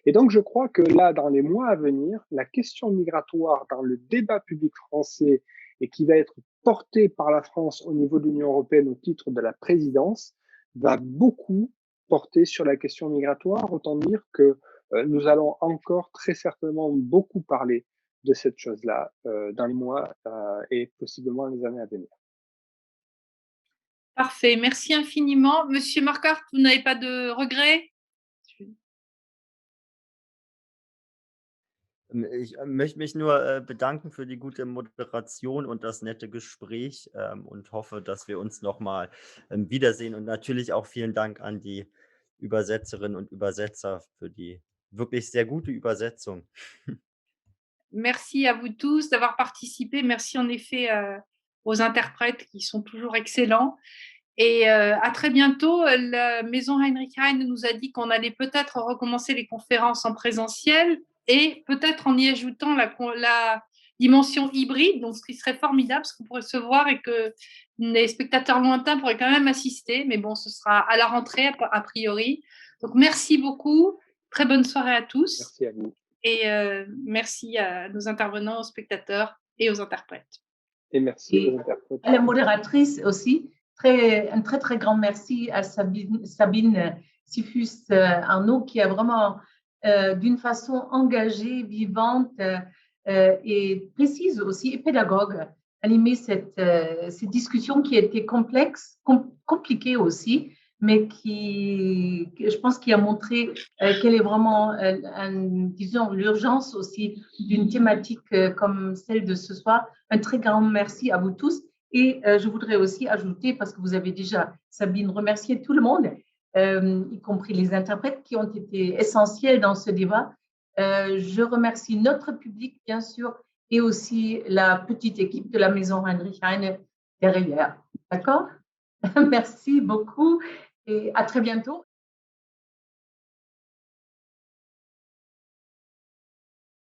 Et donc je crois que là, dans les mois à venir, la question migratoire dans le débat public français et qui va être portée par la France au niveau de l'Union européenne au titre de la présidence, va beaucoup porter sur la question migratoire. Autant dire que nous allons encore très certainement beaucoup parler de cette chose-là dans les mois et possiblement les années à venir. Parfait, merci infiniment. Monsieur Marquardt, vous n'avez pas de regrets? Ich möchte mich nur bedanken für die gute Moderation und das nette Gespräch und hoffe, dass wir uns nochmal wiedersehen. Und natürlich auch vielen Dank an die Übersetzerinnen und Übersetzer für die wirklich sehr gute Übersetzung. Merci à vous tous d'avoir participé. Merci en effet aux interprètes qui sont toujours excellents. Et à très bientôt. La maison Heinrich Heine nous a dit qu'on allait peut-être recommencer les conférences en présentiel et peut-être en y ajoutant la dimension hybride, donc ce qui serait formidable, parce qu'on pourrait se voir et que les spectateurs lointains pourraient quand même assister. Mais bon, ce sera à la rentrée, a priori. Donc, merci beaucoup. Très bonne soirée à tous. Merci à vous. Et merci à nos intervenants, aux spectateurs et aux interprètes. Et merci aux interprètes. À la modératrice aussi. Un très, très grand merci à Sabine Sifus-Arnaud qui a vraiment, d'une façon engagée, vivante et précise aussi, et pédagogue, animé cette discussion qui était complexe, compliquée aussi, mais je pense qu'il a montré quelle est vraiment, disons, l'urgence aussi d'une thématique comme celle de ce soir. Un très grand merci à vous tous. Et je voudrais aussi ajouter, parce que vous avez déjà, Sabine, remercié tout le monde, y compris les interprètes qui ont été essentiels dans ce débat. Je remercie notre public, bien sûr, et aussi la petite équipe de la Maison Heinrich Heine derrière. D'accord? Merci beaucoup et à très bientôt.